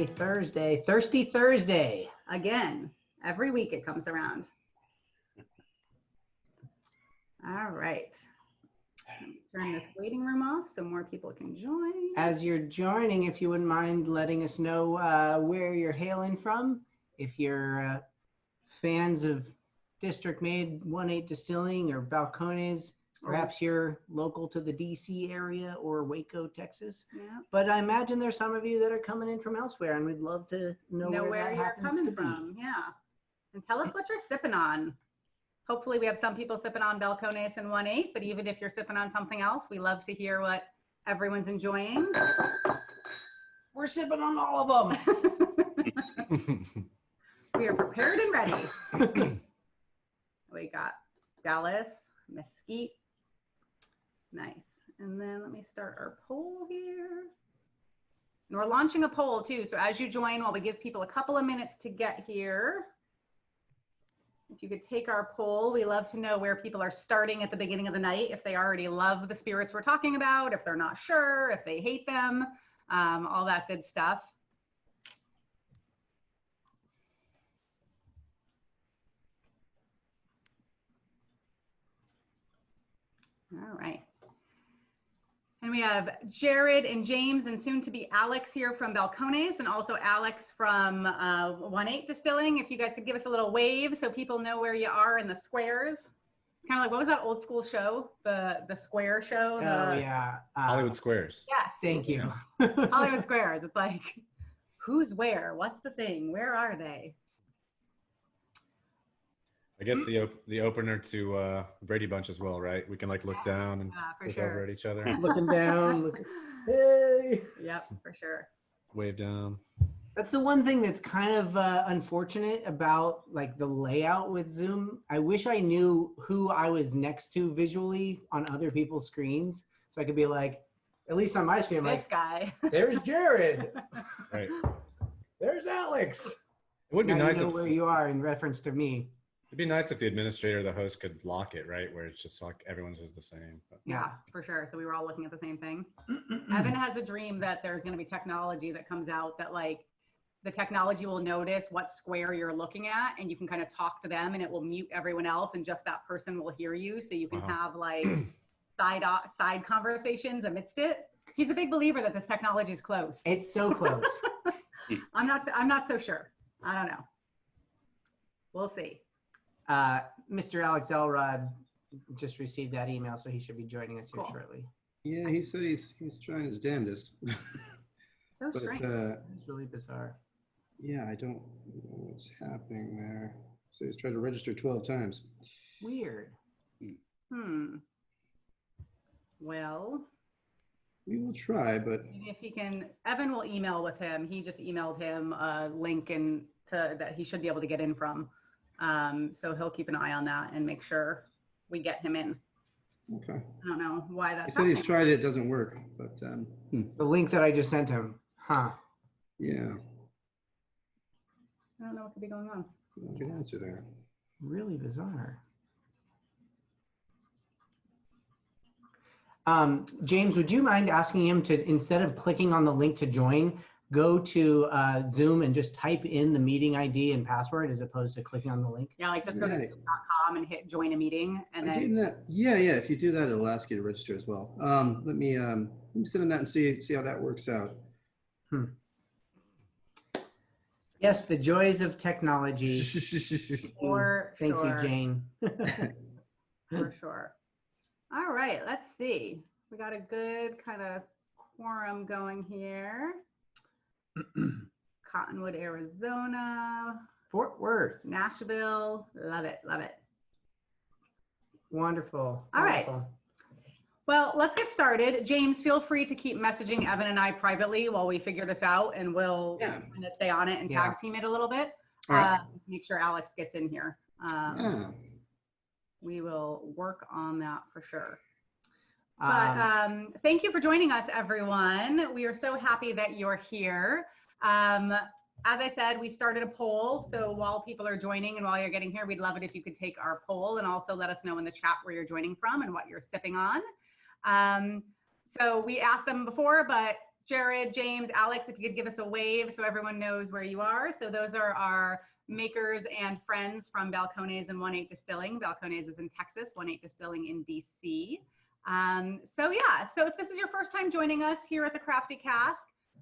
Happy Thursday. Thirsty Thursday. Again, every week it comes around. All right. Turn this waiting room off so more people can join. As you're joining, if you wouldn't mind letting us know where you're hailing from. If you're fans of District Made 1-8 Distilling or Balcones, perhaps you're local to the DC area or Waco, Texas. Yeah. But I imagine there's some of you that are coming in from elsewhere, and we'd love to know where you're coming from. Yeah. And tell us what you're sipping on. Hopefully we have some people sipping on Balcones and 1-8, but even if you're sipping on something else, we love to hear what everyone's enjoying. We're sipping on all of them. We are prepared and ready. We got Dallas, Mesquite. Nice. And then let me start our poll here. And we're launching a poll too. So as you join, while we give people a couple of minutes to get here, if you could take our poll, we love to know where people are starting at the beginning of the night, if they already love the spirits we're talking about, if they're not sure, if they hate them, all that good stuff. All right. And we have Jared and James and soon to be Alex here from Balcones, and also Alex from 1-8 Distilling. If you guys could give us a little wave so people know where you are in the squares. It's kind of like, what was that old school show? The Square show? Yeah. Hollywood Squares. Yes. Thank you. Hollywood Squares. It's like, who's where? What's the thing? Where are they? I guess the opener to Brady Bunch as well, right? We can like look down and look over at each other. Looking down, hey. Yep, for sure. Wave down. That's the one thing that's kind of unfortunate about like the layout with Zoom. I wish I knew who I was next to visually on other people's screens, so I could be like, at least on my screen, I'm This guy. There's Jared. Right. There's Alex. It would be nice you know if where you are in reference to me. It'd be nice if the administrator or the host could lock it, right? Where it's just like everyone's is the same. But. Yeah, for sure. So we were all looking at the same thing. Evan has a dream that there's going to be technology that comes out that like the technology will notice what square you're looking at and you can kind of talk to them and it will mute everyone else and just that person will hear you. So you can have like side conversations amidst it. He's a big believer that this technology is close. It's so close. I'm not so sure. I don't know. We'll see. Mr. Alex Elrod just received that email, so he should be joining us here shortly. Yeah, he said he's trying his damnedest. So but strange. It's really bizarre. Yeah, I don't know what's happening there. So he's tried to register 12 times. Weird. Well, we will try, but if he can, Evan will email with him. He just emailed him a link that he should be able to get in from. So he'll keep an eye on that and make sure we get him in. okay. I don't know why that's He said he's tried it, it doesn't work, but The link that I just sent him. yeah. I don't know what could be going on. No good answer there. Really bizarre. James, would you mind asking him to, instead of clicking on the link to join, go to Zoom and just type in the meeting ID and password as opposed to clicking on the link? Yeah, like just go to zoom.com and hit join a meeting and then. Yeah. If you do that, it'll ask you to register as well. Let me send him that and see how that works out. Yes, the joys of technology. For Thank sure. you, Jane. For sure. All right, let's see. We got a good kind of quorum going here. Cottonwood, Arizona. Fort Worth. Nashville. Love it, love it. Wonderful. All right. Well, let's get started. James, feel free to keep messaging Evan and I privately while we figure this out, and we'll kind of stay on it and tag team it a little bit. All right. Make sure Alex gets in here. We will work on that for sure. But thank you for joining us, everyone. We are so happy that you're here. As I said, we started a poll. So while people are joining and while you're getting here, we'd love it if you could take our poll and also let us know in the chat where you're joining from and what you're sipping on. So we asked them before, but Jared, James, Alex, if you could give us a wave so everyone knows where you are. So those are our makers and friends from Balcones and 1-8 Distilling. Balcones is in Texas, 1-8 Distilling in DC. So yeah, so if this is your first time joining us here at the Crafty Cask,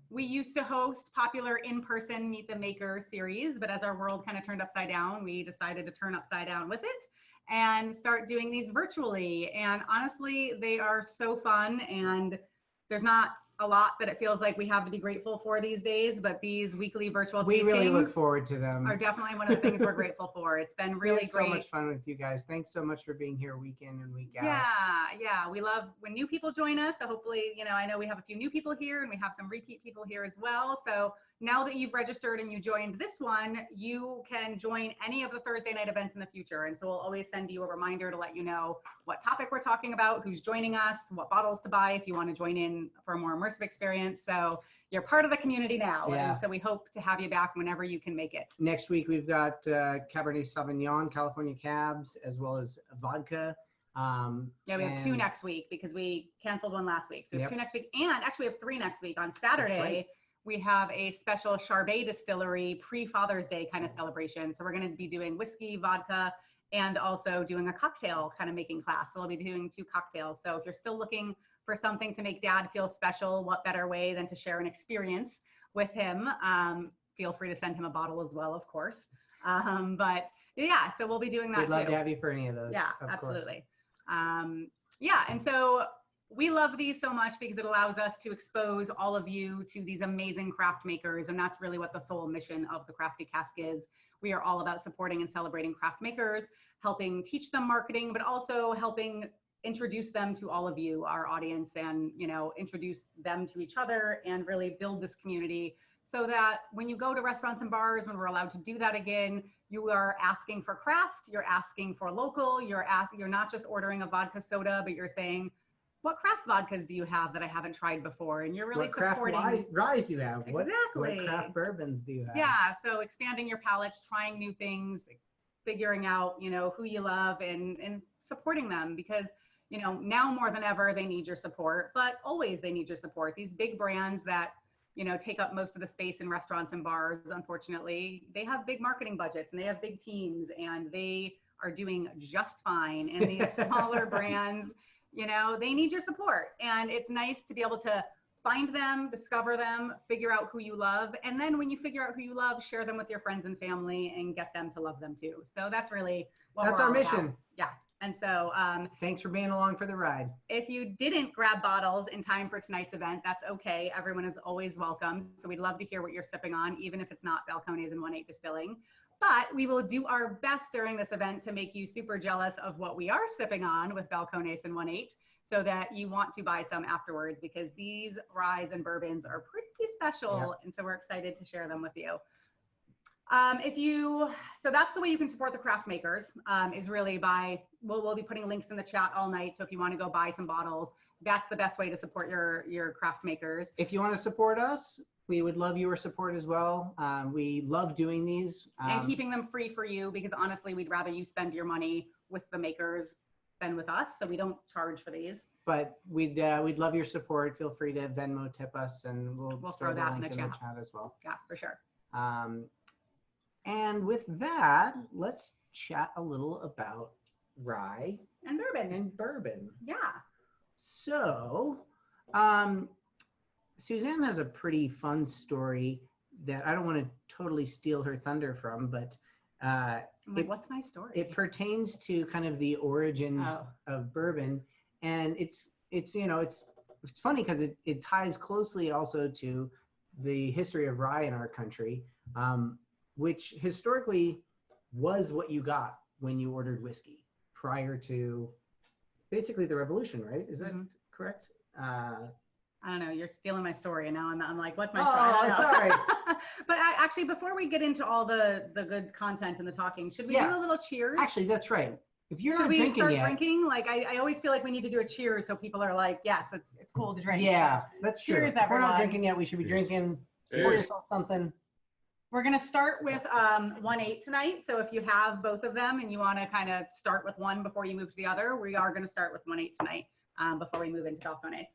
we used to host popular in-person Meet the Maker series, but as our world kind of turned upside down, we decided to turn upside down with it and start doing these virtually. And honestly, they are so fun, and there's not a lot that it feels like we have to be grateful for these days, but these weekly virtual We really tastings look forward to them. are definitely one of the things we're grateful for. It's been really We had great. so much fun with you guys. Thanks so much for being here week in and week out. Yeah, we love when new people join us. So hopefully, I know we have a few new people here and we have some repeat people here as well. So now that you've registered and you joined this one, you can join any of the Thursday night events in the future. And so we'll always send you a reminder to let you know what topic we're talking about, who's joining us, what bottles to buy if you want to join in for a more immersive experience. So you're part of the community now. Yeah. And so we hope to have you back whenever you can make it. Next week, we've got Cabernet Sauvignon, California Cabs, as well as vodka. Yeah, we have two next week because we canceled one last week. So we have two next week, and actually we have three next week. On Saturday, we have a special Charbet Distillery pre-Father's Day kind of celebration. So we're going to be doing whiskey, vodka, and also doing a cocktail kind of making class. So we'll be doing 2 cocktails. So if you're still looking for something to make Dad feel special, what better way than to share an experience with him? Feel free to send him a bottle as well, of course. But yeah, so we'll be doing that. We'd love to have you for any of those. Yeah, absolutely. Yeah, and so we love these so much because it allows us to expose all of you to these amazing craft makers. And that's really what the sole mission of the Crafty Cask is. We are all about supporting and celebrating craft makers, helping teach them marketing, but also helping introduce them to all of you, our audience, and introduce them to each other and really build this community so that when you go to restaurants and bars, when we're allowed to do that again, you are asking for craft, you're asking for local, you're not just ordering a vodka soda, but you're saying, what craft vodkas do you have that I haven't tried before? And you're really supporting. What craft ryes do you have? Exactly. What craft bourbons do you have? Yeah, so expanding your palate, trying new things, figuring out, who you love and supporting them because, now more than ever, they need your support, but always they need your support. These big brands that, take up most of the space in restaurants and bars, unfortunately, they have big marketing budgets and they have big teams and they are doing just fine. And these smaller brands, they need your support. And it's nice to be able to find them, discover them, figure out who you love. And then when you figure out who you love, share them with your friends and family and get them to love them too. So that's really what that's our mission. About. Yeah. And so thanks for being along for the ride. If you didn't grab bottles in time for tonight's event, that's okay. Everyone is always welcome. So we'd love to hear what you're sipping on, even if it's not Balcones and 1-8 Distilling. But we will do our best during this event to make you super jealous of what we are sipping on with Balcones and 1-8 so that you want to buy some afterwards because these ryes and bourbons are pretty special. Yeah. And so we're excited to share them with you. So that's the way you can support the craft makers is really by, we'll be putting links in the chat all night. So if you want to go buy some bottles, that's the best way to support your craft makers. If you want to support us, we would love your support as well. We love doing these. And keeping them free for you because honestly, we'd rather you spend your money with the makers than with us. So we don't charge for these. But we'd love your support. Feel free to Venmo tip us and we'll throw that in the chat as well. Yeah, for sure. And with that, let's chat a little about rye and bourbon. Yeah. So, Suzanne has a pretty fun story that I don't want to totally steal her thunder from, but what's my story? It pertains to kind of the origins of bourbon, and it's funny because it ties closely also to the history of rye in our country. Which historically was what you got when you ordered whiskey prior to basically the revolution, right? Is that correct? I don't know. You're stealing my story, and now I'm like, what's my story? Oh, sorry. But actually, before we get into all the good content and the talking, should we do a little cheers? Actually, that's right. If you're not drinking yet, start drinking? Like I always feel like we need to do a cheers so people are like, yes, it's cool to drink. Yeah, that's true. Cheers, if everyone. we're not drinking yet, we should be drinking. Pour yourself something. We're going to start with 1-8 tonight. So if you have both of them and you want to kind of start with one before you move to the other, we are going to start with 1-8 tonight before we move into Balcones.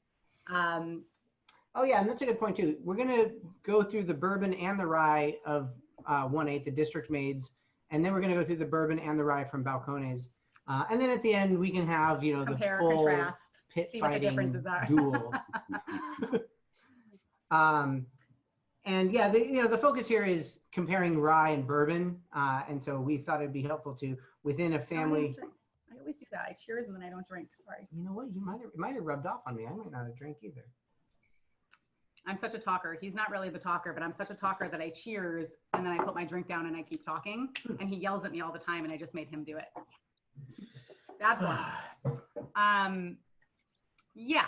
Oh yeah, and that's a good point too. We're gonna go through the bourbon and the rye of 1/8, the district maids, and then we're gonna go through the bourbon and the rye from Balcones. And then at the end we can have, you know, Compare, the full contrast, pit see what the fighting differences are. duel. And yeah, the focus here is comparing rye and bourbon, and so we thought it'd be helpful to within a family. I always do that. I cheers and then I don't drink. Sorry. You know what? It might have rubbed off on me. I might not have drank either. I'm such a talker. He's not really the talker, but I'm such a talker that I cheers and then I put my drink down and I keep talking. And he yells at me all the time and I just made him do it. Bad form. Yeah.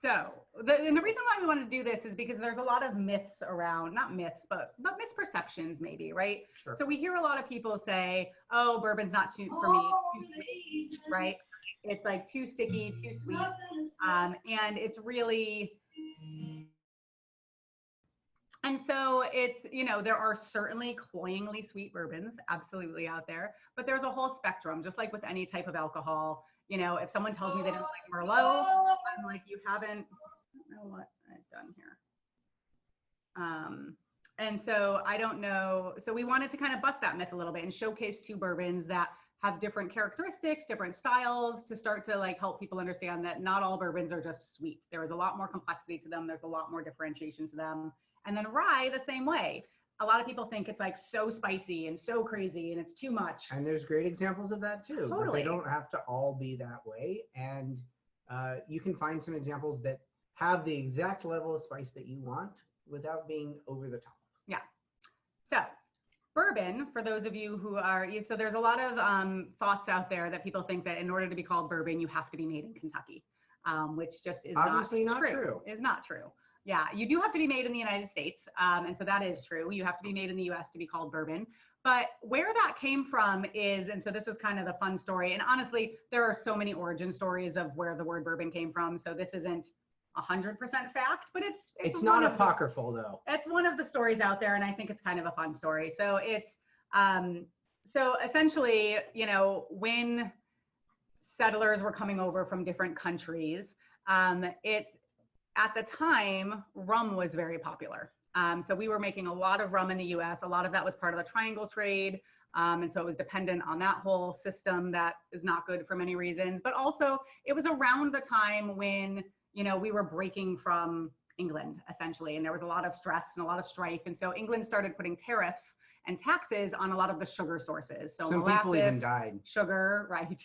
So and the reason why we wanted to do this is because there's a lot of myths around, not myths, but misperceptions maybe, right? Sure. So we hear a lot of people say, oh, bourbon's not too, for me, too sweet, right? It's like too sticky, too sweet. And it's really, and so it's, you know, there are certainly cloyingly sweet bourbons absolutely out there, but there's a whole spectrum, just like with any type of alcohol. You know, if someone tells me they don't like Merlot, I'm like, you haven't, I don't know what I've done here. And so I don't know. So we wanted to kind of bust that myth a little bit and showcase two bourbons that have different characteristics, different styles, to start to like help people understand that not all bourbons are just sweet. There is a lot more complexity to them. There's a lot more differentiation to them. And then rye the same way. A lot of people think it's like so spicy and so crazy and it's too much. And there's great examples of that too. Totally. But they don't have to all be that way. And you can find some examples that have the exact level of spice that you want without being over the top. Yeah. So bourbon, for those of you who are, so there's a lot of thoughts out there that people think that in order to be called bourbon, you have to be made in Kentucky, which just is obviously not true. Is not true. Yeah, you do have to be made in the United States. And so that is true. You have to be made in the US to be called bourbon. But where that came from is, and so this was kind of the fun story. And honestly, there are so many origin stories of where the word bourbon came from. So this isn't 100% fact, but it's not apocryphal though. It's one of the stories out there. And I think it's kind of a fun story. So it's, so essentially, you know, when settlers were coming over from different countries, at the time, rum was very popular. So we were making a lot of rum in the US. A lot of that was part of the triangle trade. And so it was dependent on that whole system that is not good for many reasons. But also it was around the time when, you know, we were breaking from England essentially. And there was a lot of stress and a lot of strife. And so England started putting tariffs and taxes on a lot of the sugar sources. So some molasses, people even died. Sugar, right?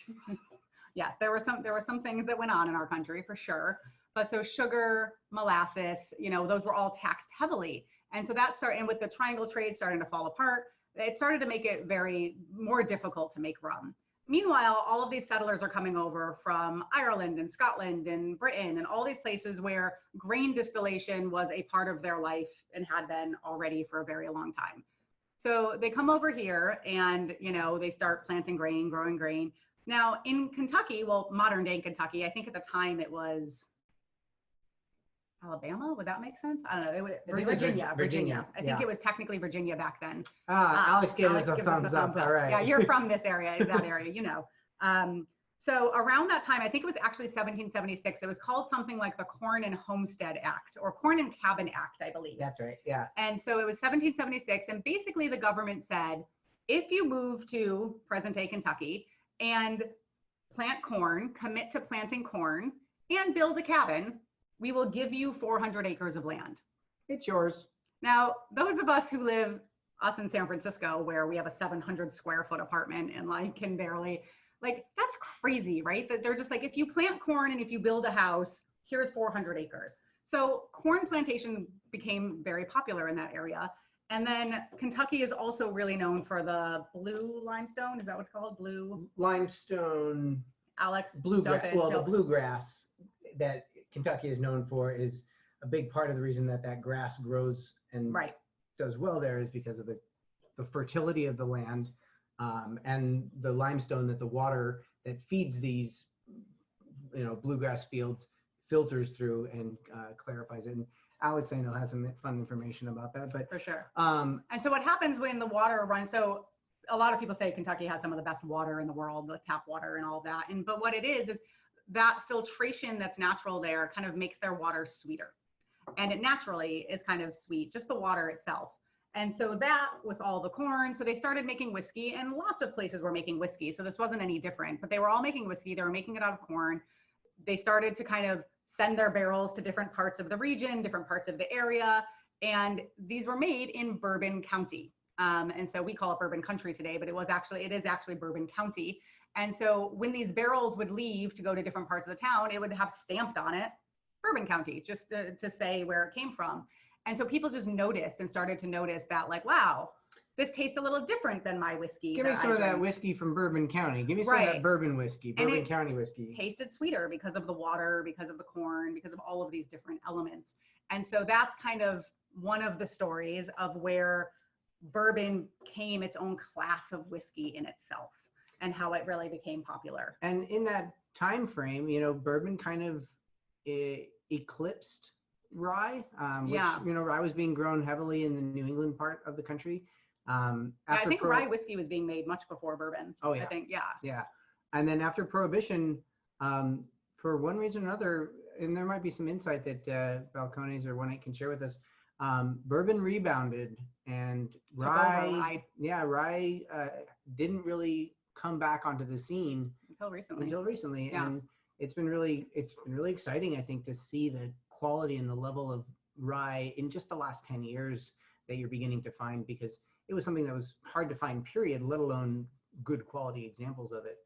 Yes, there were some things that went on in our country for sure. But so sugar, molasses, you know, those were all taxed heavily. And so that started, and with the triangle trade starting to fall apart, it started to make it more difficult to make rum. Meanwhile, all of these settlers are coming over from Ireland and Scotland and Britain and all these places where grain distillation was a part of their life and had been already for a very long time. So they come over here and, you know, they start planting grain, growing grain. Now in Kentucky, well, modern day Kentucky, I think at the time it was Alabama, would that make sense? I don't know. Virginia. I think it was technically Virginia back then. Alex gave us a thumbs up. All right. Yeah, you're from this area, that area, you know. So around that time, I think it was actually 1776. It was called something like the Corn and Homestead Act or Corn and Cabin Act, I believe. That's right. Yeah. And so it was 1776. And basically the government said, if you move to present day Kentucky and plant corn, commit to planting corn and build a cabin, we will give you 400 acres of land. It's yours. Now, those of us who live, us in San Francisco, where we have a 700 square foot apartment and like can barely, like, that's crazy, right? That they're just like, if you plant corn and if you build a house, here's 400 acres. So corn plantation became very popular in that area. And then Kentucky is also really known for the blue limestone. Is that what it's called? Blue limestone. Alex. Bluegrass. Well, the bluegrass that Kentucky is known for is a big part of the reason that grass grows and does well there is because of the fertility of the land and the limestone that the water that feeds these, you know, bluegrass fields filters through and clarifies it. And Alex, I know, has some fun information about that, but for sure. And so what happens when the water runs? So a lot of people say Kentucky has some of the best water in the world, the tap water and all that. But what it is that filtration that's natural there kind of makes their water sweeter. and it naturally is kind of sweet, just the water itself. And so that with all the corn, so they started making whiskey, and lots of places were making whiskey. So this wasn't any different, but they were all making whiskey. They were making it out of corn. They started to kind of send their barrels to different parts of the region, different parts of the area. And these were made in Bourbon County. And so we call it Bourbon Country today, but it is actually Bourbon County. And so when these barrels would leave to go to different parts of the town, it would have stamped on it Bourbon County, just to say where it came from. And so people just noticed and started to notice that, like, wow, this tastes a little different than my whiskey. Give me some of that whiskey from Bourbon County. Give me some of that bourbon whiskey, Bourbon County whiskey. Tasted sweeter because of the water, because of the corn, because of all of these different elements. And so that's kind of one of the stories of where bourbon became its own class of whiskey in itself and how it really became popular. And in that time frame, bourbon kind of eclipsed rye, which, rye was being grown heavily in the New England part of the country. I think rye whiskey was being made much before bourbon. Oh, yeah. I think, yeah. Yeah. And then after Prohibition, for one reason or another, and there might be some insight that Balcones or 1-8 can share with us, bourbon rebounded, and rye didn't really come back onto the scene until recently. Yeah. And it's been really exciting, I think, to see the quality and the level of rye in just the last 10 years that you're beginning to find, because it was something that was hard to find, period, let alone good quality examples of it.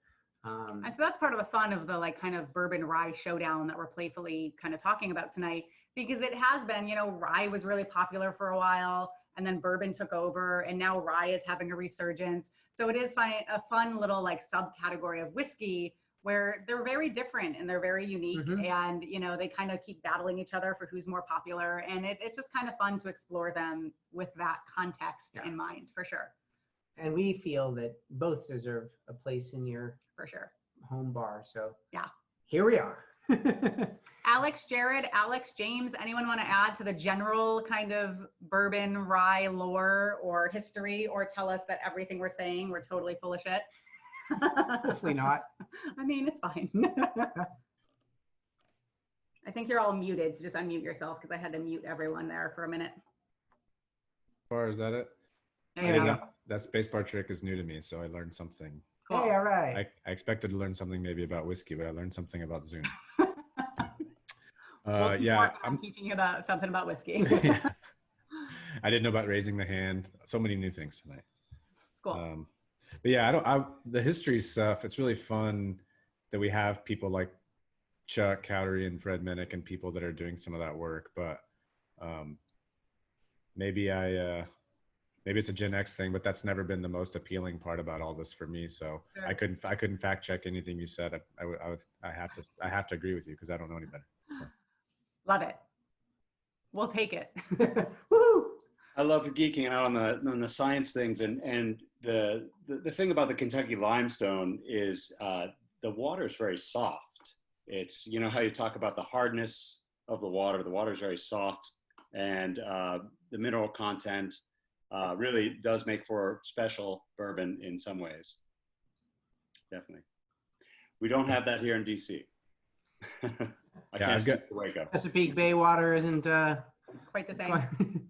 And so that's part of the fun of the kind of bourbon rye showdown that we're playfully kind of talking about tonight, because it has been, rye was really popular for a while, and then bourbon took over, and now rye is having a resurgence. So it is a fun little subcategory of whiskey where they're very different and they're very unique. Mm-hmm. And, they kind of keep battling each other for who's more popular. And it's just kind of fun to explore them with that context in mind, for sure. And we feel that both deserve a place in your for sure home bar. So yeah, here we are. Alex, Jared, Alex, James, anyone want to add to the general kind of bourbon rye lore or history, or tell us that everything we're saying, we're totally full of shit? Hopefully not. I mean, it's fine. I think you're all muted, so just unmute yourself, because I had to mute everyone there for a minute. As far as that it? That spacebar trick is new to me, so I learned something. Cool. Hey, all right. I expected to learn something maybe about whiskey, but I learned something about Zoom. I'm teaching you about something about whiskey. I didn't know about raising the hand. So many new things tonight. Cool. But yeah, the history stuff, it's really fun that we have people like Chuck Cowdery and Fred Minnick and people that are doing some of that work. But maybe it's a Gen X thing, but that's never been the most appealing part about all this for me. So sure. I couldn't fact check anything you said. I have to agree with you because I don't know any better. So. Love it. We'll take it. Woo! I love geeking out on the science things, and the thing about the Kentucky limestone is the water is very soft. It's, how you talk about the hardness of the water. The water is very soft, and the mineral content really does make for special bourbon in some ways. Definitely. We don't have that here in DC. I can't speak to Waco. Chesapeake Bay water isn't quite the same.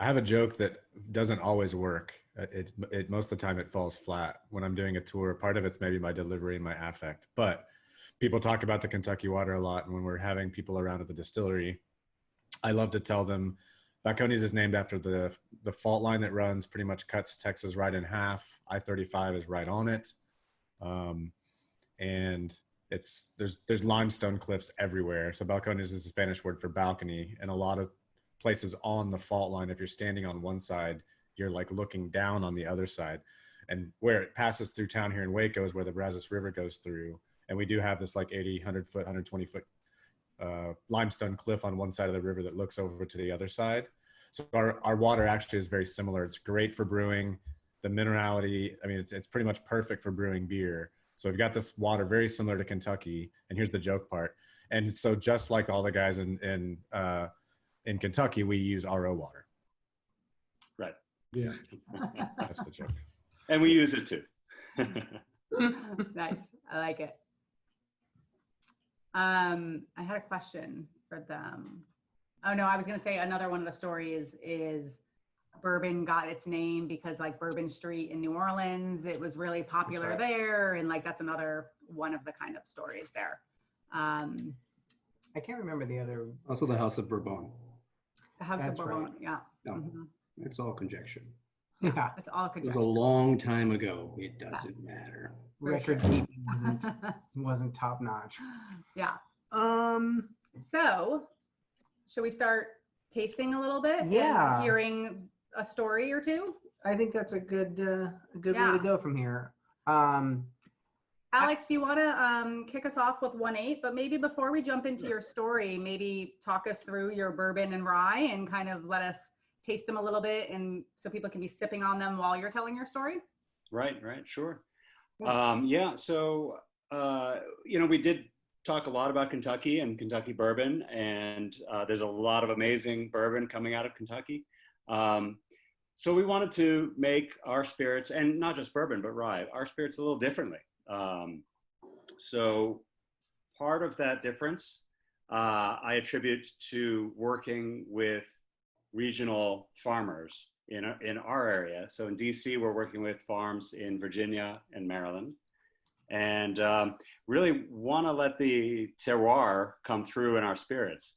I have a joke that doesn't always work. It most of the time it falls flat when I'm doing a tour. Part of it's maybe my delivery and my affect, but people talk about the Kentucky water a lot. And when we're having people around at the distillery, I love to tell them Balcones is named after the fault line that runs, pretty much cuts Texas right in half. I-35 is right on it. And there's limestone cliffs everywhere. So Balcones is the Spanish word for balcony, and a lot of places on the fault line, if you're standing on one side, you're looking down on the other side. And where it passes through town here in Waco is where the Brazos River goes through. And we do have this 80, 100 foot, 120 foot limestone cliff on one side of the river that looks over to the other side. So our water actually is very similar. It's great for brewing. The minerality, I mean, it's pretty much perfect for brewing beer. So we've got this water very similar to Kentucky. And here's the joke part. And so just like all the guys in Kentucky, we use RO water. Right. Yeah. That's the joke. And we use it too. Nice. I like it. I had a question for them. Oh no, I was gonna say another one of the stories is bourbon got its name because like Bourbon Street in New Orleans, it was really popular right. there, and like that's another one of the kind of stories there. I can't remember the other. Also the House of Bourbon. The House of That's right. Bourbon, yeah. No, Mhm. it's all conjecture. Yeah, It's all It was conjecture. a long time ago. It doesn't matter. For record sure. keeping wasn't top notch. Yeah. So, should we start tasting a little bit? Yeah. And hearing a story or two? I think that's a good way Yeah. to go from here. Alex, do you want to kick us off with 1.8? But maybe before we jump into your story, maybe talk us through your bourbon and rye and kind of let us taste them a little bit, and so people can be sipping on them while you're telling your story. Right, sure. Thanks. Yeah, so, we did talk a lot about Kentucky and Kentucky bourbon, and there's a lot of amazing bourbon coming out of Kentucky. So we wanted to make our spirits, and not just bourbon, but rye, our spirits a little differently. So part of that difference, I attribute to working with regional farmers in our area. So in DC, we're working with farms in Virginia and Maryland, and really want to let the terroir come through in our spirits,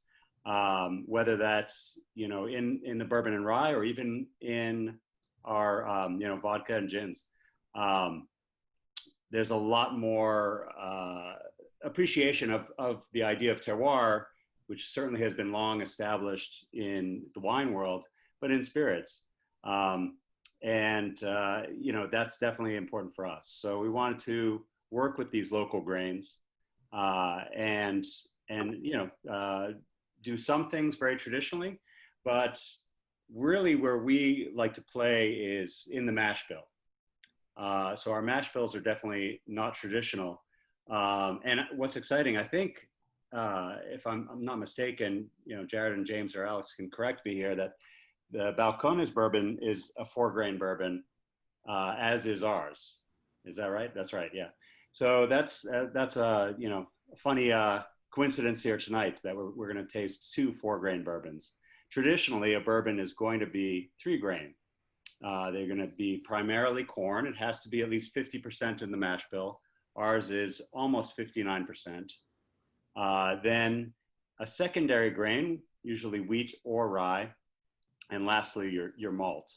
whether that's in the bourbon and rye, or even in our vodka and gins. There's a lot more appreciation of the idea of terroir, which certainly has been long established in the wine world, but in spirits. That's definitely important for us. So we wanted to work with these local grains, and do some things very traditionally, but really where we like to play is in the mash bill. So our mash bills are definitely not traditional. And what's exciting, I think, if I'm not mistaken, Jared and James or Alex can correct me here, that the Balcones bourbon is a 4-grain bourbon, as is ours. Is that right? That's right. Yeah. So that's a funny coincidence here tonight that we're going to taste 2 4-grain bourbons. Traditionally, a bourbon is going to be 3-grain. They're going to be primarily corn. It has to be at least 50% in the mash bill. Ours is almost 59%. Then a secondary grain, usually wheat or rye, and lastly your malt.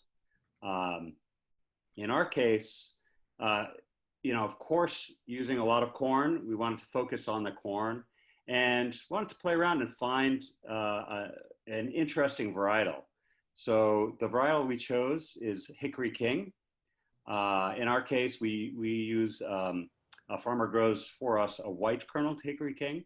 In our case, of course, using a lot of corn, we wanted to focus on the corn and wanted to play around and find an interesting varietal. So the varietal we chose is Hickory King. In our case, we use, a farmer grows for us a white kerneled Hickory King.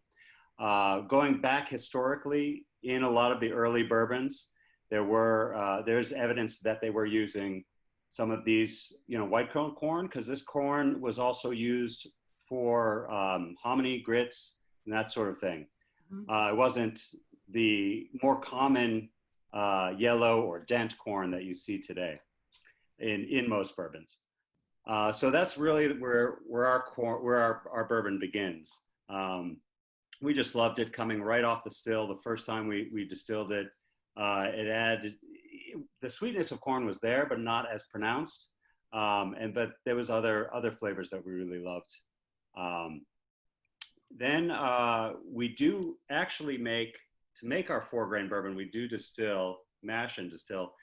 Going back historically, in a lot of the early bourbons, there's evidence that they were using some of these, white kernel corn, because this corn was also used for hominy, grits, and that sort of thing. It wasn't the more common yellow or dent corn that you see today in most bourbons. So that's really where our bourbon begins. We just loved it coming right off the still. The first time we distilled it, the sweetness of corn was there, but not as pronounced. But there was other flavors that we really loved. Then we do actually to make our 4-grain bourbon, we do mash and distill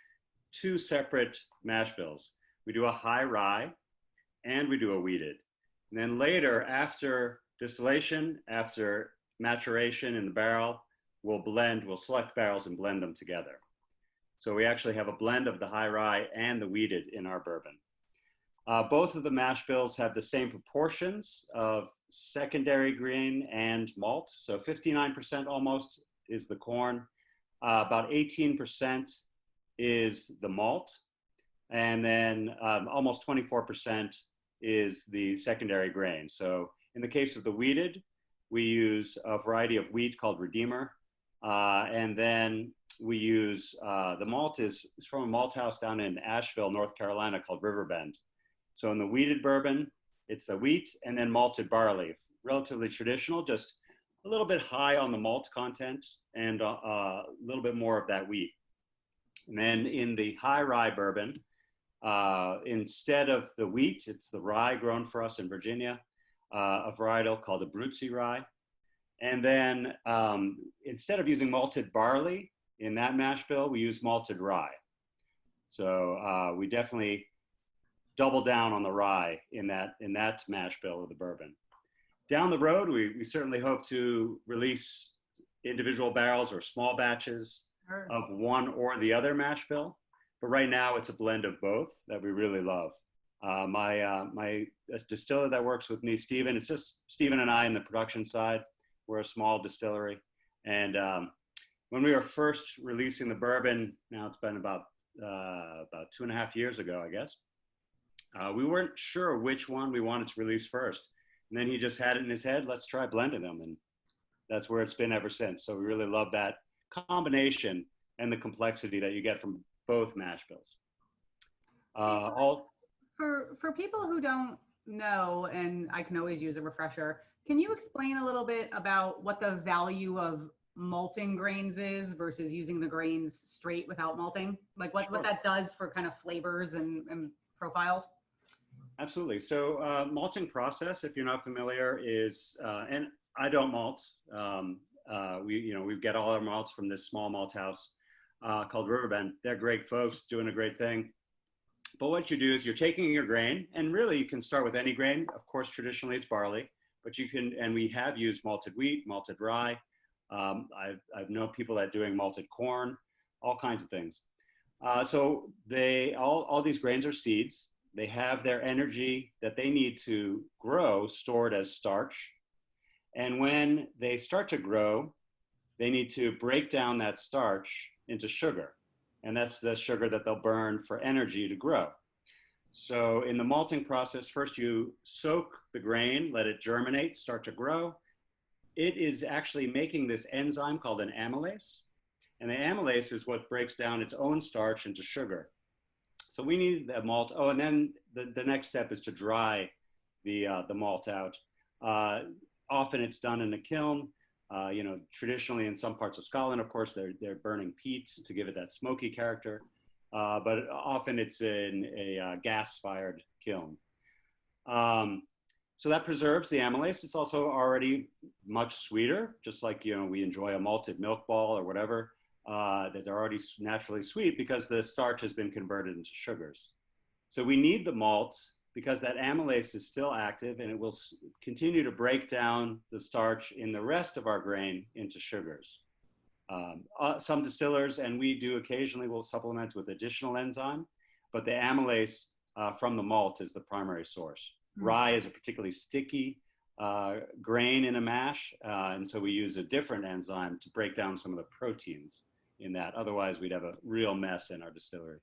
2 separate mash bills. We do a high rye and we do a wheated. And then later, after distillation, after maturation in the barrel, we'll select barrels and blend them together. So we actually have a blend of the high rye and the wheated in our bourbon. Both of the mash bills have the same proportions of secondary grain and malt. So 59% almost is the corn, about 18% is the malt, and then almost 24% is the secondary grain. So in the case of the wheated, we use a variety of wheat called Redeemer, and then we use, the malt is from a malt house down in Asheville, North Carolina called Riverbend. So in the wheated bourbon, it's the wheat and then malted barley, relatively traditional, just a little bit high on the malt content and a little bit more of that wheat. And then in the high rye bourbon, instead of the wheat, it's the rye grown for us in Virginia, a varietal called a Abruzzi rye. And then instead of using malted barley in that mash bill, we use malted rye. So we definitely double down on the rye in that mash bill of the bourbon. Down the road, we certainly hope to release individual barrels or small batches of one or the other mash bill. But right now, it's a blend of both that we really love. My distiller that works with me, Stephen, it's just Stephen and I in the production side. We're a small distillery. And when we were first releasing the bourbon, now it's been about 2.5 years ago, I guess, we weren't sure which one we wanted to release first. And then he just had it in his head, let's try blending them. And that's where it's been ever since. So we really love that combination and the complexity that you get from both mash bills. For people who don't know, and I can always use a refresher, can you explain a little bit about what the value of malting grains is versus using the grains straight without malting? Like what that does for kind of flavors and profiles? Absolutely. So malting process, if you're not familiar, is, and I don't malt. We get all our malts from this small malt house called Riverbend. They're great folks doing a great thing. But what you do is you're taking your grain, and really you can start with any grain. Of course, traditionally it's barley, but you can, and we have used malted wheat, malted rye. I've known people that are doing malted corn, all kinds of things. So all these grains are seeds. They have their energy that they need to grow stored as starch. And when they start to grow, they need to break down that starch into sugar. And that's the sugar that they'll burn for energy to grow. So in the malting process, first you soak the grain, let it germinate, start to grow. It is actually making this enzyme called an amylase. And the amylase is what breaks down its own starch into sugar. So we need the malt. Oh, and then the next step is to dry the malt out. Often it's done in a kiln. Traditionally in some parts of Scotland, of course, they're burning peats to give it that smoky character. But often it's in a gas-fired kiln. So that preserves the amylase. It's also already much sweeter, just like, we enjoy a malted milk ball or whatever. That they're already naturally sweet because the starch has been converted into sugars. So we need the malt because that amylase is still active and it will continue to break down the starch in the rest of our grain into sugars. Some distillers, and we do occasionally, will supplement with additional enzyme, but the amylase from the malt is the primary source. Rye is a particularly sticky grain in a mash, and so we use a different enzyme to break down some of the proteins in that. Otherwise, we'd have a real mess in our distillery.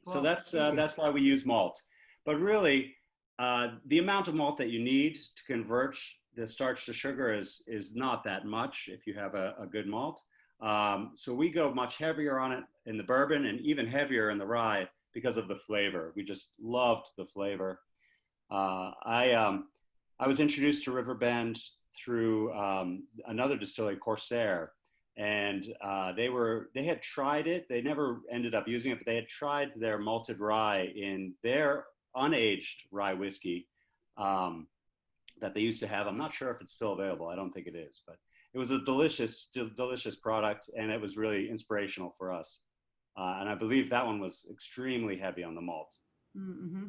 So that's why we use malt. But really, the amount of malt that you need to convert the starch to sugar is not that much if you have a good malt. So we go much heavier on it in the bourbon and even heavier in the rye because of the flavor. We just loved the flavor. I was introduced to Riverbend through another distillery, Corsair, and they had tried it. They never ended up using it, but they had tried their malted rye in their unaged rye whiskey that they used to have. I'm not sure if it's still available. I don't think it is, but it was a delicious product, and it was really inspirational for us. And I believe that one was extremely heavy on the malt. Mm-hmm.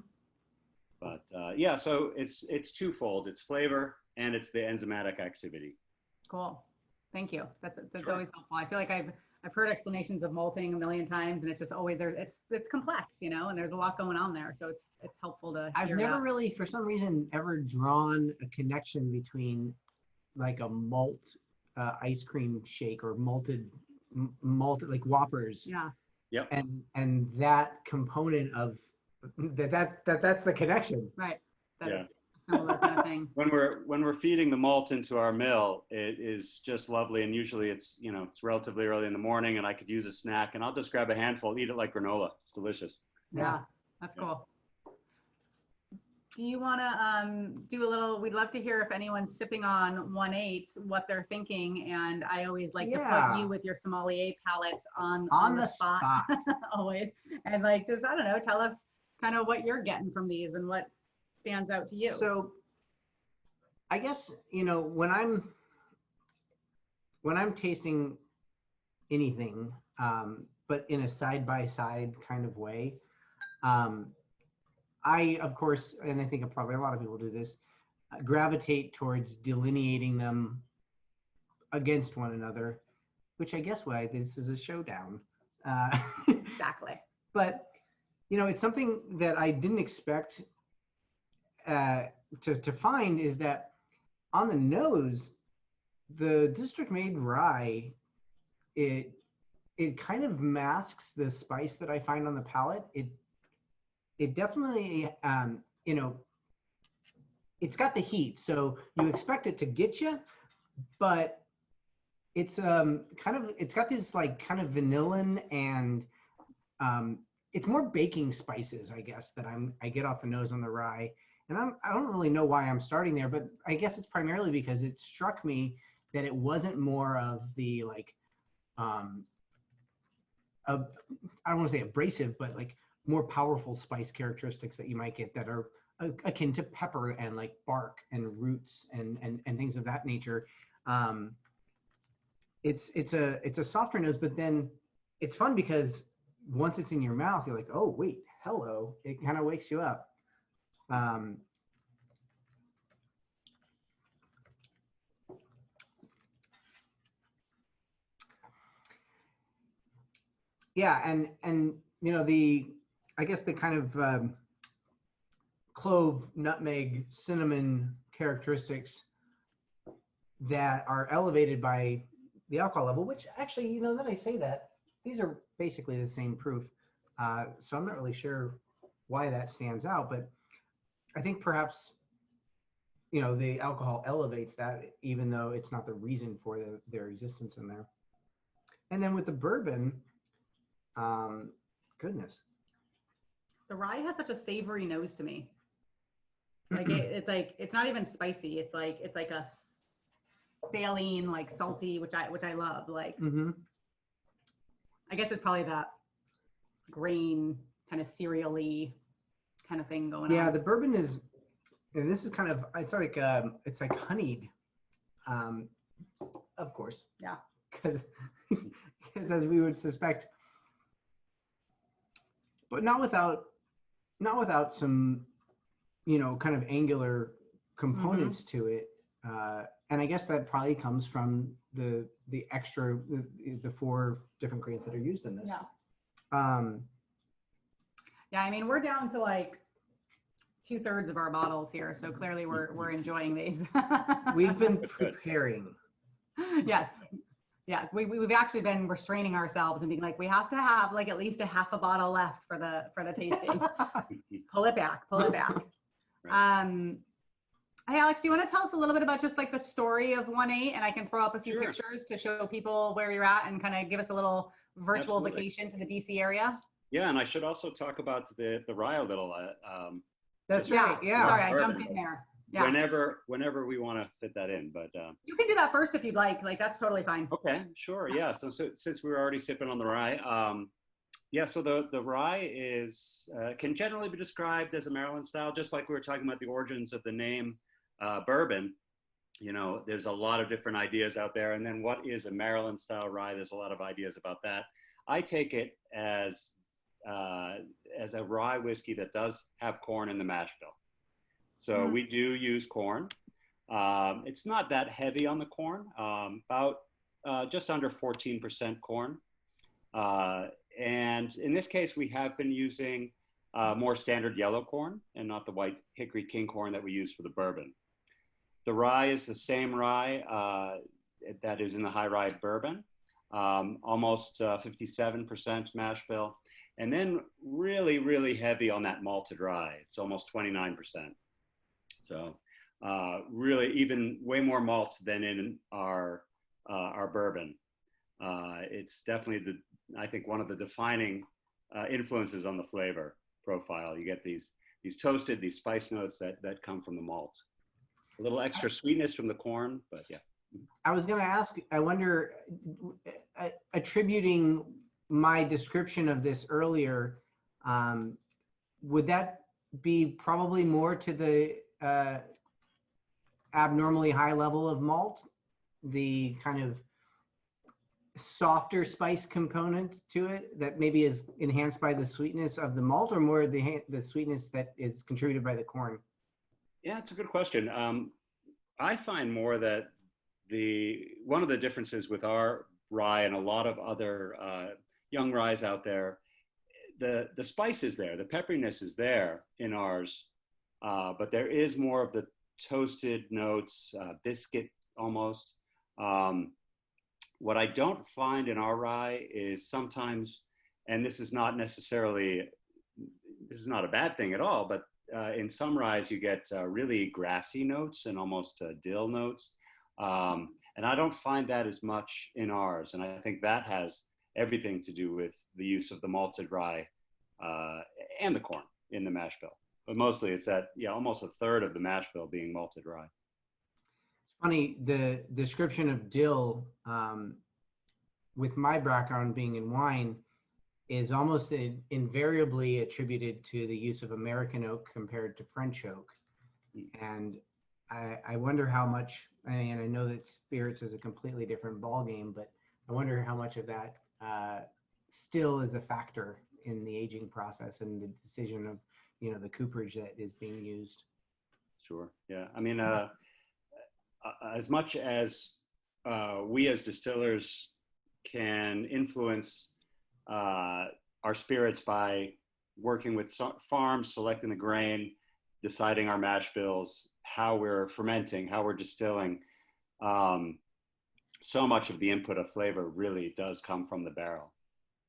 But so it's twofold. It's flavor and it's the enzymatic activity. Cool. Thank you. That's Sure. always helpful. I feel like I've heard explanations of malting a million times, and it's just always there. It's complex, and there's a lot going on there. So it's helpful to hear. I've never really, for some reason, ever drawn a connection between like a malt ice cream shake or malted like Whoppers. Yeah. Yep. And that component of that's the connection. Right. That Yeah. is a similar kind of thing. When we're feeding the malt into our mill, it is just lovely. And usually it's relatively early in the morning, and I could use a snack, and I'll just grab a handful, eat it like granola. It's delicious. Yeah. That's cool. do you want to do a little, we'd love to hear if anyone's sipping on 1.8, what they're thinking. And I always like to put you with your sommelier palette on the spot. Always. And like, just, I don't know, tell us kind of what you're getting from these and what stands out to you. So I guess, you know, when I'm tasting anything, but in a side-by-side kind of way, I, of course, and I think probably a lot of people do this, gravitate towards delineating them against one another, which I guess why this is a showdown. Exactly. But, you know, it's something that I didn't expect to find, is that on the nose, the district made rye, it kind of masks the spice that I find on the palate. It definitely, you know, it's got the heat, so you expect it to get you, but it's it's got this like kind of vanillin and it's more baking spices, I guess, that I get off the nose on the rye. And I don't really know why I'm starting there, but I guess it's primarily because it struck me that it wasn't more of the like, I don't want to say abrasive, but like more powerful spice characteristics that you might get that are akin to pepper and like bark and roots and things of that nature. It's a softer nose, but then it's fun because once it's in your mouth, you're like, oh wait, hello. It kind of wakes you up. Yeah, and you know, I guess the kind of clove, nutmeg, cinnamon characteristics that are elevated by the alcohol level, which actually, you know, that I say that, these are basically the same proof. So I'm not really sure why that stands out, but I think perhaps, you know, the alcohol elevates that, even though it's not the reason for their existence in there. And then with the bourbon, goodness. The rye has such a savory nose to me. Like it's not even spicy. It's like a saline, like salty, which I love. Like, I guess it's probably that grain kind of cereal-y kind of thing going on. Yeah, the bourbon is, and this is kind of, it's like honeyed, of course. Yeah. Because as we would suspect, but not without some, you know, kind of angular components to it. And I guess that probably comes from the extra, the 4 different grains that are used in this. Yeah. Yeah, I mean, we're down to like 2/3 of our bottles here, so clearly we're enjoying these. We've been preparing. Yes. Yes, we've actually been restraining ourselves and being like, we have to have like at least a half a bottle left for the tasting. Pull it back. Right. Hey, Alex, do you want to tell us a little bit about just like the story of 1.8, and I can throw up a few pictures to show people where you're at and kind of give us a little virtual vacation to the DC area? Yeah, and I should also talk about the rye a little. That's right. Yeah. Sorry, I jumped in there. Yeah. Whenever we want to fit that in, but you can do that first if you'd like. Like, that's totally fine. Okay, sure. Yeah. So since we were already sipping on the rye, yeah. So the rye is can generally be described as a Maryland style, just like we were talking about the origins of the name bourbon. You know, there's a lot of different ideas out there, and then what is a Maryland style rye? There's a lot of ideas about that. I take it as a rye whiskey that does have corn in the mash bill. So we do use corn. It's not that heavy on the corn, about just under 14% corn. And in this case, we have been using more standard yellow corn and not the white hickory king corn that we use for the bourbon. The rye is the same rye that is in the high rye bourbon, almost 57% mash bill. And then really, really heavy on that malted rye. It's almost 29%. So really even way more malt than in our bourbon. It's definitely I think one of the defining influences on the flavor profile. You get these these toasted, these spice notes that come from the malt. A little extra sweetness from the corn, but yeah. I was going to ask, I wonder, attributing my description of this earlier, would that be probably more to the abnormally high level of malt, the kind of softer spice component to it that maybe is enhanced by the sweetness of the malt, or more the sweetness that is contributed by the corn? Yeah, it's a good question. I find more that one of the differences with our rye and a lot of other young ryes out there, the spice is there, the pepperiness is there in ours, but there is more of the toasted notes, biscuit almost. What I don't find in our rye is sometimes, and this is not a bad thing at all, but in some ryes you get really grassy notes and almost dill notes. And I don't find that as much in ours. And I think that has everything to do with the use of the malted rye and the corn in the mash bill. But mostly it's that, almost a third of the mash bill being malted rye. It's funny, the description of dill, with my background being in wine, is almost invariably attributed to the use of American oak compared to French oak. And I wonder how much, and I know that spirits is a completely different ballgame, but I wonder how much of that still is a factor in the aging process and the decision of, the cooperage that is being used. Sure, yeah. I mean, as much as we as distillers can influence our spirits by working with farms, selecting the grain, deciding our mash bills, how we're fermenting, how we're distilling. So much of the input of flavor really does come from the barrel.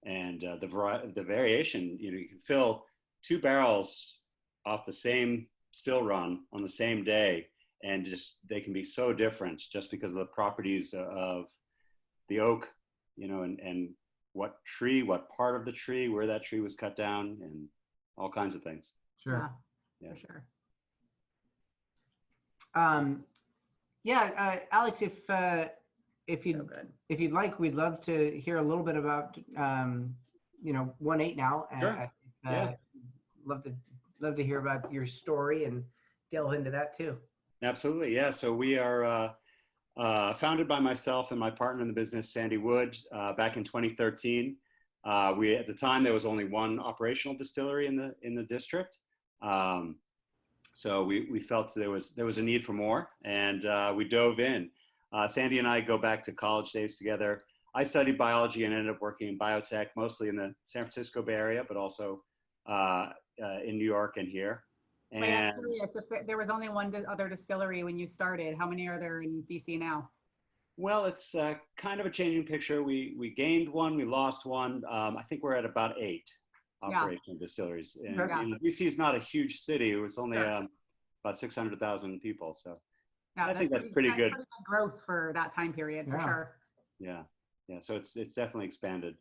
And the variation, you can fill 2 barrels off the same still run on the same day, and they can be so different just because of the properties of the oak, and what part of the tree, where that tree was cut down, and all kinds of things. Sure. Yeah. For sure. Alex, if you'd like, we'd love to hear a little bit about 1.8 now. Sure. Love to hear about your story and delve into that too. Absolutely, yeah. So we are founded by myself and my partner in the business, Sandy Wood, back in 2013. At the time there was only one operational distillery in the district. So we felt there was a need for more, and we dove in. Sandy and I go back to college days together. I studied biology and ended up working in biotech, mostly in the San Francisco Bay Area, but also in New York and here. And I'm curious, if there was only one other distillery when you started, how many are there in DC now? well, it's kind of a changing picture. We gained one, we lost one. I think we're at about 8 operational distilleries. And DC is not a huge city. It was only about 600,000 people. So I think that's pretty good growth for that time period, for sure. Yeah. So it's definitely expanded.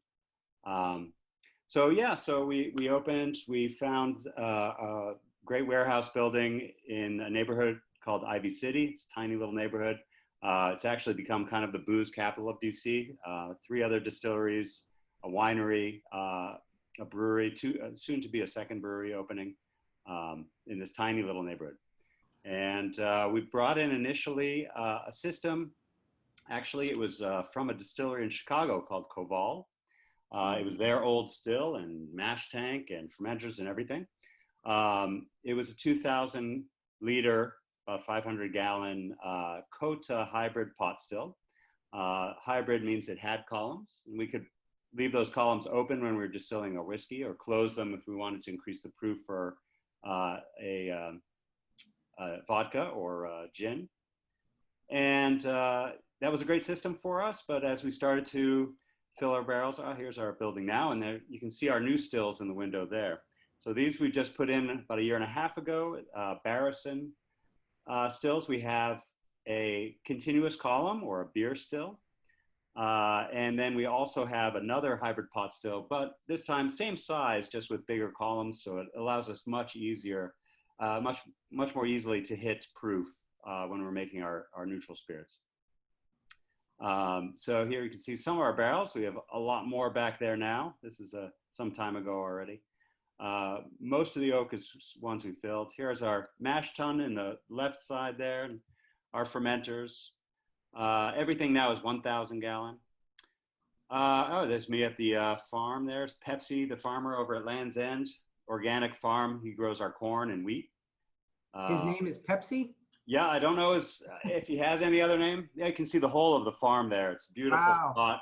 So we opened. We found a great warehouse building in a neighborhood called Ivy City. It's a tiny little neighborhood. It's actually become kind of the booze capital of DC. 3 other distilleries, a winery, a brewery, soon to be a second brewery opening in this tiny little neighborhood. And we brought in initially a system. Actually, it was from a distillery in Chicago called Koval. It was their old still and mash tank and fermenters and everything. It was a 2,000 liter, 500 gallon Kota hybrid pot still. Hybrid means it had columns, and we could leave those columns open when we were distilling a whiskey, or close them if we wanted to increase the proof for a vodka or gin. And that was a great system for us. But as we started to fill our barrels, here's our building now, and there you can see our new stills in the window there. So these we just put in about 1.5 years ago. Barrison stills. We have a continuous column or a beer still. And then we also have another hybrid pot still, but this time same size, just with bigger columns. So it allows us much easier much more easily to hit proof when we're making our neutral spirits. So here you can see some of our barrels. We have a lot more back there now. This is some time ago already. Most of the oak is ones we filled. Here's our mash tun in the left side there, and our fermenters. Everything now is 1,000 gallon. Oh, there's me at the farm. There's Pepsi, the farmer over at Land's End, organic farm. He grows our corn and wheat. His name is Pepsi? Yeah, I don't know if he has any other name. Yeah, you can see the whole of the farm there. It's a beautiful spot.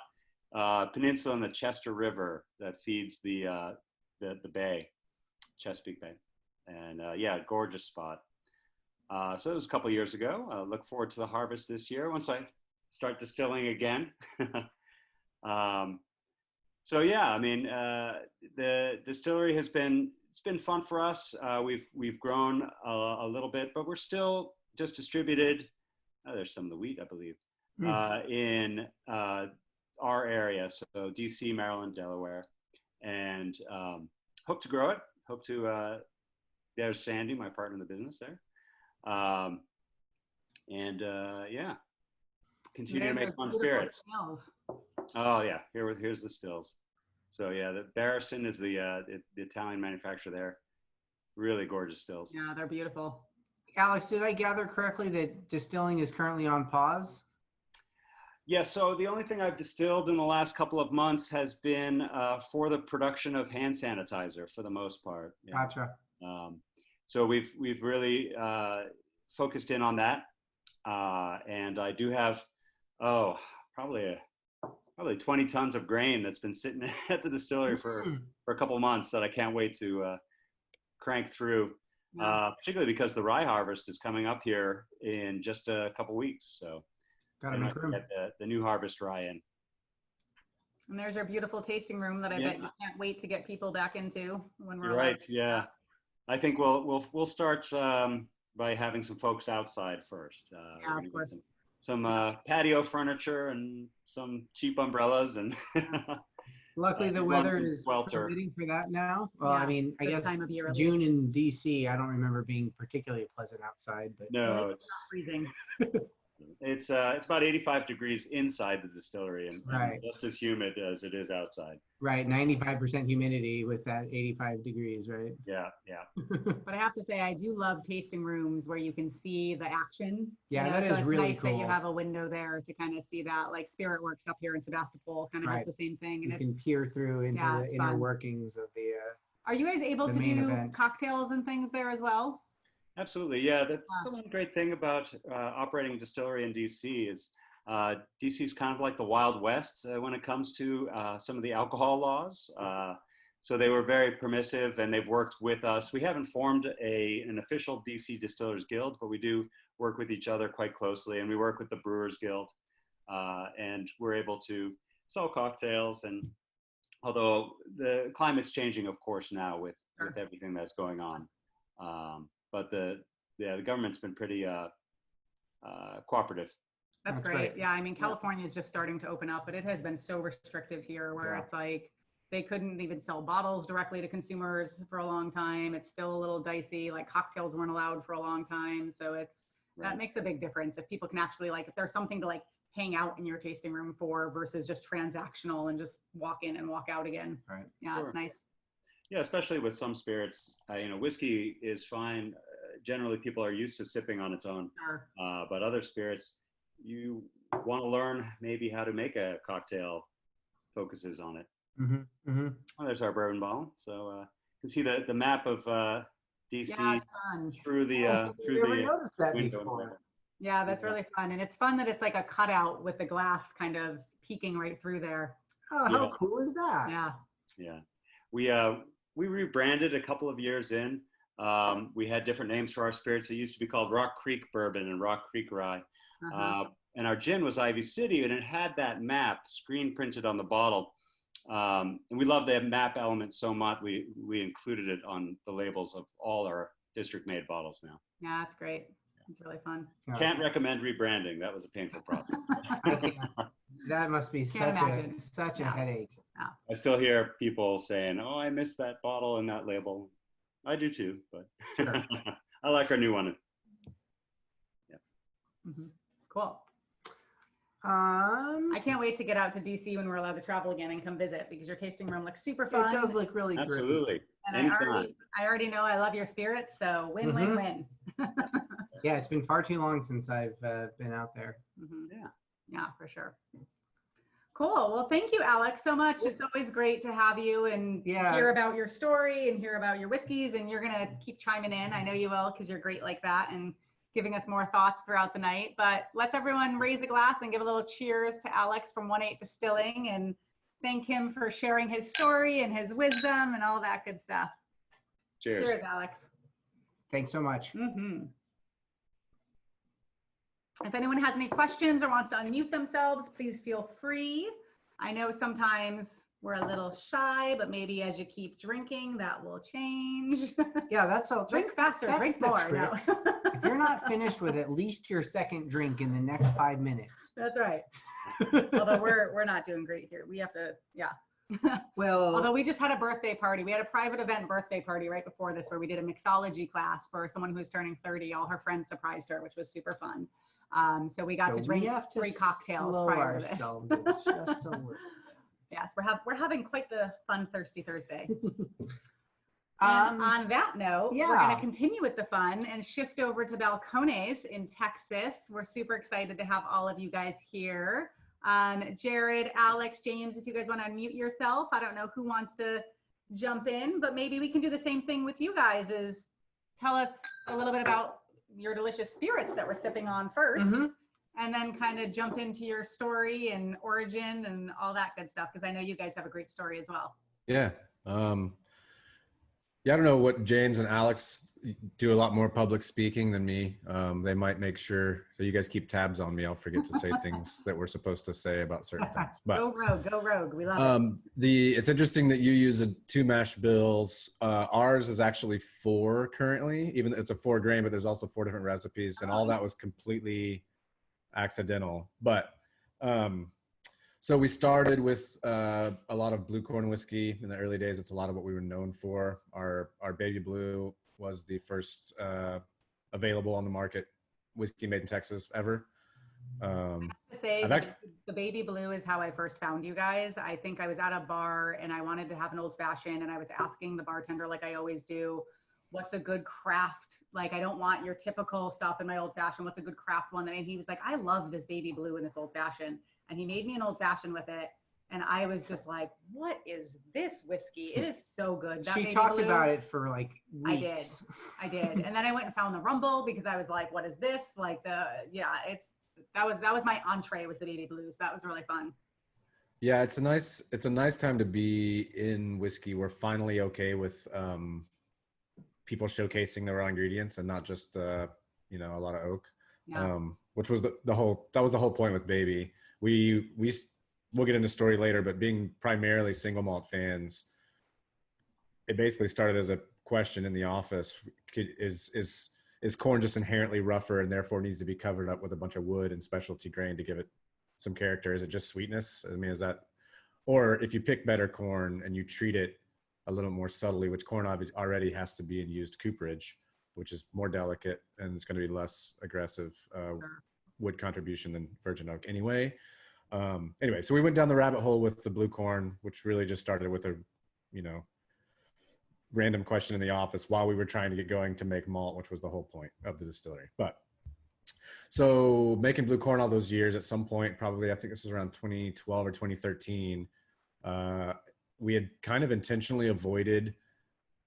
Peninsula on the Chester River that feeds the bay, Chesapeake Bay. And yeah, gorgeous spot. So it was a couple years ago. Look forward to the harvest this year once I start distilling again. So yeah, I mean, the distillery it's been fun for us. We've grown a little bit, but we're still just distributed. There's some of the wheat, I believe, in our area. So DC, Maryland, Delaware, and hope to grow it. Hope to, there's Sandy, my partner in the business there. Yeah, continue to make fun spirits. Oh yeah, here's the stills. So yeah, the Barrison is the Italian manufacturer there. Really gorgeous stills. Yeah, they're beautiful. Alex, did I gather correctly that distilling is currently on pause? Yeah, so the only thing I've distilled in the last couple of months has been for the production of hand sanitizer for the most part. Yeah. Gotcha. So we've really focused in on that, and I do have probably 20 tons of grain that's been sitting at the distillery for a couple of months that I can't wait to crank through. Particularly because the rye harvest is coming up here in just a couple weeks, so gotta make room. Get the new harvest rye in. And there's our beautiful tasting room that I bet you can't wait to get people back into when we're You're right. Yeah, I think we'll start by having some folks outside first. Yeah, of course. Some patio furniture and some cheap umbrellas and. Luckily, the weather is permitting for that now. Well, yeah, I mean, I guess time of year June in DC, I don't remember being particularly pleasant outside. But no, it's not freezing. It's about 85 degrees inside the distillery and just as humid as it is outside. Right, 95% humidity with that 85 degrees, right? Yeah. But I have to say, I do love tasting rooms where you can see the action. Yeah, you know, that so is it's really nice cool. that you have a window there to kind of see that. Like Spirit Works up here in Sebastopol kind of has the same thing. And you can peer through into the inner fun. workings of the. Are you guys able to do cocktails and things there as well? Absolutely, yeah. That's one great thing about operating a distillery in DC is DC is kind of like the Wild West when it comes to some of the alcohol laws. So they were very permissive, and they've worked with us. We haven't formed an official DC Distillers Guild, but we do work with each other quite closely, and we work with the Brewers Guild, and we're able to sell cocktails. And although the climate's changing, of course, now with everything that's going on. But the government's been pretty cooperative. That's great. Yeah, I mean, California is just starting to open up, but it has been so restrictive here where it's like they couldn't even sell bottles directly to consumers for a long time. It's still a little dicey. Like cocktails weren't allowed for a long time. So that makes a big difference. If people can actually if there's something to hang out in your tasting room for versus just transactional and just walk in and walk out again. Right. Yeah, it's nice. Yeah, especially with some spirits, whiskey is fine. Generally, people are used to sipping on its own. Sure. But other spirits, you want to learn maybe how to make a cocktail focuses on it. Well, there's our bourbon bottle. So you can see the map of DC through the window. Yeah, that's really fun. And it's fun that it's like a cutout with the glass kind of peeking right through there. Oh, how cool is that? Yeah. Yeah. We rebranded a couple of years in. We had different names for our spirits. It used to be called Rock Creek Bourbon and Rock Creek Rye. And our gin was Ivy City, and it had that map screen printed on the bottle. And we love that map element so much, we included it on the labels of all our district-made bottles now. Yeah, that's great. It's really fun. Can't recommend rebranding. That was a painful process. That must be such a headache. Yeah. I still hear people saying, "Oh, I missed that bottle and that label." I do too, but sure. I like our new one. Cool. Um, I can't wait to get out to DC when we're allowed to travel again and come visit, because your tasting room looks super it fun. does look really great. Absolutely. And Anytime. I already know I love your spirits, so win, win, win. Yeah, it's been far too long since I've been out there. Yeah, for sure. Cool. Well, thank you, Alex, so much. It's always great to have you and hear about your story and hear about your whiskeys. And you're going to keep chiming in. I know you will, because you're great like that and giving us more thoughts throughout the night. But let's everyone raise a glass and give a little cheers to Alex from 1-8 Distilling and thank him for sharing his story and his wisdom and all that good stuff. Cheers. Cheers, Alex. Thanks so much. If anyone has any questions or wants to unmute themselves, please feel free. I know sometimes we're a little shy, but maybe as you keep drinking, that will change. Yeah, that's all. Drink faster, that's drink the more. trick. No. If you're not finished with at least your second drink in the next 5 minutes. That's right. Although we're not doing great here. We have to, Well, although we just had a birthday party. We had a private event birthday party right before this where we did a mixology class for someone who was turning 30. All her friends surprised her, which was super fun. So we got to drink 3 cocktails prior to this. Just a little. Yes, we're having quite the fun Thirsty Thursday. On that note, we're going to continue with the fun and shift over to Balcones in Texas. We're super excited to have all of you guys here. Jared, Alex, James, if you guys want to unmute yourself, I don't know who wants to jump in, but maybe we can do the same thing with you guys, is tell us a little bit about your delicious spirits that we're sipping on first, and then kind of jump into your story and origin and all that good stuff, because I know you guys have a great story as well. Yeah. I don't know what James and Alex do a lot more public speaking than me. They might make sure, so you guys keep tabs on me. I'll forget to say things that we're supposed to say about certain things. But go rogue. We love it. It's interesting that you use 2 mash bills. Ours is actually 4 currently, even though it's a 4 grain, but there's also 4 different recipes, and all that was completely accidental. But so we started with a lot of blue corn whiskey in the early days. It's a lot of what we were known for. Our baby blue was the first available on the market whiskey made in Texas ever. I have to say, the baby blue is how I first found you guys. I think I was at a bar and I wanted to have an old fashioned, and I was asking the bartender, like I always do, what's a good craft? Like, I don't want your typical stuff in my old fashioned. What's a good craft one? And he was like, I love this baby blue in this old fashioned. And he made me an old fashioned with it. And I was just like, what is this whiskey? It is so good. She talked about it for like weeks. I did. And then I went and found the Rumble, because I was like, what is this? Like that was my entree, was the baby blue. So that was really fun. Yeah, it's a nice time to be in whiskey. We're finally okay with people showcasing the raw ingredients and not just a lot of oak. Yeah. Which was the whole point with baby. We'll get into story later, but being primarily single malt fans, it basically started as a question in the office: is corn just inherently rougher and therefore needs to be covered up with a bunch of wood and specialty grain to give it some character? Is it just sweetness? I mean, is that, or if you pick better corn and you treat it a little more subtly, which corn already has to be in used cooperage, which is more delicate and it's going to be less aggressive wood contribution than virgin oak anyway. So we went down the rabbit hole with the blue corn, which really just started with a, random question in the office while we were trying to get going to make malt, which was the whole point of the distillery. But so making blue corn all those years, at some point, probably, I think this was around 2012 or 2013, we had kind of intentionally avoided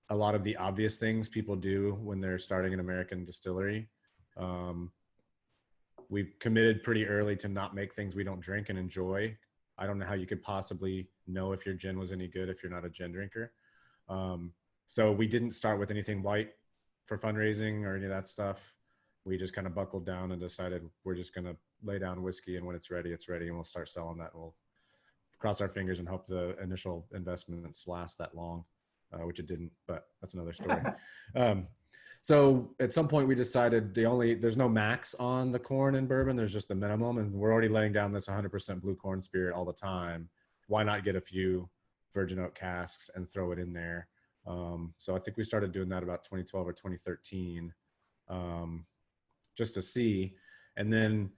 a lot of the obvious things people do when they're starting an American distillery. We committed pretty early to not make things we don't drink and enjoy. I don't know how you could possibly know if your gin was any good if you're not a gin drinker. So we didn't start with anything white for fundraising or any of that stuff. We just kind of buckled down and decided we're just going to lay down whiskey, and when it's ready, and we'll start selling that. We'll cross our fingers and hope the initial investments last that long, which it didn't, but that's another story. So at some point we decided there's no max on the corn in bourbon. There's just the minimum, and we're already laying down this 100% blue corn spirit all the time. Why not get a few virgin oak casks and throw it in there? So I think we started doing that about 2012 or 2013. just to see. And then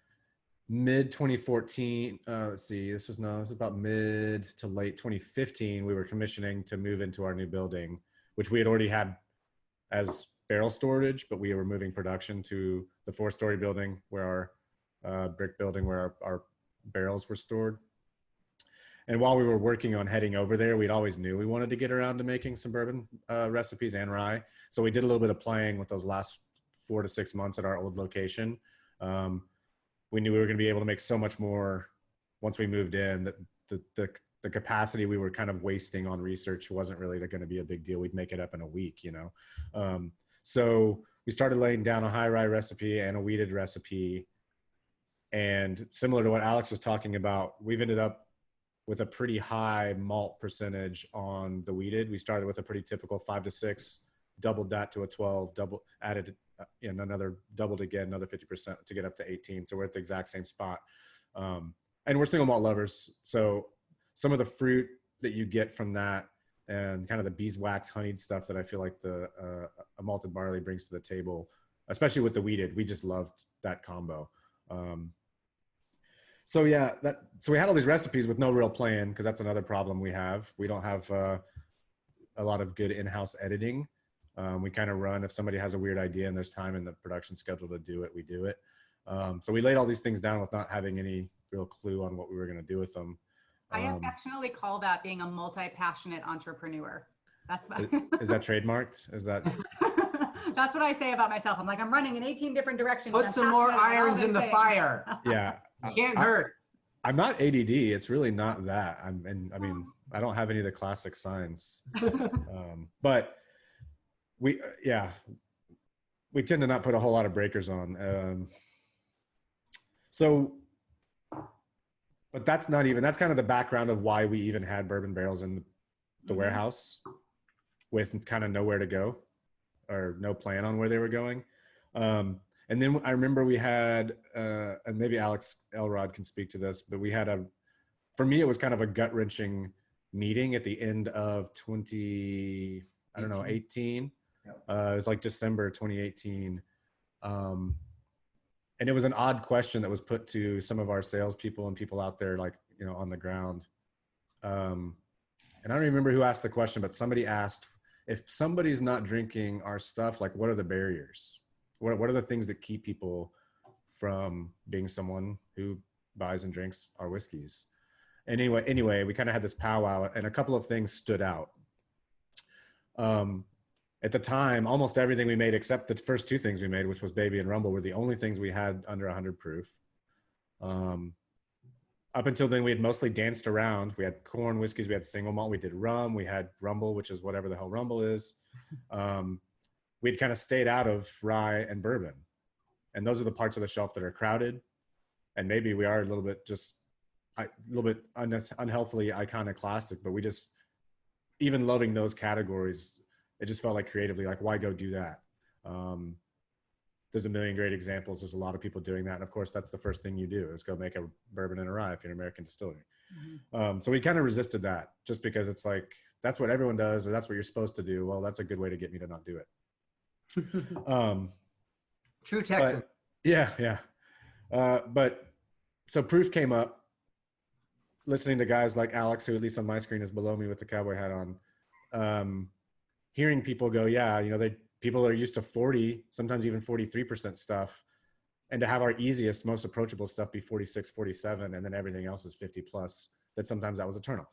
mid 2014, let's see, this is about mid to late 2015, we were commissioning to move into our new building, which we had already had as barrel storage, but we were moving production to the 4-story building where our brick building where our barrels were stored. And while we were working on heading over there, we'd always knew we wanted to get around to making some bourbon recipes and rye. So we did a little bit of playing with those last 4 to 6 months at our old location. We knew we were going to be able to make so much more once we moved in, that the capacity we were kind of wasting on research wasn't really going to be a big deal. We'd make it up in a week, you know? So we started laying down a high rye recipe and a wheated recipe. And similar to what Alex was talking about, we've ended up with a pretty high malt percentage on the wheated. We started with a pretty typical 5 to 6, doubled that to a 12, added another, doubled again, another 50% to get up to 18. So we're at the exact same spot. And we're single malt lovers. So some of the fruit that you get from that and kind of the beeswax honeyed stuff that I feel like a malted barley brings to the table, especially with the wheated, we just loved that combo. So yeah, so we had all these recipes with no real plan, because that's another problem we have. We don't have a lot of good in-house editing. We kind of run, if somebody has a weird idea and there's time in the production schedule to do it, we do it. So we laid all these things down with not having any real clue on what we were going to do with them. I affectionately call that being a multi-passionate entrepreneur. That's what Is that trademarked? Is that? That's what I say about myself. I'm like, I'm running in 18 different directions. Put some more irons in the fire. Yeah. Can't hurt. I'm not ADD. It's really not that. I mean, I don't have any of the classic signs. But we tend to not put a whole lot of breakers on. But that's kind of the background of why we even had bourbon barrels in the warehouse with kind of nowhere to go or no plan on where they were going. And then I remember we had, and maybe Alex Elrod can speak to this, but we had for me, it was kind of a gut wrenching meeting at the end of 18. Yep. It was like December 2018. And it was an odd question that was put to some of our salespeople and people out there, like, you know, on the ground. And I don't remember who asked the question, but somebody asked, if somebody's not drinking our stuff, like, what are the barriers? What are the things that keep people from being someone who buys and drinks our whiskeys? And anyway, we kind of had this powwow, and a couple of things stood out. At the time, almost everything we made, except the first 2 things we made, which was Baby and Rumble, were the only things we had under 100 proof. Up until then, we had mostly danced around. We had corn whiskeys, we had single malt, we did rum, we had Rumble, which is whatever the hell Rumble is. We'd kind of stayed out of rye and bourbon. And those are the parts of the shelf that are crowded. And maybe we are a little bit unhealthily iconoclastic, but we just, even loving those categories, it just felt like creatively, like, why go do that? There's a million great examples. There's a lot of people doing that. And of course, that's the first thing you do, is go make a bourbon and a rye if you're an American distillery. Mm-hmm. So we kind of resisted that, just because it's like, that's what everyone does, or that's what you're supposed to do. Well, that's a good way to get me to not do it. True Texan. Yeah. But so proof came up, listening to guys like Alex, who at least on my screen is below me with the cowboy hat on, hearing people go, yeah, you know, people are used to 40, sometimes even 43% stuff. And to have our easiest, most approachable stuff be 46, 47, and then everything else is 50 plus, that sometimes that was a turnoff.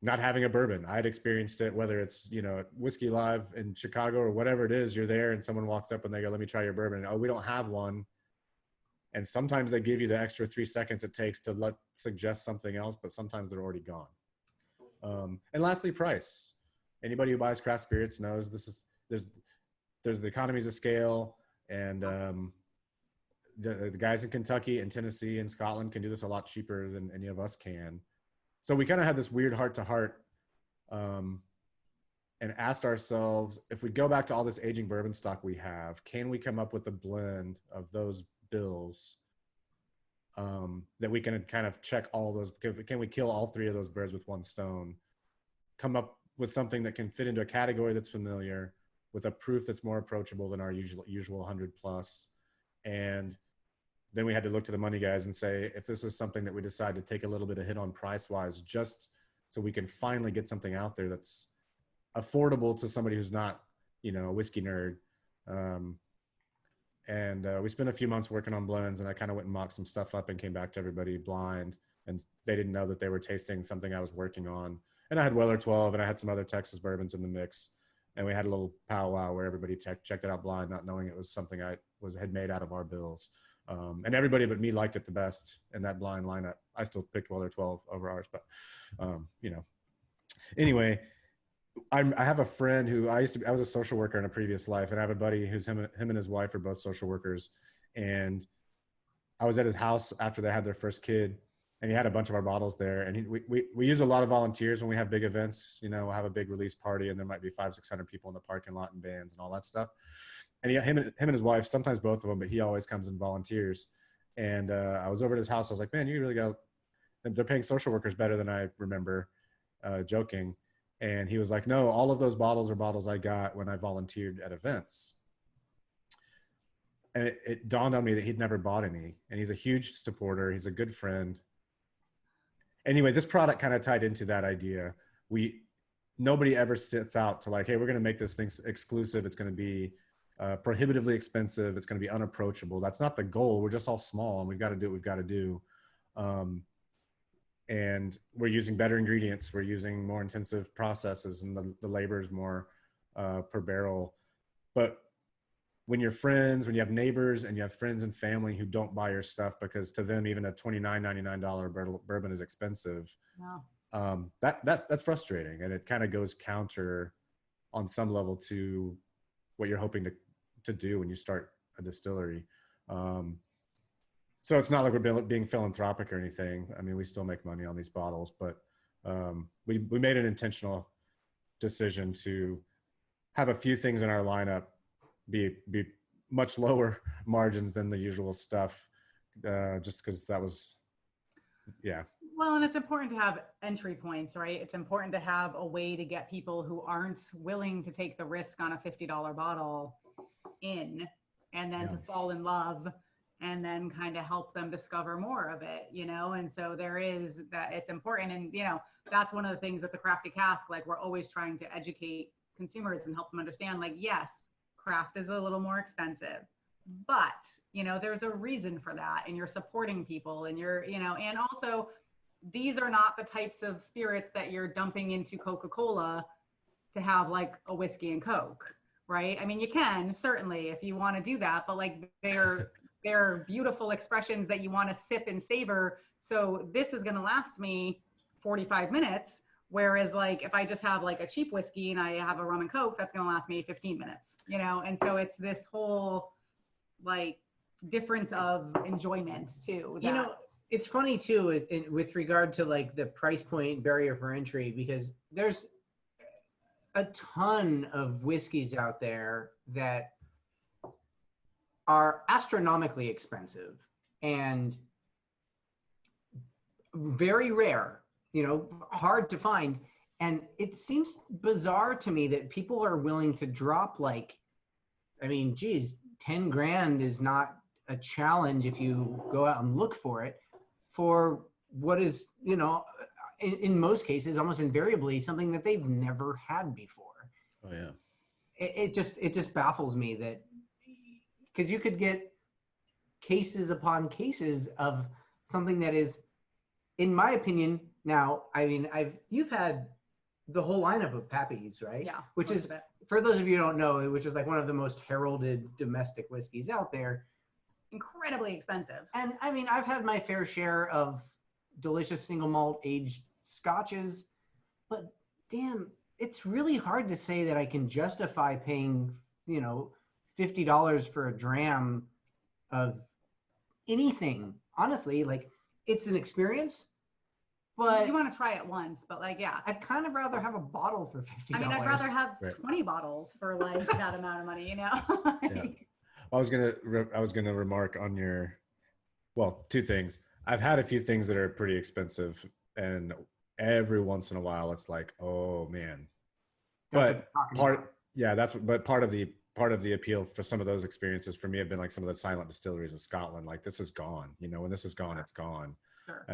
Not having a bourbon, I had experienced it, whether it's, you know, Whiskey Live in Chicago or whatever it is, you're there and someone walks up and they go, let me try your bourbon. Oh, we don't have one. And sometimes they give you the extra 3 seconds it takes to suggest something else, but sometimes they're already gone. And lastly, price. Anybody who buys craft spirits knows there's the economies of scale, and the guys in Kentucky and Tennessee and Scotland can do this a lot cheaper than any of us can. So we kind of had this weird heart to heart, and asked ourselves, if we go back to all this aging bourbon stock we have, can we come up with a blend of those bills that we can kind of check all those? Can we kill all 3 of those birds with one stone? Come up with something that can fit into a category that's familiar, with a proof that's more approachable than our usual 100 plus. And then we had to look to the money guys and say, if this is something that we decide to take a little bit of hit on price wise, just so we can finally get something out there that's affordable to somebody who's not, you know, a whiskey nerd. We spent a few months working on blends, and I kind of went and mocked some stuff up and came back to everybody blind, and they didn't know that they were tasting something I was working on. And I had Weller 12 and I had some other Texas bourbons in the mix, and we had a little powwow where everybody checked it out blind, not knowing it was something had made out of our bills. And everybody but me liked it the best in that blind lineup. I still picked Weller 12 over ours, but you know, anyway, I have a friend who I was a social worker in a previous life, and I have a buddy who's him and his wife are both social workers. And I was at his house after they had their first kid, and he had a bunch of our bottles there. And we use a lot of volunteers when we have big events. You know, we'll have a big release party, and there might be 500-600 people in the parking lot and bands and all that stuff. And him and his wife, sometimes both of them, but he always comes and volunteers. And I was over at his house. I was like, man, you really got, they're paying social workers better than I remember, joking. And he was like, no, all of those bottles are bottles I got when I volunteered at events. And it dawned on me that he'd never bought any. And he's a huge supporter. He's a good friend. Anyway, this product kind of tied into that idea. Nobody ever sits out to like, hey, we're going to make this thing exclusive. It's going to be prohibitively expensive. It's going to be unapproachable. That's not the goal. We're just all small, and we've got to do what we've got to do. And we're using better ingredients. We're using more intensive processes, and the labor is more per barrel. But when you're friends, when you have neighbors and you have friends and family who don't buy your stuff because to them, even a $29.99 bourbon is expensive. Wow. That's frustrating. And it kind of goes counter on some level to what you're hoping to do when you start a distillery. So it's not like we're being philanthropic or anything. I mean, we still make money on these bottles, but we made an intentional decision to have a few things in our lineup be much lower margins than the usual stuff, just because that was, yeah. Well, and it's important to have entry points, right? It's important to have a way to get people who aren't willing to take the risk on a $50 bottle in, and then to fall in love, and then kind of help them discover more of it, you know? And so there is that, it's important. And, you know, that's one of the things at the Crafty Cask, like we're always trying to educate consumers and help them understand, like, yes, craft is a little more expensive, but, you know, there's a reason for that. And you're supporting people, and you're, you know, and also these are not the types of spirits that you're dumping into Coca-Cola to have like a whiskey and Coke, right? I mean, you can certainly, if you want to do that, but like they're beautiful expressions that you want to sip and savor. So this is going to last me 45 minutes. Whereas like, if I just have like a cheap whiskey and I have a rum and Coke, that's going to last me 15 minutes, you know? And so it's this whole like difference of enjoyment too. You know, it's funny too, with regard to like the price point barrier for entry, because there's a ton of whiskeys out there that are astronomically expensive and very rare, you know, hard to find. And it seems bizarre to me that people are willing to drop like, I mean, geez, 10 grand is not a challenge if you go out and look for it, for what is, you know, in most cases, almost invariably something that they've never had before. Oh yeah. It just baffles me that, because you could get cases upon cases of something that is, in my opinion, now, I mean, you've had the whole lineup of Pappy's, right? Yeah. Which is, for those of you who don't know, which is like one of the most heralded domestic whiskeys out there. Incredibly expensive. And I mean, I've had my fair share of delicious single malt aged scotches, but damn, it's really hard to say that I can justify paying, you know, $50 for a dram of anything. Honestly, like, it's an experience, but you want to try it once, but like, yeah, I'd kind of rather have a bottle for $50. I mean, I'd rather have Right. 20 bottles for like that amount of money, you know? Yeah. I was gonna remark on your, well, two things. I've had a few things that are pretty expensive, and every once in a while it's like, oh man. But Yeah, but part of the appeal for some of those experiences for me have been like some of the silent distilleries in Scotland. Like this is gone, when this is gone, it's gone. Sure.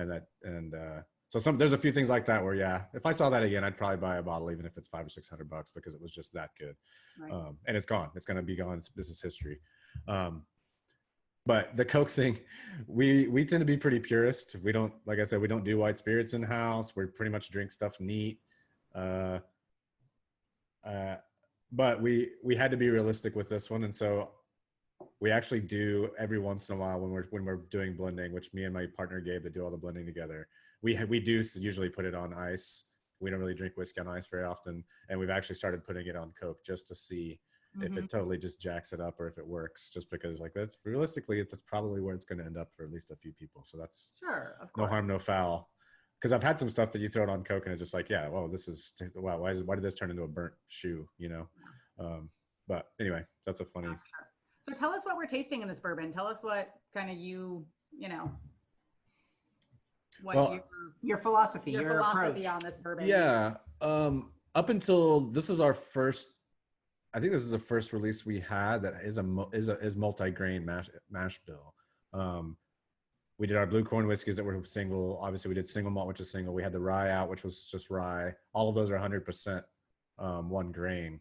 So there's a few things like that where, yeah, if I saw that again, I'd probably buy a bottle, even if it's $500 or $600 because it was just that good. Right. And it's gone. It's going to be gone. This is history. But the Coke thing, we tend to be pretty purist. We don't, like I said, we don't do white spirits in house. We pretty much drink stuff neat. But we had to be realistic with this one, and so we actually do every once in a while when we're doing blending, which me and my partner Gabe that do all the blending together. We do usually put it on ice. We don't really drink whiskey on ice very often, and we've actually started putting it on Coke just to see if it totally just jacks it up or if it works. Just because like that's probably where it's going to end up for at least a few people. So that's Sure, of no course. harm, no foul. Because I've had some stuff that you throw it on Coke and it's just like, yeah, well, why did this turn into a burnt shoe? But anyway, that's a funny. Sure. So tell us what we're tasting in this bourbon. Tell us what kind of your philosophy, your your philosophy approach. on this bourbon. Yeah. Up until this is our first, I think this is the first release we had that is multi-grain mash bill. We did our blue corn whiskeys that were single. Obviously, we did single malt, which is single. We had the rye out, which was just rye. All of those are 100% one grain.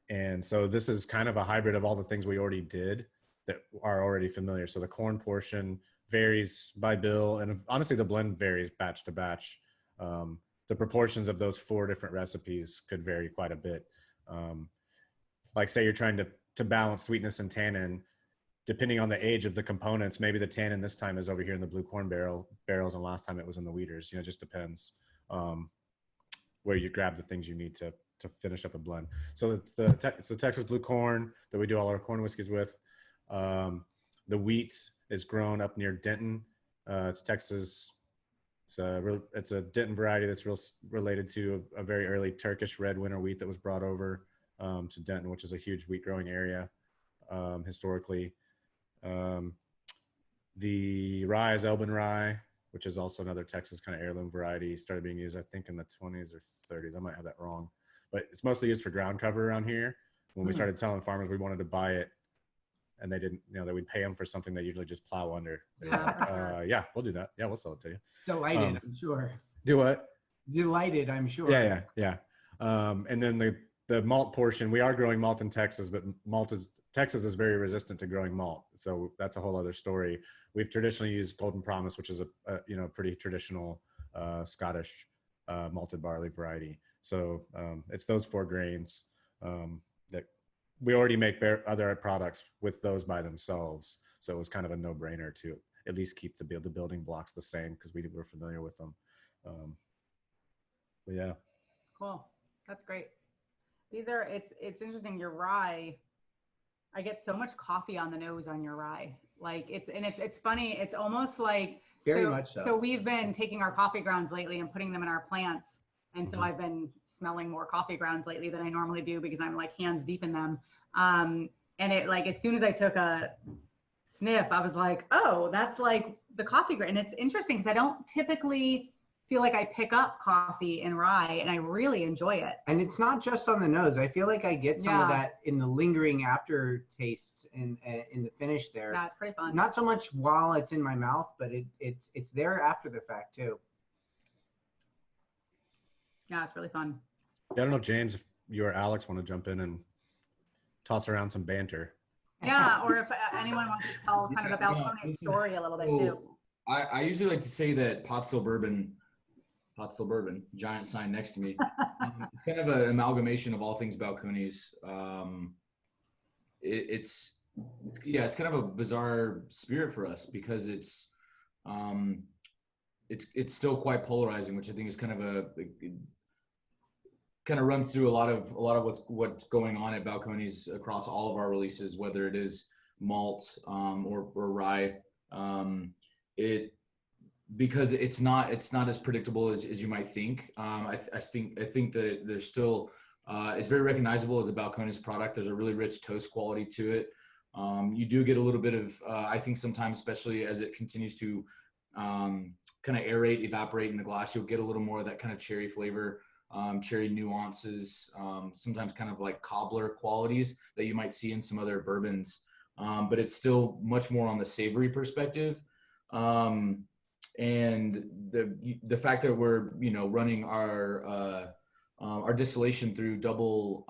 And so this is kind of a hybrid of all the things we already did that are already familiar. So the corn portion varies by bill, and honestly, the blend varies batch to batch. The proportions of those 4 different recipes could vary quite a bit. Like say you're trying to balance sweetness and tannin, depending on the age of the components. Maybe the tannin this time is over here in the blue corn barrels, and last time it was in the wheaters. It just depends where you grab the things you need to finish up a blend. So it's the Texas blue corn that we do all our corn whiskeys with. The wheat is grown up near Denton. It's Texas. It's a Denton variety that's related to a very early Turkish red winter wheat that was brought over to Denton, which is a huge wheat growing area historically. The rye is Elbin rye, which is also another Texas kind of heirloom variety. Started being used, I think, in the 20s or 30s. I might have that wrong, but it's mostly used for ground cover around here. When we started telling farmers we wanted to buy it, and they didn't, that we'd pay them for something they usually just plow under. They're like, yeah, we'll do that. Yeah, we'll sell it to you. Delighted, I'm sure. Do what? Delighted, I'm sure. Yeah. And then the malt portion, we are growing malt in Texas, but Texas is very resistant to growing malt. So that's a whole other story. We've traditionally used Golden Promise, which is a pretty traditional Scottish malted barley variety. So it's those 4 grains that we already make other products with those by themselves. So it was kind of a no-brainer to at least keep the building blocks the same because we were familiar with them. But yeah. Cool. That's great. It's interesting. Your rye, I get so much coffee on the nose on your rye. Like it's funny. It's almost like very much so. So we've been taking our coffee grounds lately and putting them in our plants. And so I've been smelling more coffee grounds lately than I normally do because I'm like hands deep in them. And it like, as soon as I took a sniff, I was like, oh, that's like the coffee ground. And it's interesting because I don't typically feel like I pick up coffee and rye, and I really enjoy it. And it's not just on the nose. I feel like I get some of that in the lingering aftertaste in the finish there. Yeah, it's pretty fun. Not so much while it's in my mouth, but it's there after the fact too. Yeah, it's really fun. Yeah, I don't know, James, if you or Alex want to jump in and toss around some banter. Yeah, or if anyone wants to tell kind of a Balcones story a little bit too. I usually like to say that Pot Still Bourbon, giant sign next to me. It's kind of an amalgamation of all things Balcones. It's kind of a bizarre spirit for us because it's still quite polarizing, which I think is kind of runs through a lot of what's going on at Balcones across all of our releases, whether it is malt or rye. Because it's not as predictable as you might think. I think that there's still it's very recognizable as a Balcones product. There's a really rich toast quality to it. You do get a little bit of I think sometimes, especially as it continues to kind of aerate, evaporate in the glass, you'll get a little more of that kind of cherry flavor. cherry nuances, sometimes kind of like cobbler qualities that you might see in some other bourbons. But it's still much more on the savory perspective. And the fact that we're, running our distillation through double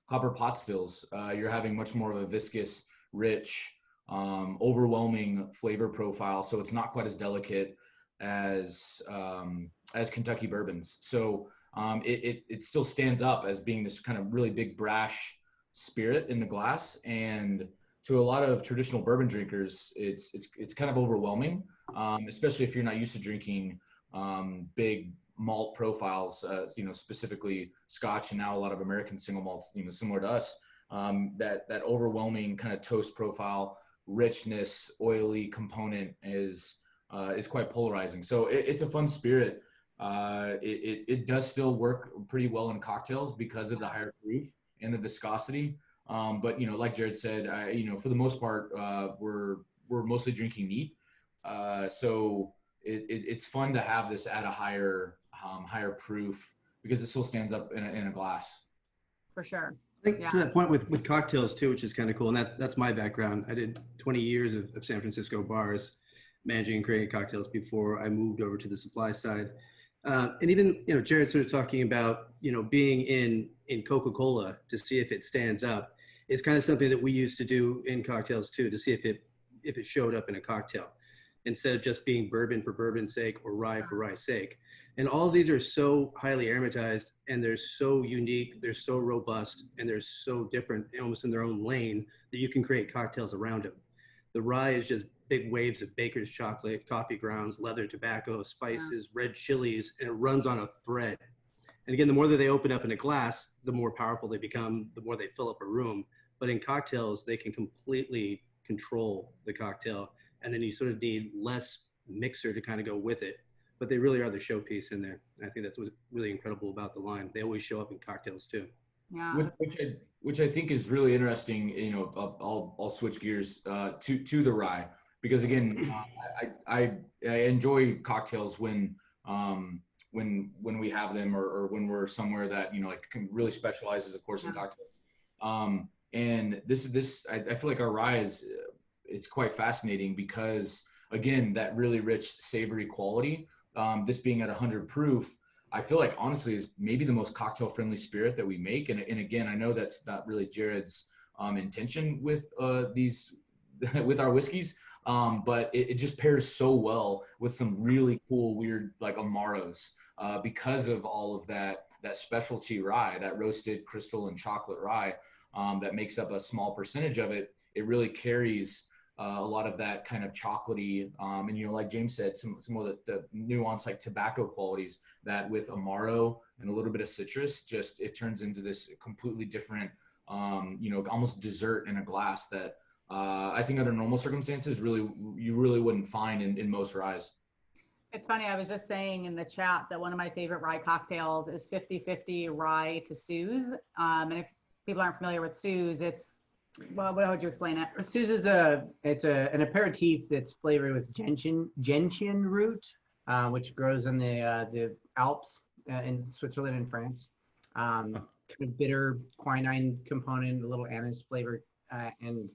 copper pot stills, you're having much more of a viscous, rich, overwhelming flavor profile. So it's not quite as delicate as Kentucky bourbons. So it still stands up as being this kind of really big brash spirit in the glass. And to a lot of traditional bourbon drinkers, it's kind of overwhelming, especially if you're not used to drinking big malt profiles, specifically Scotch and now a lot of American single malts, similar to us. That overwhelming kind of toast profile, richness, oily component is quite polarizing. So it's a fun spirit. It does still work pretty well in cocktails because of the higher proof and the viscosity. But like Jared said, for the most part, we're mostly drinking neat. So it's fun to have this at a higher proof because it still stands up in a glass. For sure. I think to that point with cocktails too, which is kind of cool. And that's my background. I did 20 years of San Francisco bars, managing and creating cocktails before I moved over to the supply side. And even, Jared sort of talking about, being in Coca-Cola to see if it stands up is kind of something that we used to do in cocktails too, to see if it showed up in a cocktail instead of just being bourbon for bourbon's sake or rye for rye's sake. And all of these are so highly aromatized and they're so unique, they're so robust, and they're so different almost in their own lane that you can create cocktails around them. The rye is just big waves of baker's chocolate, coffee grounds, leather tobacco, spices, red chilies, and it runs on a thread. And again, the more that they open up in a glass, the more powerful they become, the more they fill up a room. But in cocktails, they can completely control the cocktail. And then you sort of need less mixer to kind of go with it. But they really are the showpiece in there. And I think that's what's really incredible about the line. They always show up in cocktails too. Yeah. Which I think is really interesting. I'll switch gears to the rye because again, I enjoy cocktails when we have them or when we're somewhere that can really specializes, of course, in cocktails. And I feel like our rye it's quite fascinating because again, that really rich savory quality. This being at 100 proof, I feel like honestly is maybe the most cocktail friendly spirit that we make. And again, I know that's not really Jared's intention with these with our whiskeys. But it just pairs so well with some really cool, weird like Amaros because of all of that specialty rye, that roasted crystal and chocolate rye that makes up a small percentage of it. It really carries a lot of that kind of chocolatey, and like James said, some of the nuance like tobacco qualities that with Amaro and a little bit of citrus, just it turns into this completely different, almost dessert in a glass that I think under normal circumstances, you really wouldn't find in most ryes. It's funny. I was just saying in the chat that one of my favorite rye cocktails is 50-50 rye to Suze. And if people aren't familiar with Suze, how would you explain it? Suze is an aperitif that's flavored with gentian root, which grows in the Alps in Switzerland and France. Kind of bitter quinine component, a little anise flavor, and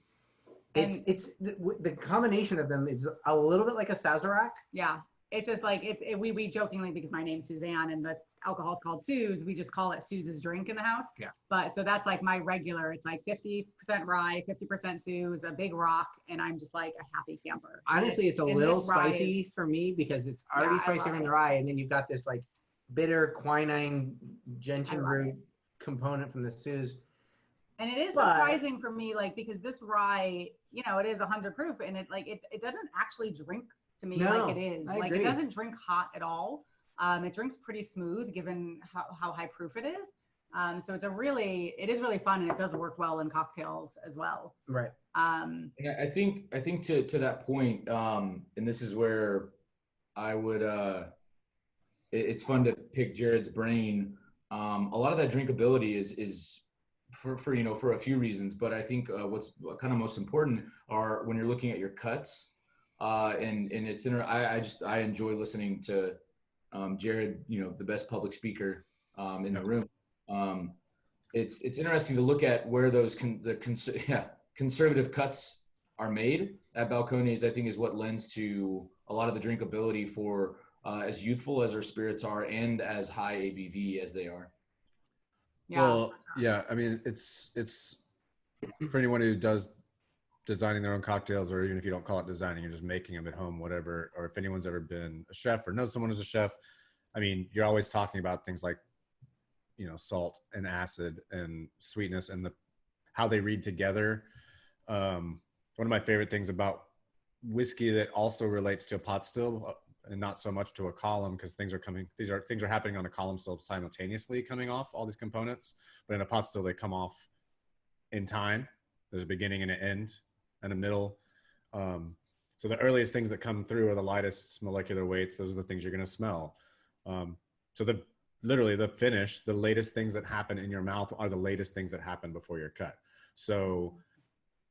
it's the combination of them is a little bit like a Sazerac. Yeah, it's just like we jokingly, because my name's Suzanne and the alcohol's called Suze, we just call it Suze's drink in the house. Yeah. But so that's like my regular. It's like 50% rye, 50% Suze, a big rock, and I'm just like a happy camper. Honestly, it's a little spicy for me because it's already spicy from the rye, and then you've got this like bitter quinine gentian root component from the Suze. And it is surprising for me, like, because this rye, it is 100 proof, and it doesn't actually drink to me like it is. I like agree. It doesn't drink hot at all. It drinks pretty smooth given how high proof it is. So it is really fun, and it does work well in cocktails as well. Right. And I think to that point, and this is where I would it's fun to pick Jared's brain. A lot of that drinkability is for a few reasons, but I think what's kind of most important are when you're looking at your cuts, and it's I enjoy listening to Jared, the best public speaker in the room. It's interesting to look at where those conservative cuts are made at Balcones. I think is what lends to a lot of the drinkability for as youthful as our spirits are and as high ABV as they are. Yeah. Well, yeah, I mean, it's for anyone who does designing their own cocktails, or even if you don't call it designing, you're just making them at home, whatever, or if anyone's ever been a chef or knows someone who's a chef, I mean, you're always talking about things like, salt and acid and sweetness and how they read together. One of my favorite things about whiskey that also relates to a pot still and not so much to a column, because things are happening on a column still simultaneously coming off all these components, but in a pot still they come off in time. There's a beginning and an end and a middle. So the earliest things that come through are the lightest molecular weights. Those are the things you're going to smell. So literally the finish, the latest things that happen in your mouth are the latest things that happen before you're cut. So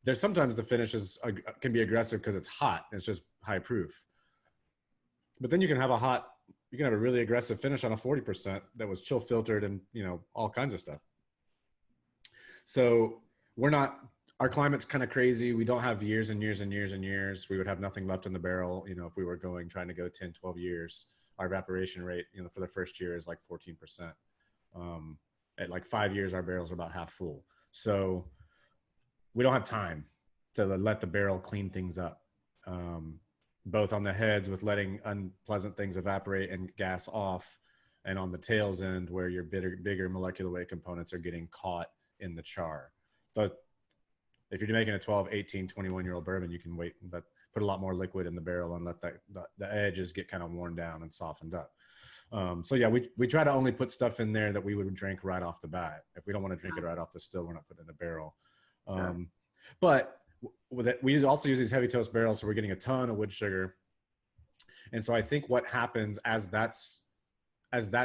there's sometimes the finish can be aggressive because it's hot. It's just high proof. But then you can have a really aggressive finish on a 40% that was chill filtered and, all kinds of stuff. So our climate's kind of crazy. We don't have years and years and years and years. We would have nothing left in the barrel, if we were trying to go 10, 12 years. Our evaporation rate, for the first year is like 14%. At like 5 years, our barrels are about half full. So we don't have time to let the barrel clean things up, both on the heads with letting unpleasant things evaporate and gas off, and on the tails end where your bigger molecular weight components are getting caught in the char. But if you're making a 12, 18, 21-year-old bourbon, you can wait, but put a lot more liquid in the barrel and let the edges get kind of worn down and softened up. So yeah, we try to only put stuff in there that we would drink right off the bat. If we don't want to drink it right off the still, we're not putting it in a barrel. But we also use these heavy toast barrels, so we're getting a ton of wood sugar. And so I think what happens as that's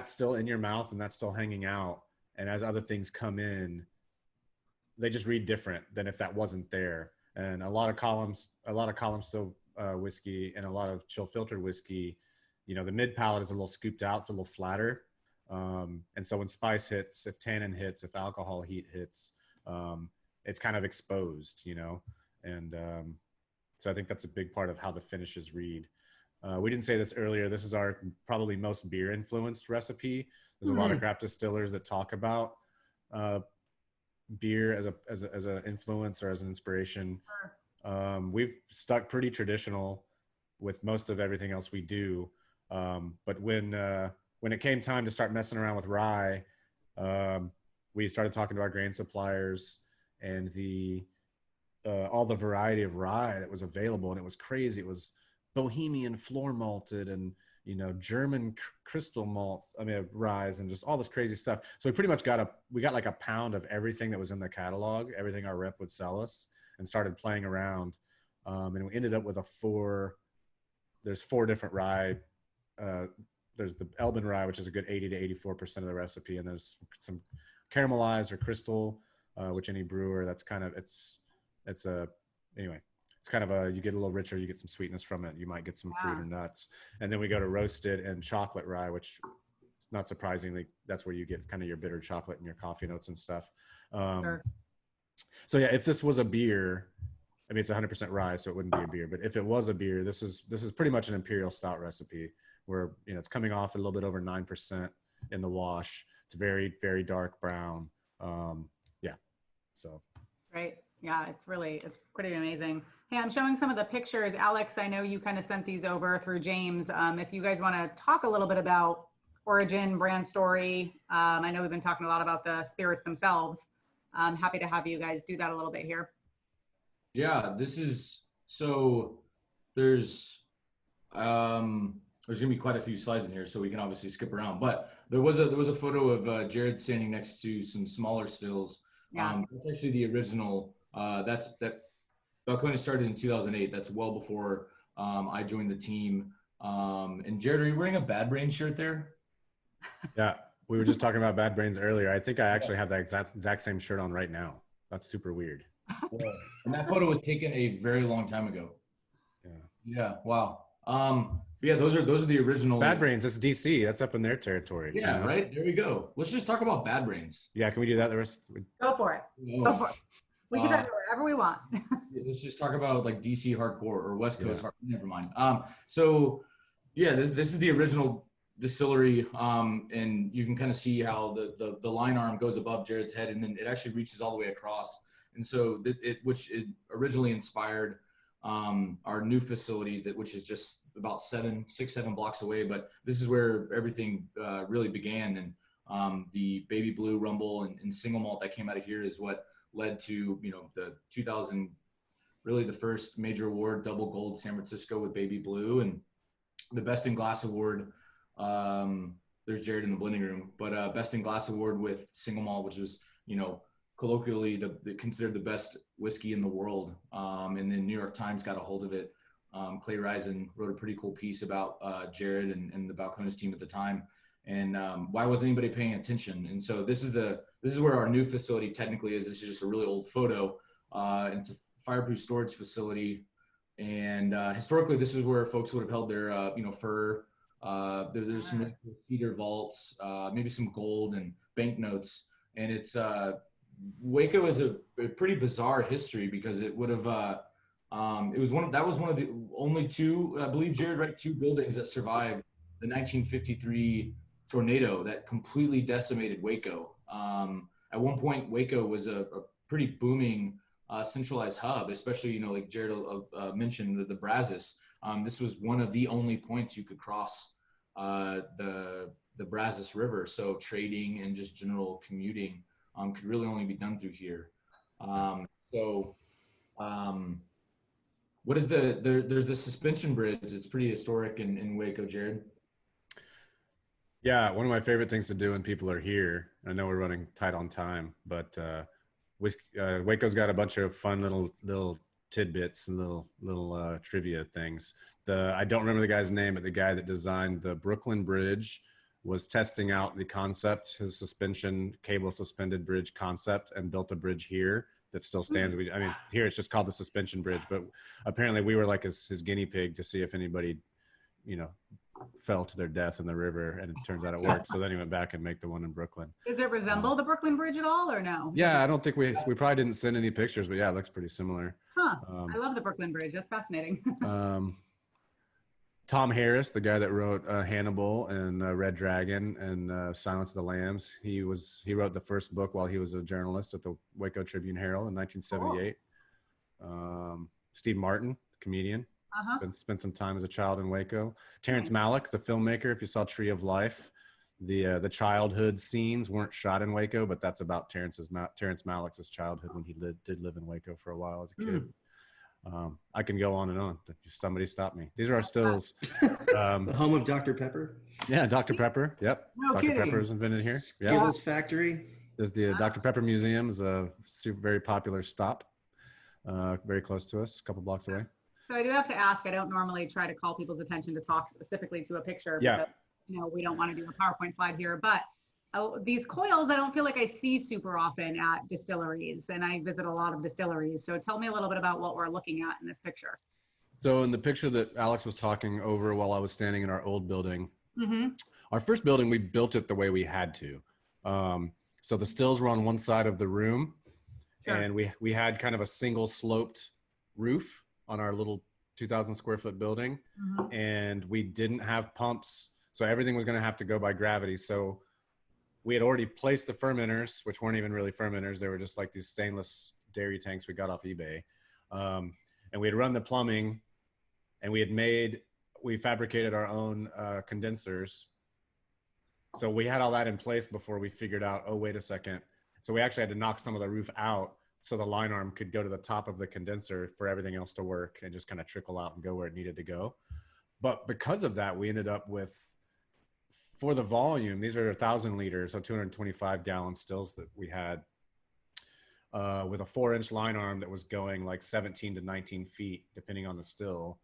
still in your mouth and that's still hanging out, and as other things come in, they just read different than if that wasn't there. And a lot of columns still whiskey and a lot of chill filtered whiskey, the mid palate is a little scooped out. It's a little flatter. And so when spice hits, if tannin hits, if alcohol heat hits, it's kind of exposed, And so I think that's a big part of how the finishes read. We didn't say this earlier. This is our probably most beer influenced recipe. There's a lot of craft distillers that talk about beer as an influence or as an inspiration. We've stuck pretty traditional with most of everything else we do. But when it came time to start messing around with rye, we started talking to our grain suppliers and all the variety of rye that was available, and it was crazy. It was Bohemian floor malted and German crystal malts, rye, and just all this crazy stuff. So we pretty much got like a pound of everything that was in the catalog, everything our rep would sell us, and started playing around. And we ended up with there's 4 different rye. There's the Elbin rye, which is a good 80 to 84% of the recipe. And there's some caramelized or crystal, which any brewer, that's kind of, it's kind of you get a little richer, you get some sweetness from it. You might get some fruit or nuts. And then we go to roasted and chocolate rye, which not surprisingly, that's where you get kind of your bitter chocolate and your coffee notes and stuff. So yeah, if this was a beer, it's 100% rye, so it wouldn't be a beer. But if it was a beer, this is pretty much an imperial stout recipe where, it's coming off a little bit over 9% in the wash. It's very, very dark brown. So. Right. Yeah, it's pretty amazing. Hey, I'm showing some of the pictures. Alex, I know you kind of sent these over through James. If you guys want to talk a little bit about origin, brand story. I know we've been talking a lot about the spirits themselves. I'm happy to have you guys do that a little bit here. Yeah, there's going to be quite a few slides in here, so we can obviously skip around. But there was a photo of Jared standing next to some smaller stills. Yeah. That's actually the original. That Balcones started in 2008. That's well before I joined the team. And Jared, are you wearing a Bad Brains shirt there? Yeah, we were just talking about Bad Brains earlier. I think I actually have that exact same shirt on right now. That's super weird. Yeah. And that photo was taken a very long time ago. Yeah. Yeah. Wow. Yeah, those are the original. Bad Brains, that's DC. That's up in their territory. Yeah, right. There we go. Let's just talk about Bad Brains. Yeah, can we do that the rest? Go for it. Go for it. We can talk about whatever we want. Let's just talk about like DC hardcore or West Coast hardcore. Never mind. So yeah, this is the original distillery, and you can kind of see how the line arm goes above Jared's head, and then it actually reaches all the way across. And so which originally inspired our new facility, which is just about 7 blocks away. But this is where everything really began, and the Baby Blue Rumble and single malt that came out of here is what led to the 2000, really the first major award, double gold San Francisco with Baby Blue, and the Best in Glass award. There's Jared in the blending room, but Best in Glass award with single malt, which was colloquially considered the best whiskey in the world. And then New York Times got a hold of it. Clay Risen wrote a pretty cool piece about Jared and the Balcones team at the time, and why wasn't anybody paying attention? And so this is where our new facility technically is. This is just a really old photo. And it's a fireproof storage facility, and historically this is where folks would have held their fur. There's some cedar vaults, maybe some gold and banknotes. And it's Waco is a pretty bizarre history, because it would have it was one of the only two, I believe, Jared, right, two buildings that survived the 1953 tornado that completely decimated Waco. At one point, Waco was a pretty booming centralized hub, especially like Jared mentioned the Brazos. This was one of the only points you could cross the Brazos River, so trading and just general commuting could really only be done through here. What is there's the suspension bridge. It's pretty historic in Waco, Jared. Yeah, one of my favorite things to do when people are here. I know we're running tight on time, but Waco's got a bunch of fun little tidbits and little trivia things. I don't remember the guy's name, but the guy that designed the Brooklyn Bridge was testing out the concept, his suspension cable suspended bridge concept, and built a bridge here that still stands. I mean, here it's just called the suspension bridge, but apparently we were like his guinea pig to see if anybody, fell to their death in the river, and it turns out it worked. So then he went back and make the one in Brooklyn. Does it resemble the Brooklyn Bridge at all, or no? Yeah, I don't think we probably didn't send any pictures, but yeah, it looks pretty similar. Huh. I love the Brooklyn Bridge. That's fascinating. Tom Harris, the guy that wrote Hannibal and Red Dragon and Silence of the Lambs, he wrote the first book while he was a journalist at the Waco Tribune Herald in 1978. Steve Martin, comedian, spent some time as a child in Waco. Terrence Malick, the filmmaker, if you saw Tree of Life, the childhood scenes weren't shot in Waco, but that's about Terrence Malick's childhood when he did live in Waco for a while as a kid. I can go on and on. Somebody stop me. These are our stills. The home of Dr. Pepper. Yeah, Dr. Pepper. Yep. No Dr. kidding. Pepper is invented here. Yeah. Skittles Factory. There's the Dr. Pepper Museum, is a very popular stop, very close to us, a couple blocks away. So I do have to ask, I don't normally try to call people's attention to talk specifically to a picture, Yeah. because we don't want to do a PowerPoint slide here, but these coils, I don't feel like I see super often at distilleries, and I visit a lot of distilleries. So tell me a little bit about what we're looking at in this picture. So in the picture that Alex was talking over while I was standing in our old building, our first building, we built it the way we had to. So the stills were on one side of the room, and we had kind of a single sloped roof on our little 2,000 square foot building, and we didn't have pumps. So everything was going to have to go by gravity. So we had already placed the fermenters, which weren't even really fermenters. They were just like these stainless dairy tanks we got off eBay. And we had run the plumbing, and we fabricated our own condensers. So we had all that in place before we figured out, oh, wait a second. So we actually had to knock some of the roof out so the line arm could go to the top of the condenser for everything else to work and just kind of trickle out and go where it needed to go. But because of that, we ended up with, for the volume, these are 1,000 liters, so 225 gallon stills that we had with a 4-inch line arm that was going like 17 to 19 feet, depending on the still,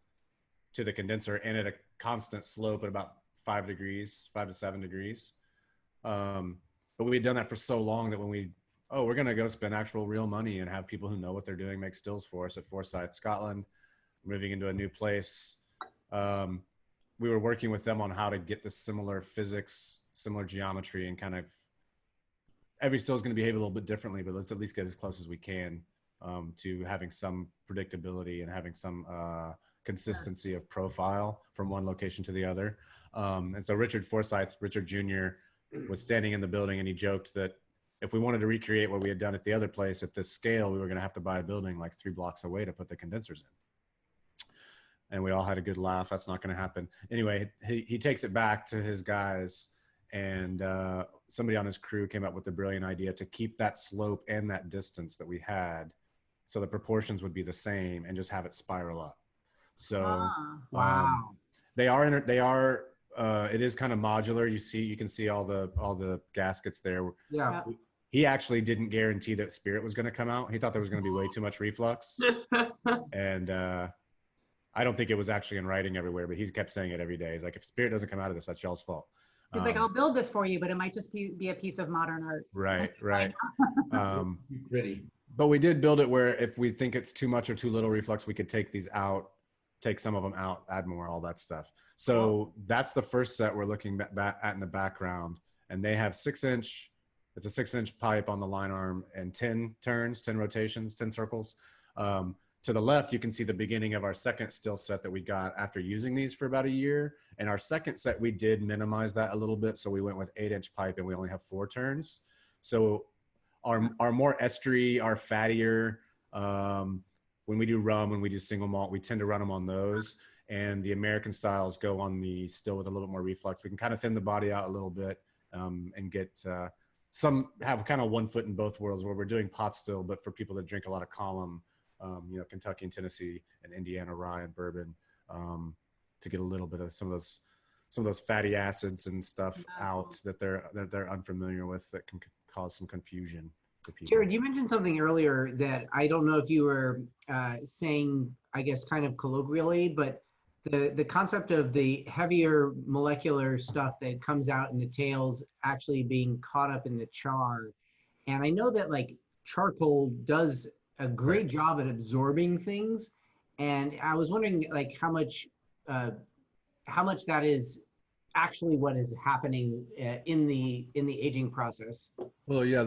to the condenser, and at a constant slope at about 5 to 7 degrees. But we had done that for so long that when we're going to go spend actual real money and have people who know what they're doing make stills for us at Forsyth, Scotland, moving into a new place. we were working with them on how to get the similar physics, similar geometry, and kind of every still is going to behave a little bit differently, but let's at least get as close as we can to having some predictability and having some consistency of profile from one location to the other. And so Richard Jr. was standing in the building, and he joked that if we wanted to recreate what we had done at the other place at this scale, we were going to have to buy a building like 3 blocks away to put the condensers in. And we all had a good laugh. That's not going to happen. Anyway, he takes it back to his guys, and somebody on his crew came up with the brilliant idea to keep that slope and that distance that we had, so the proportions would be the same, and just have it spiral up. So wow. It is kind of modular. You can see all the gaskets there. Yeah. He actually didn't guarantee that spirit was going to come out. He thought there was going to be way too much reflux. And I don't think it was actually in writing everywhere, but he kept saying it every day. He's like, if spirit doesn't come out of this, that's y'all's fault. He's like, I'll build this for you, but it might just be a piece of modern art. Right. Pretty. But we did build it where if we think it's too much or too little reflux, we could take these out, take some of them out, add more, all that stuff. So that's the first set we're looking at in the background. And they have it's a 6-inch pipe on the line arm and 10 turns, 10 rotations, 10 circles. To the left, you can see the beginning of our second still set that we got after using these for about a year. And our second set, we did minimize that a little bit. So we went with 8-inch pipe, and we only have 4 turns. So our more estery, our fattier, when we do rum, when we do single malt, we tend to run them on those. And the American styles go on the still with a little bit more reflux. We can kind of thin the body out a little bit and get some have kind of one foot in both worlds, where we're doing pot still, but for people that drink a lot of column, Kentucky and Tennessee and Indiana rye and bourbon, to get a little bit of some of those fatty acids and stuff out that they're unfamiliar with, that can cause some confusion to people. Jared, you mentioned something earlier that I don't know if you were saying, I guess, kind of colloquially, but the concept of the heavier molecular stuff that comes out in the tails actually being caught up in the char. And I know that like charcoal does a great job at absorbing things. And I was wondering like how much that is actually what is happening in the aging process. Well, yeah,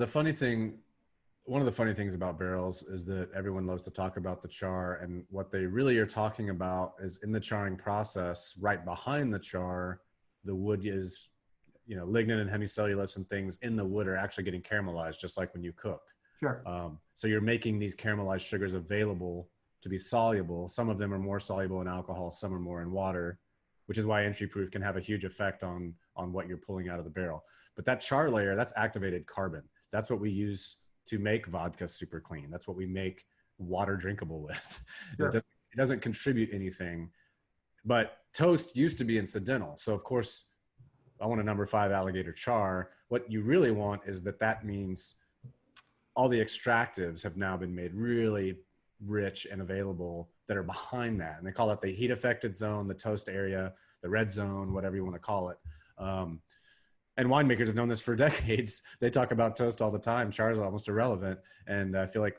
one of the funny things about barrels is that everyone loves to talk about the char, and what they really are talking about is in the charring process, right behind the char, the wood is, lignin and hemicellulose and things in the wood are actually getting caramelized, just like when you cook. Sure. So you're making these caramelized sugars available to be soluble. Some of them are more soluble in alcohol, some are more in water, which is why entry proof can have a huge effect on what you're pulling out of the barrel. But that char layer, that's activated carbon. That's what we use to make vodka super clean. That's what we make water drinkable with. Sure. It doesn't contribute anything. But toast used to be incidental. So of course, I want a number 5 alligator char. What you really want is that means all the extractives have now been made really rich and available that are behind that. And they call it the heat affected zone, the toast area, the red zone, whatever you want to call it. And winemakers have known this for decades. They talk about toast all the time. Char is almost irrelevant. And I feel like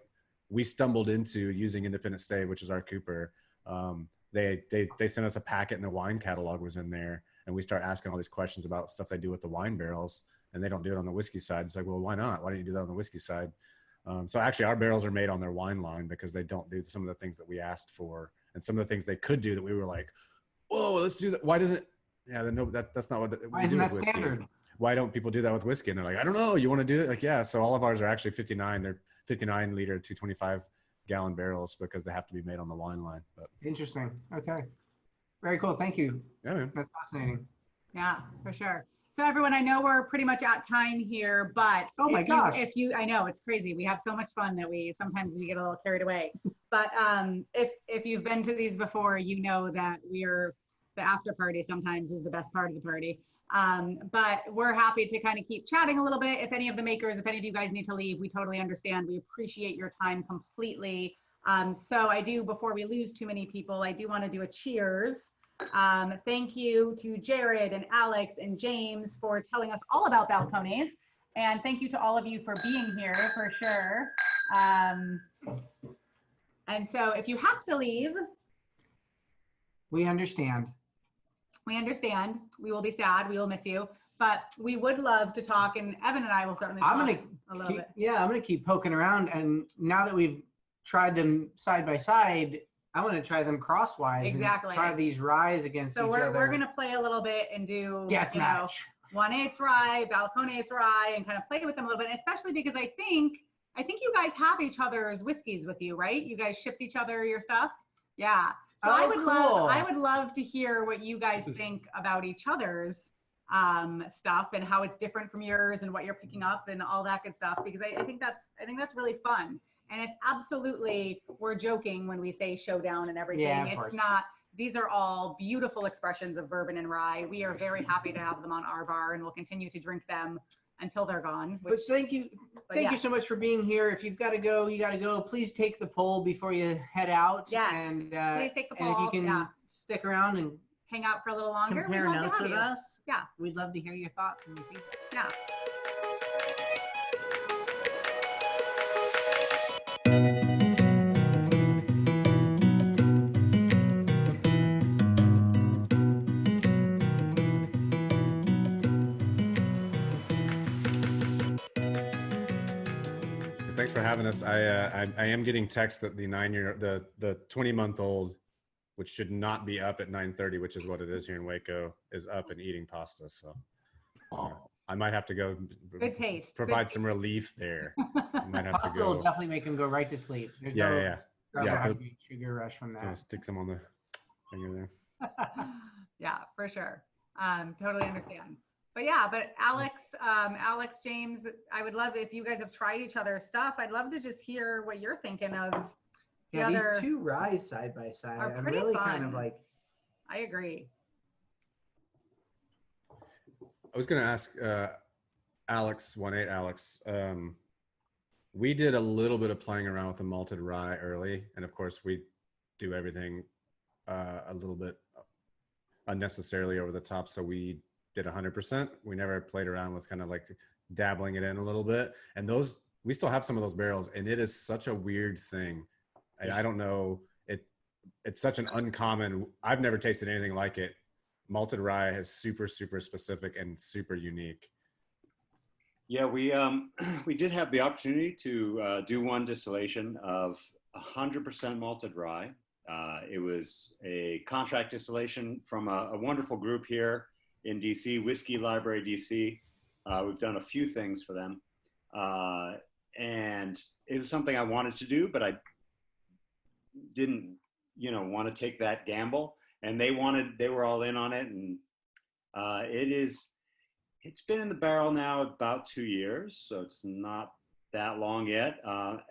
we stumbled into using Independent Stave, which is our cooper. They sent us a packet and the wine catalog was in there. And we start asking all these questions about stuff they do with the wine barrels, and they don't do it on the whiskey side. It's like, well, why not? Why don't you do that on the whiskey side? So actually our barrels are made on their wine line because they don't do some of the things that we asked for. And some of the things they could do that we were like, whoa, let's do that. Why doesn't, that's not what we do with whiskey. Standard? Why don't people do that with whiskey? And they're like, I don't know. You want to do it? Like, yeah. So all of ours are actually 59. They're 59 liter, 225 gallon barrels because they have to be made on the wine line. But interesting. Okay. Very cool. Thank you. Yeah, man. That's fascinating. Yeah, for sure. So everyone, I know we're pretty much at time here, but oh my gosh, I know it's crazy. We have so much fun that sometimes we get a little carried away. But if you've been to these before, you know that the after party sometimes is the best part of the party. But we're happy to kind of keep chatting a little bit. If any of you guys need to leave, we totally understand. We appreciate your time completely. So before we lose too many people, I do want to do a cheers. Thank you to Jared and Alex and James for telling us all about Balcones. And thank you to all of you for being here for sure. And so if you have to leave, We understand. We understand. We will be sad. We will miss you. But we would love to talk, and Evan and I will certainly talk a little bit. Yeah, I'm gonna keep poking around, and now that we've tried them side by side, I want to try them crosswise. Exactly. And try these ryes against each other. So we're gonna play a little bit and do death match. 1/8 rye, Balcones rye, and kind of play with them a little bit, especially because I think you guys have each other's whiskeys with you, right? You guys shipped each other your stuff. Yeah. So I would love to hear what you guys think about each other's stuff and how it's different from yours and what you're picking up and all that good stuff, because I think that's really fun. And it's absolutely, we're joking when we say Showdown and everything. Yeah, it's not. These are all beautiful expressions of bourbon and rye. We are very happy to have them on our bar, and we'll continue to drink them until they're gone. But thank you you so much for being here. If you've got to go, you got to go. Please take the poll before you head out. Yes. And please take the poll. And if you can stick around and hang out for a little longer, compare notes with us. Yeah. We'd love to hear your thoughts and your feedback. Yeah. Thanks for having us. I am getting texts that the 20-month-old, which should not be up at 9:30, which is what it is here in Waco, is up and eating pasta. So I might have to go. Good taste. Provide some relief there. I might have to Pasta go. will definitely make him go right to sleep. There's Yeah. Sugar rush from that. Stick some on the finger there. Yeah, for sure. Totally understand. But Alex, James, I would love if you guys have tried each other's stuff. I'd love to just hear what you're thinking of. These two ryes side by side are I'm pretty really fun. kind of like. I agree. I was going to ask Alex, 1/8 Alex. We did a little bit of playing around with the malted rye early, and of course we do everything a little bit unnecessarily over the top. So we did 100%. We never played around with kind of like dabbling it in a little bit. And those, we still have some of those barrels, and it is such a weird thing. I don't know. It's such an uncommon, I've never tasted anything like it. Malted rye is super, super specific and super unique. Yeah, we did have the opportunity to do one distillation of 100% malted rye. It was a contract distillation from a wonderful group here in DC, Whiskey Library DC. We've done a few things for them. And it was something I wanted to do, but I didn't, want to take that gamble. And they were all in on it. And it's been in the barrel now about 2 years, so it's not that long yet.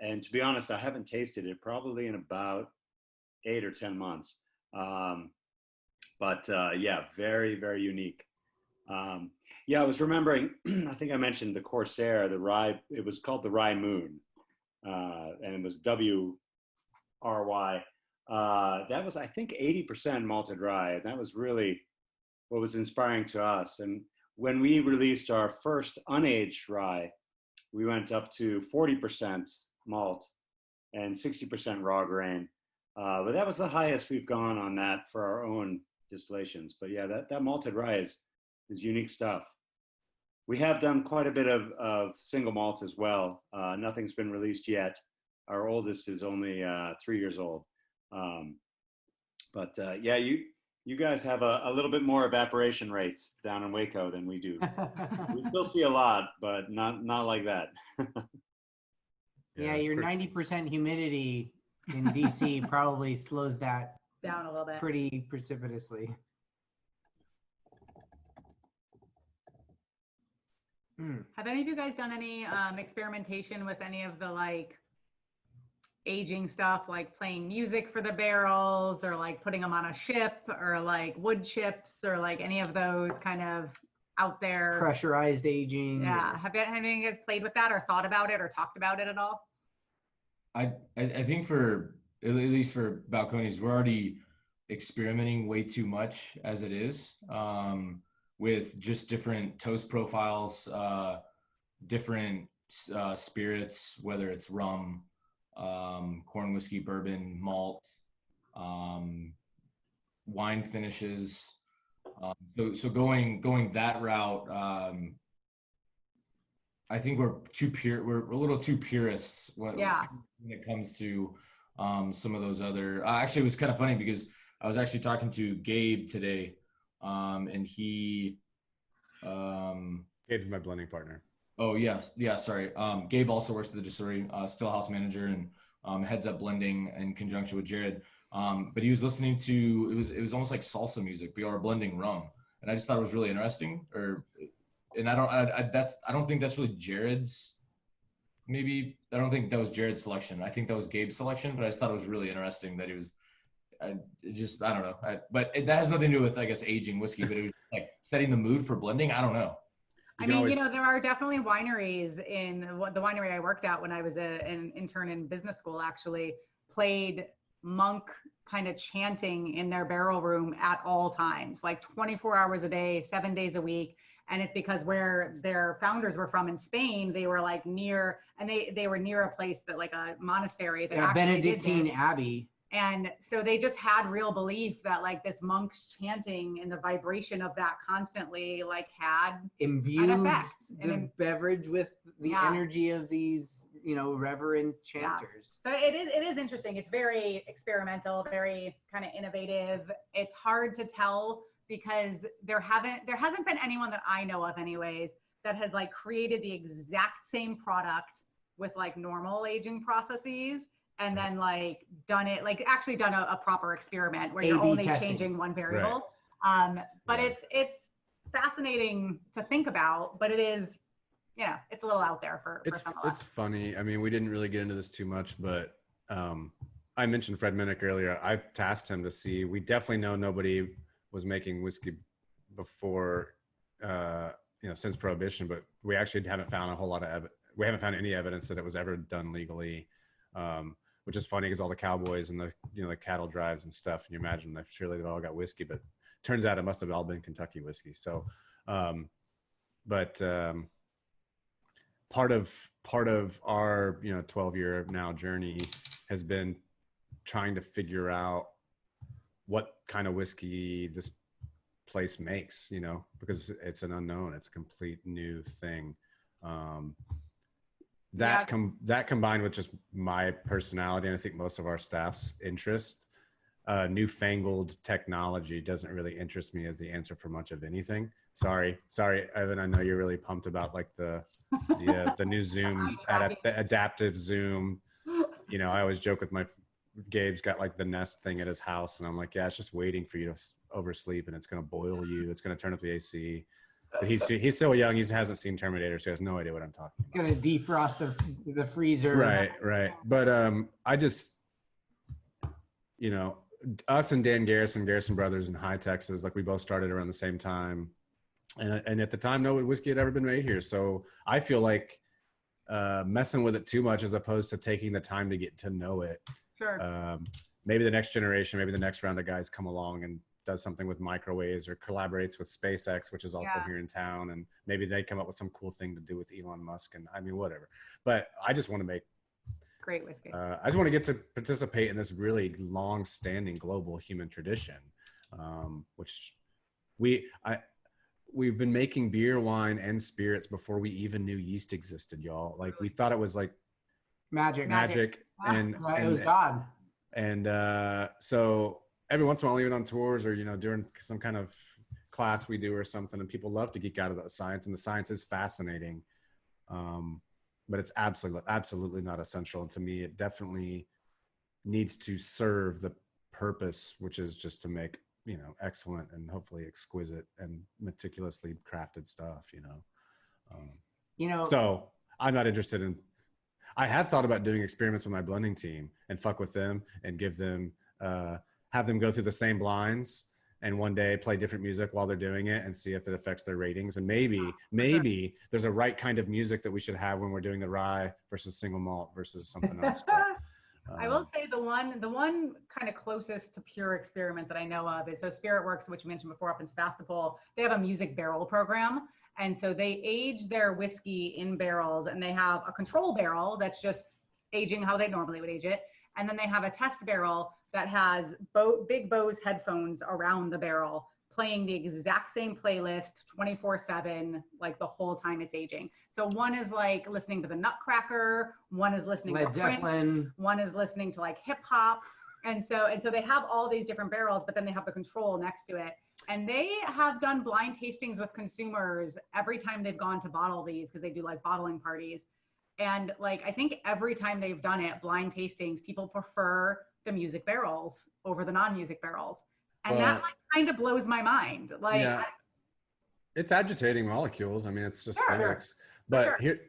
And to be honest, I haven't tasted it probably in about 8 or 10 months. But very, very unique. I was remembering, I think I mentioned the Corsair, the rye, it was called the Rye Moon, and it was WRY. That was, I think, 80% malted rye. And that was really what was inspiring to us. And when we released our first unaged rye, we went up to 40% malt and 60% raw grain. But that was the highest we've gone on that for our own distillations. But yeah, that malted rye is unique stuff. We have done quite a bit of single malt as well. Nothing's been released yet. Our oldest is only 3 years old. You guys have a little bit more evaporation rates down in Waco than we do. We still see a lot, but not like that. Yeah, your 90% humidity in DC probably slows that down a little bit. Pretty precipitously. Have any of you guys done any experimentation with any of the aging stuff, like playing music for the barrels, or like putting them on a ship, or like wood chips, or like any of those kind of out there pressurized aging? Yeah. Have any of you guys played with that, or thought about it, or talked about it at all? I think at least for Balcones, we're already experimenting way too much as it is, with just different toast profiles, different spirits, whether it's rum, corn whiskey, bourbon, malt, wine finishes. So going that route, I think we're a little too purists when it comes to some of those other. Actually, it was kind of funny because I was actually talking to Gabe today, and he. Gabe's my blending partner. Oh yes, yeah. Sorry. Gabe also works at the distillery, still house manager, and heads up blending in conjunction with Jared. But he was listening to it was almost like salsa music. We are blending rum, and I just thought it was really interesting. And I don't think that's really Jared's. Maybe I don't think that was Jared's selection. I think that was Gabe's selection. But I just thought it was really interesting that he was. I don't know. But that has nothing to do with, I guess, aging whiskey. But it was like setting the mood for blending. I don't know. I mean, there are definitely wineries in the winery I worked at when I was an intern in business school, actually played monk kind of chanting in their barrel room at all times, like 24 hours a day, 7 days a week. And it's because where their founders were from in Spain, they were like near, and they were near a place that like a monastery that actually Benedictine did this. Abbey. And so they just had real belief that like this monk's chanting and the vibration of that constantly like had imbued an effect. The beverage with the energy of these, reverend chanters. So it is interesting. It's very experimental, very kind of innovative. It's hard to tell because there hasn't been anyone that I know of anyways that has like created the exact same product with like normal aging processes and then like done a proper experiment where you're only changing one variable. Right. But it's fascinating to think about, but it is, it's a little out there for some of us. It's funny. I mean, we didn't really get into this too much, but I mentioned Fred Minnick earlier. I've tasked him to see, we definitely know nobody was making whiskey before, since Prohibition, but we actually haven't found a whole lot of we haven't found any evidence that it was ever done legally. Which is funny because all the cowboys and the cattle drives and stuff, and you imagine that surely they've all got whiskey, but turns out it must have all been Kentucky whiskey. So, part of our 12-year now journey has been trying to figure out what kind of whiskey this place makes, because it's an unknown, it's a complete new thing. That combined with just my personality, and I think most of our staff's interest, newfangled technology doesn't really interest me as the answer for much of anything. Sorry, Evan. I know you're really pumped about like the new Zoom, adaptive Zoom. I always joke with Gabe's got like the Nest thing at his house, and I'm like, yeah, it's just waiting for you to oversleep, and it's gonna boil you. It's gonna turn up the AC. But he's still young. He hasn't seen Terminator, so he has no idea what I'm talking about. Gonna defrost the freezer. Right. But I just, us and Dan Garrison Brothers in High Texas, like we both started around the same time, and at the time, no whiskey had ever been made here. So I feel like messing with it too much, as opposed to taking the time to get to know it. Sure. Maybe the next generation, maybe the next round of guys come along and does something with microwaves or collaborates with SpaceX, which is also here in town. And maybe they come up with some cool thing to do with Elon Musk, and I mean, whatever. But I just want to make great whiskey. I just want to get to participate in this really long standing global human tradition, which we've been making beer, wine, and spirits before we even knew yeast existed, y'all. Like we thought it was like magic. And it was God. And so every once in a while, even on tours or, during some kind of class we do or something, and people love to geek out about the science, and the science is fascinating. But it's absolutely not essential. And to me, it definitely needs to serve the purpose, which is just to make, excellent and hopefully exquisite and meticulously crafted stuff, So I'm not interested in, I have thought about doing experiments with my blending team and fuck with them and give them, have them go through the same blinds and one day play different music while they're doing it and see if it affects their ratings. And maybe there's a right kind of music that we should have when we're doing the rye versus single malt versus something else. But, I will say the one kind of closest to pure experiment that I know of is Spirit Works, which we mentioned before up in Sebastopol. They have a music barrel program. And so they age their whiskey in barrels, and they have a control barrel that's just aging how they normally would age it. And then they have a test barrel that has big Bose headphones around the barrel, playing the exact same playlist 24/7, like the whole time it's aging. So one is like listening to the Nutcracker, one is listening Led to Prince, Zeppelin. one is listening to like hip hop. And so they have all these different barrels, but then they have the control next to it. And they have done blind tastings with consumers every time they've gone to bottle these, because they do like bottling parties. And like, I think every time they've done it, blind tastings, people prefer the music barrels over the non-music barrels. And that like kind of blows my mind. Like, yeah, it's agitating molecules. I mean, it's just Sure. physics. But here,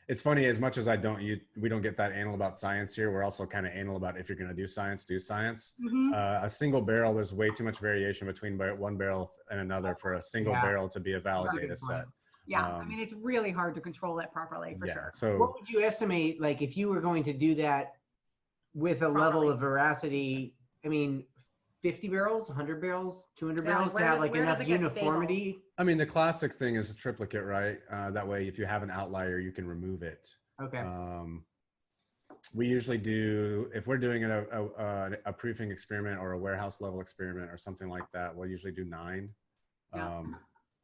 it's funny, as much as we don't get that anal about science here. We're also kind of anal about, if you're going to do science, do science. A single barrel, there's way too much variation between one barrel and another for a single barrel to be a valid data set. Yeah, I mean, it's really hard to control it properly, for sure. So what would you estimate, like, if you were going to do that with a level of veracity? I mean, 50 barrels, 100 barrels, 200 barrels to have like enough uniformity? I mean, the classic thing is a triplicate, right? That way, if you have an outlier, you can remove it. Okay. We usually do, if we're doing a proofing experiment or a warehouse level experiment or something like that, we'll usually do 9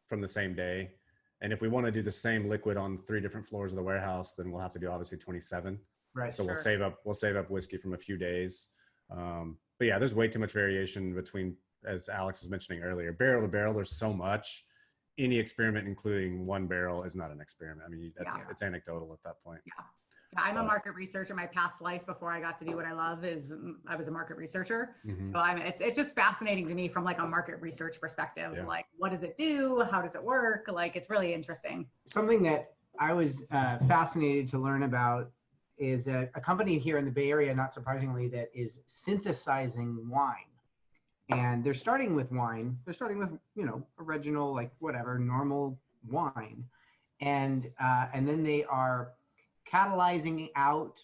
from the same day. And if we want to do the same liquid on 3 different floors of the warehouse, then we'll have to do obviously 27. Right. So we'll save up whiskey from a few days. But yeah, there's way too much variation between, as Alex was mentioning earlier, barrel to barrel. There's so much. Any experiment, including one barrel, is not an experiment. I mean, it's anecdotal at that point. Yeah. I'm a market researcher. My past life before I got to do what I love is I was a market researcher. So it's just fascinating to me from like a market research perspective. Like, what does it do? How does it work? Like, it's really interesting. Something that I was fascinated to learn about is a company here in the Bay Area, not surprisingly, that is synthesizing wine. And they're starting with wine. They're starting with, original, like whatever, normal wine. And then they are catalyzing out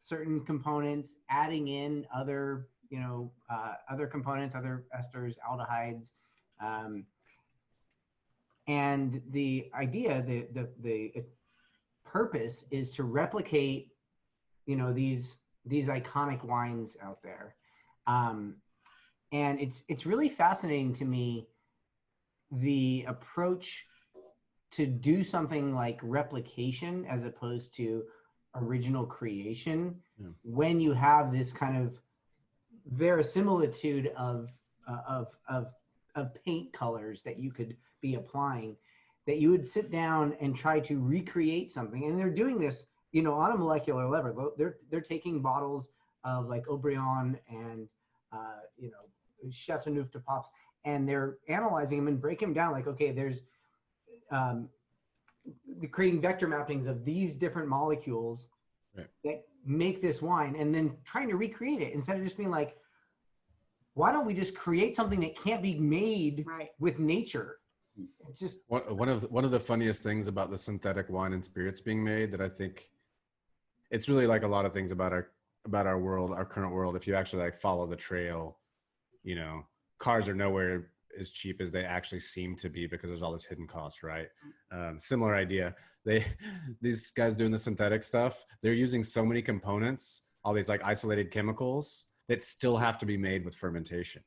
certain components, adding in other, other components, other esters, aldehydes. And the idea, the purpose is to replicate, these iconic wines out there. And it's really fascinating to me, the approach to do something like replication as opposed to original creation, when you have this kind of verisimilitude of paint colors that you could be applying, that you would sit down and try to recreate something. And they're doing this, on a molecular level. They're taking bottles of like Obrion and Chateauneuf de Pops, and they're analyzing them and breaking them down. Like, okay, there's creating vector mappings of these different molecules that make this wine, and then trying to recreate it instead of just being like, why don't we just create something that can't be made with nature? It's just one of the funniest things about the synthetic wine and spirits being made, that I think it's really like a lot of things about our world, our current world. If you actually like follow the trail, cars are nowhere as cheap as they actually seem to be, because there's all this hidden cost, right? Similar idea. These guys doing the synthetic stuff, they're using so many components, all these like isolated chemicals, that still have to be made with fermentation.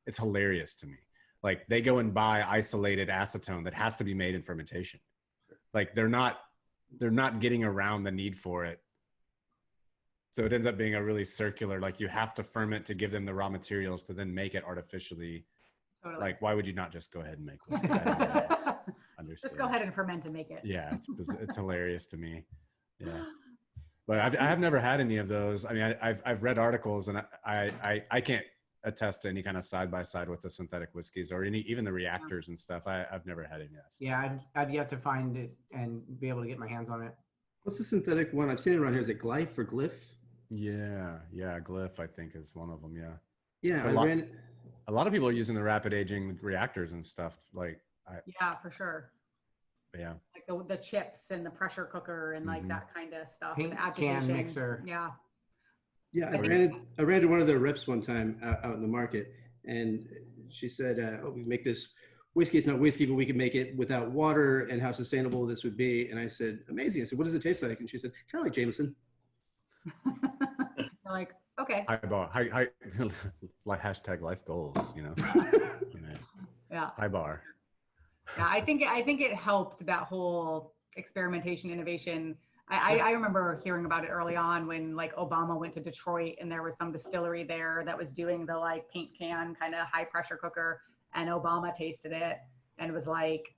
It's hilarious to me. Like, they go and buy isolated acetone that has to be made in fermentation. Like, they're not getting around the need for it. So it ends up being a really circular, like, you have to ferment to give them the raw materials to then make it artificially. Totally. Like, why would you not just go ahead and make whiskey? Just go ahead and ferment and make it. Yeah, it's hilarious to me. Yeah, but I have never had any of those. I mean, I've read articles, and I can't attest to any kind of side by side with the synthetic whiskeys or even the reactors and stuff. I've never had any of that stuff. Yeah, I've yet to find it and be able to get my hands on it. What's the synthetic one? I've seen it around here. Is it Glyph or Glyph? Yeah, Glyph, I think, is one of them. Yeah. Yeah, a lot of people are using the rapid aging reactors and stuff. Like, yeah, for sure. Yeah. Like the chips and the pressure cooker and like that kind of stuff. Paint the agitation. can mixer. Yeah. Yeah, I ran to one of their reps one time out in the market, and she said, "Oh, we make this whiskey. It's not whiskey, but we can make it without water, and how sustainable this would be." And I said, "Amazing." I said, "What does it taste like?" And she said, "Kind of like Jameson." Like, Okay. High bar. Like hashtag life goals. You know. Yeah. High bar. Yeah. I think it helped, that whole experimentation, innovation. I remember hearing about it early on when like Obama went to Detroit and there was some distillery there that was doing the like paint can kind of high pressure cooker, and Obama tasted it and was like,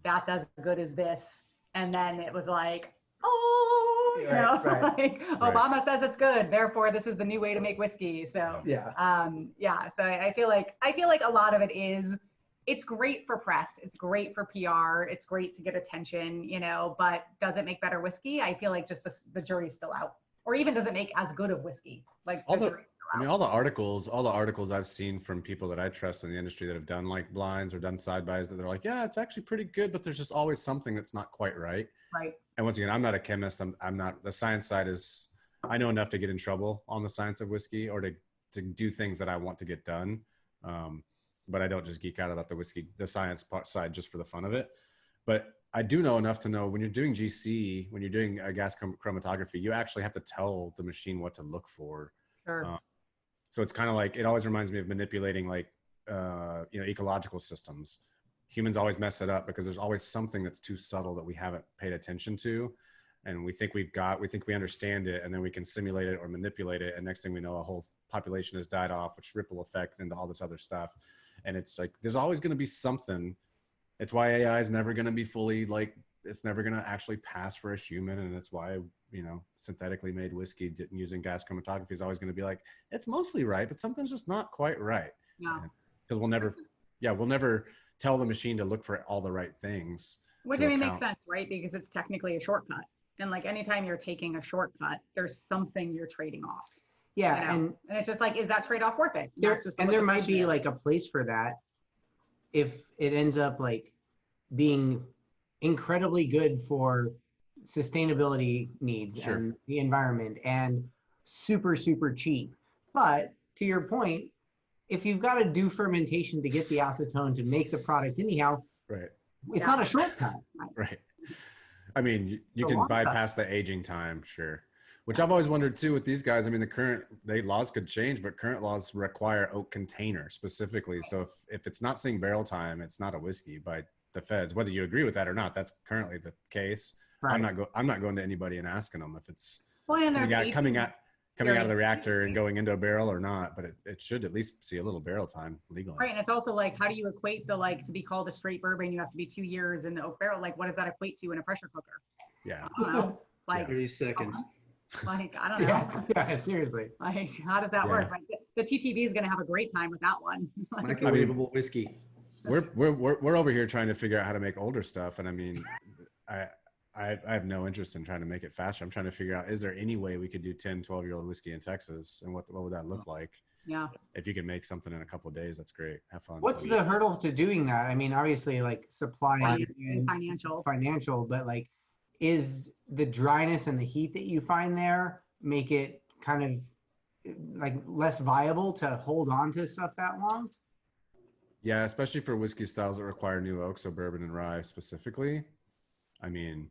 that's as good as this. And then it was like, oh, you know, like Obama says it's good, therefore this is the new way to make whiskey. So so I feel like a lot of it is, it's great for press, it's great for PR, it's great to get attention, you know, but does it make better whiskey? I feel like just the jury's still out. Or even does it make as good of whiskey? Like all the articles I've seen from people that I trust in the industry that have done like blinds or done side bys, that they're like, yeah, it's actually pretty good, but there's just always something that's not quite right. Right. And once again, I'm not a chemist. I'm not, the science side is, I know enough to get in trouble on the science of whiskey or to do things that I want to get done. But I don't just geek out about the science side just for the fun of it. But I do know enough to know when you're doing GC, when you're doing a gas chromatography, you actually have to tell the machine what to look for. Sure. So it's kind of like, it always reminds me of manipulating like, ecological systems. Humans always mess it up because there's always something that's too subtle that we haven't paid attention to. And we think we understand it, and then we can simulate it or manipulate it. And next thing we know, a whole population has died off, which ripple effect into all this other stuff. And it's like, there's always going to be something. It's why AI is never going to be fully like, it's never going to actually pass for a human. And that's why, synthetically made whiskey using gas chromatography is always going to be like, it's mostly right, but something's just not quite right. Yeah. Because we'll never tell the machine to look for all the right things. Which makes sense, right? Because it's technically a shortcut. And like anytime you're taking a shortcut, there's something you're trading off. Yeah. And it's just like, is that trade-off worth it? There might be like a place for that if it ends up like being incredibly good for sustainability needs and the environment and super, super cheap. But to your point, if you've got to do fermentation to get the acetone to make the product anyhow, right, it's not a shortcut. Right. I mean, you can bypass the aging time, sure. Which I've always wondered too with these guys. I mean, the laws could change, but current laws require oak container specifically. So if it's not saying barrel time, it's not a whiskey by the feds. Whether you agree with that or not, that's currently the case. Right. I'm not going to anybody and asking them if it's coming out of the reactor and going into a barrel or not, but it should at least see a little barrel time legally. Right. And it's also like, how do you equate the, like, to be called a straight bourbon, you have to be 2 years in the oak barrel. Like, what does that equate to in a pressure cooker? Yeah. I don't know. Like 30 seconds. Like, I don't know. Yeah, seriously. Like, how does that work? Like, the TTB is going to have a great time with that one. Like, microwavable whiskey. We're over here trying to figure out how to make older stuff. And I mean, I have no interest in trying to make it faster. I'm trying to figure out, is there any way we could do 10, 12-year-old whiskey in Texas? And what would that look like? Yeah. If you can make something in a couple of days, that's great. Have fun. What's the hurdle to doing that? I mean, obviously like supply and financial, but like, is the dryness and the heat that you find there make it kind of like less viable to hold on to stuff that long? Yeah, especially for whiskey styles that require new oak, so bourbon and rye specifically. I mean,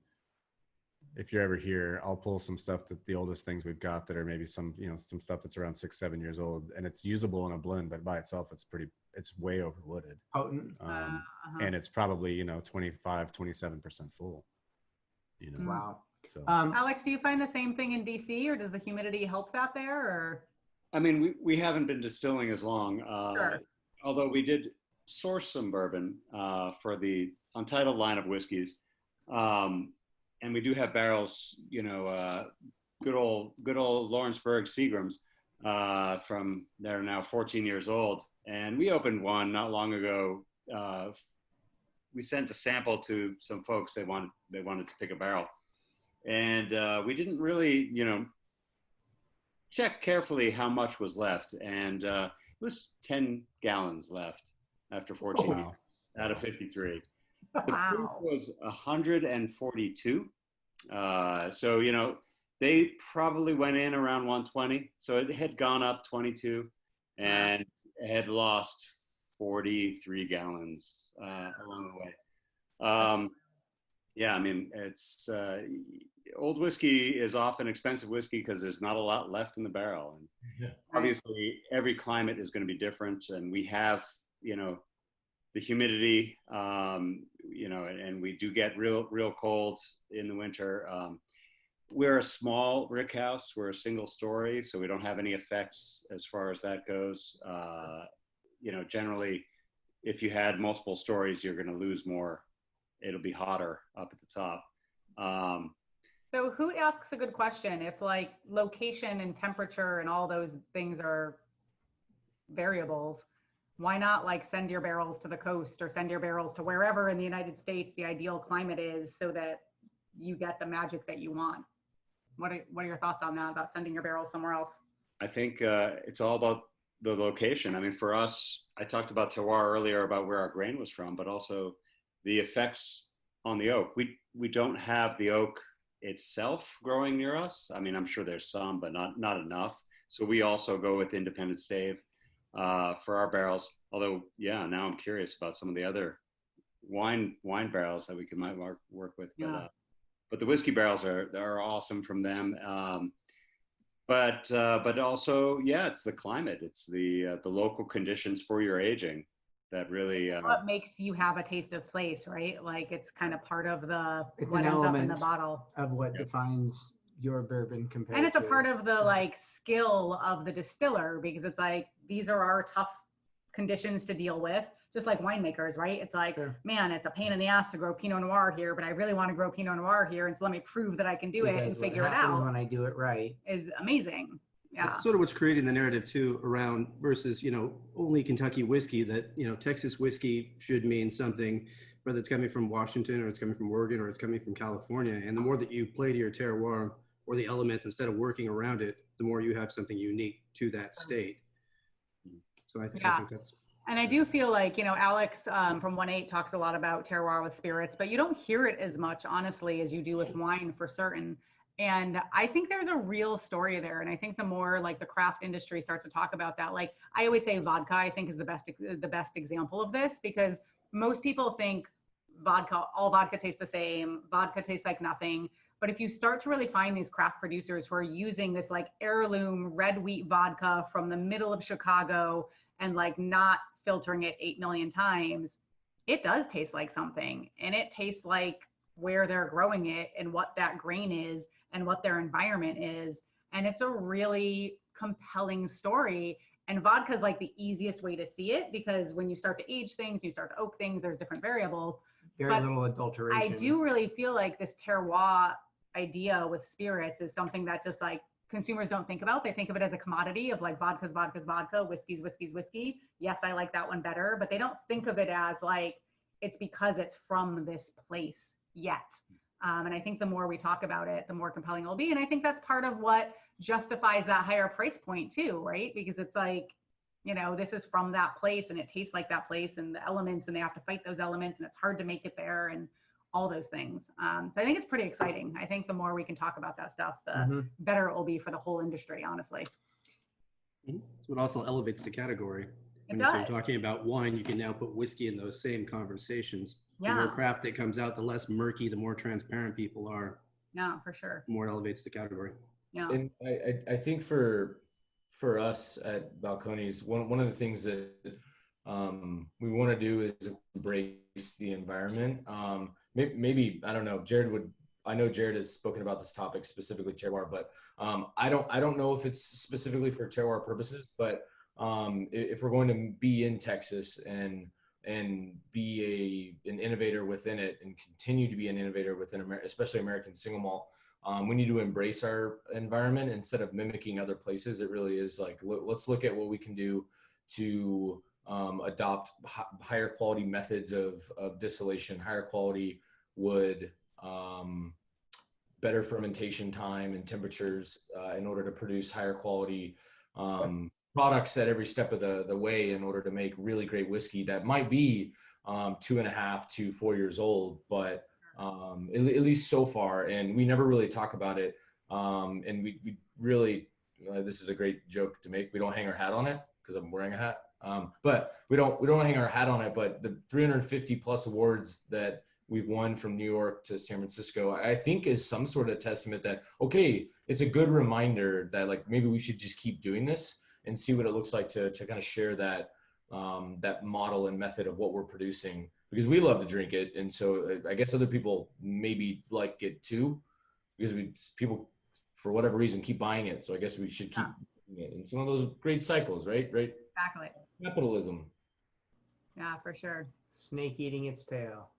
if you're ever here, I'll pull some stuff that the oldest things we've got that are maybe some stuff that's around 6-7 years old, and it's usable in a blend, but by itself, it's way overwooded. Potent. And it's probably, 25-27% full. Wow. So, Alex, do you find the same thing in DC, or does the humidity help that there? Or I mean, we haven't been distilling as long, Sure. although we did source some bourbon for the Untitled line of whiskeys, and we do have barrels, good old Lawrenceburg Seagrams from they're now 14 years old, and we opened one not long ago. We sent a sample to some folks. They wanted to pick a barrel, and we didn't really, check carefully how much was left, and it was 10 gallons left after 14 years out of 53. The proof was 142. So they probably went in around 120. So it had gone up 22, and had lost 43 gallons along the way. Yeah, I mean, it's old whiskey is often expensive whiskey because there's not a lot left in the barrel. And Yeah. obviously, every climate is going to be different, and we have, the humidity, and we do get real colds in the winter. We're a small rick house. We're a single story, so we don't have any effects as far as that goes. Generally, if you had multiple stories, you're going to lose more. It'll be hotter up at the top. So who asks a good question? If like location and temperature and all those things are variables, why not like send your barrels to the coast or send your barrels to wherever in the United States the ideal climate is so that you get the magic that you want? What are your thoughts on that, about sending your barrels somewhere else? I think it's all about the location. I mean, for us, I talked about terroir earlier, about where our grain was from, but also the effects on the oak. We don't have the oak itself growing near us. I mean, I'm sure there's some, but not enough. So we also go with independent stave for our barrels. Although, yeah, now I'm curious about some of the other wine barrels that we might work with. Yeah. But the whiskey barrels are awesome from them. But also, yeah, it's the climate. It's the local conditions for your aging that really. What makes you have a taste of place, right? Like it's kind of part of It's what an ends up in the element bottle. of what defines your bourbon compared And it's a to, part of the like skill of the distiller, because it's like, these are our tough conditions to deal with, just like winemakers, right? It's like, Sure. man, it's a pain in the ass to grow Pinot Noir here, but I really want to grow Pinot Noir here. And so let me prove that I can do it because and what figure it happens out when I do it right. is amazing. Yeah. That's sort of what's creating the narrative too around versus, only Kentucky whiskey, that, Texas whiskey should mean something, whether it's coming from Washington or it's coming from Oregon or it's coming from California. And the more that you play to your terroir or the elements instead of working around it, the more you have something unique to that state. So I think that's. And I do feel like, Alex from 1-8 talks a lot about terroir with spirits, but you don't hear it as much, honestly, as you do with wine for certain. And I think there's a real story there. And I think the more like the craft industry starts to talk about that, like I always say vodka, I think is the best example of this, because most people think all vodka tastes the same, vodka tastes like nothing. But if you start to really find these craft producers who are using this like heirloom red wheat vodka from the middle of Chicago and like not filtering it 8 million times, it does taste like something. And it tastes like where they're growing it and what that grain is and what their environment is. And it's a really compelling story. And vodka is like the easiest way to see it, because when you start to age things, you start to oak things, there's different variables. Very little adulteration. I do really feel like this terroir idea with spirits is something that just like consumers don't think about. They think of it as a commodity of like vodka's vodka, whiskey's whiskey. Yes, I like that one better, but they don't think of it as like, it's because it's from this place yet. And I think the more we talk about it, the more compelling it'll be. And I think that's part of what justifies that higher price point too, right? Because it's like, this is from that place and it tastes like that place and the elements, and they have to fight those elements and it's hard to make it there and all those things. So I think it's pretty exciting. I think the more we can talk about that stuff, the better it will be for the whole industry, honestly. It's what also elevates the category. When you start talking about wine, you can now put whiskey in those same conversations. Yeah. The more craft that comes out, the less murky, the more transparent people are. Yeah, for sure. The more it elevates the category. Yeah. And I think for us at Balcones, one of the things that we want to do is embrace the environment. Maybe I don't know, I know Jared has spoken about this topic, specifically terroir, but I don't know if it's specifically for terroir purposes, but if we're going to be in Texas and be an innovator within it and continue to be an innovator within especially American single malt, we need to embrace our environment instead of mimicking other places. It really is like, let's look at what we can do to adopt higher quality methods of distillation, higher quality wood, better fermentation time and temperatures in order to produce higher quality products at every step of the way in order to make really great whiskey that might be 2.5 to 4 years old, but at least so far, and we never really talk about it. And we really, this is a great joke to make. We don't hang our hat on it because I'm wearing a hat. But we don't hang our hat on it, but the 350 plus awards that we've won from New York to San Francisco, I think is some sort of testament that, okay, it's a good reminder that like maybe we should just keep doing this and see what it looks like to kind of share that that model and method of what we're producing, because we love to drink it. And so I guess other people maybe like it too, because people for whatever reason keep buying it. So I guess we should keep doing it. It's one of those great cycles, right? Exactly. Capitalism. Yeah, for sure. Snake eating its tail.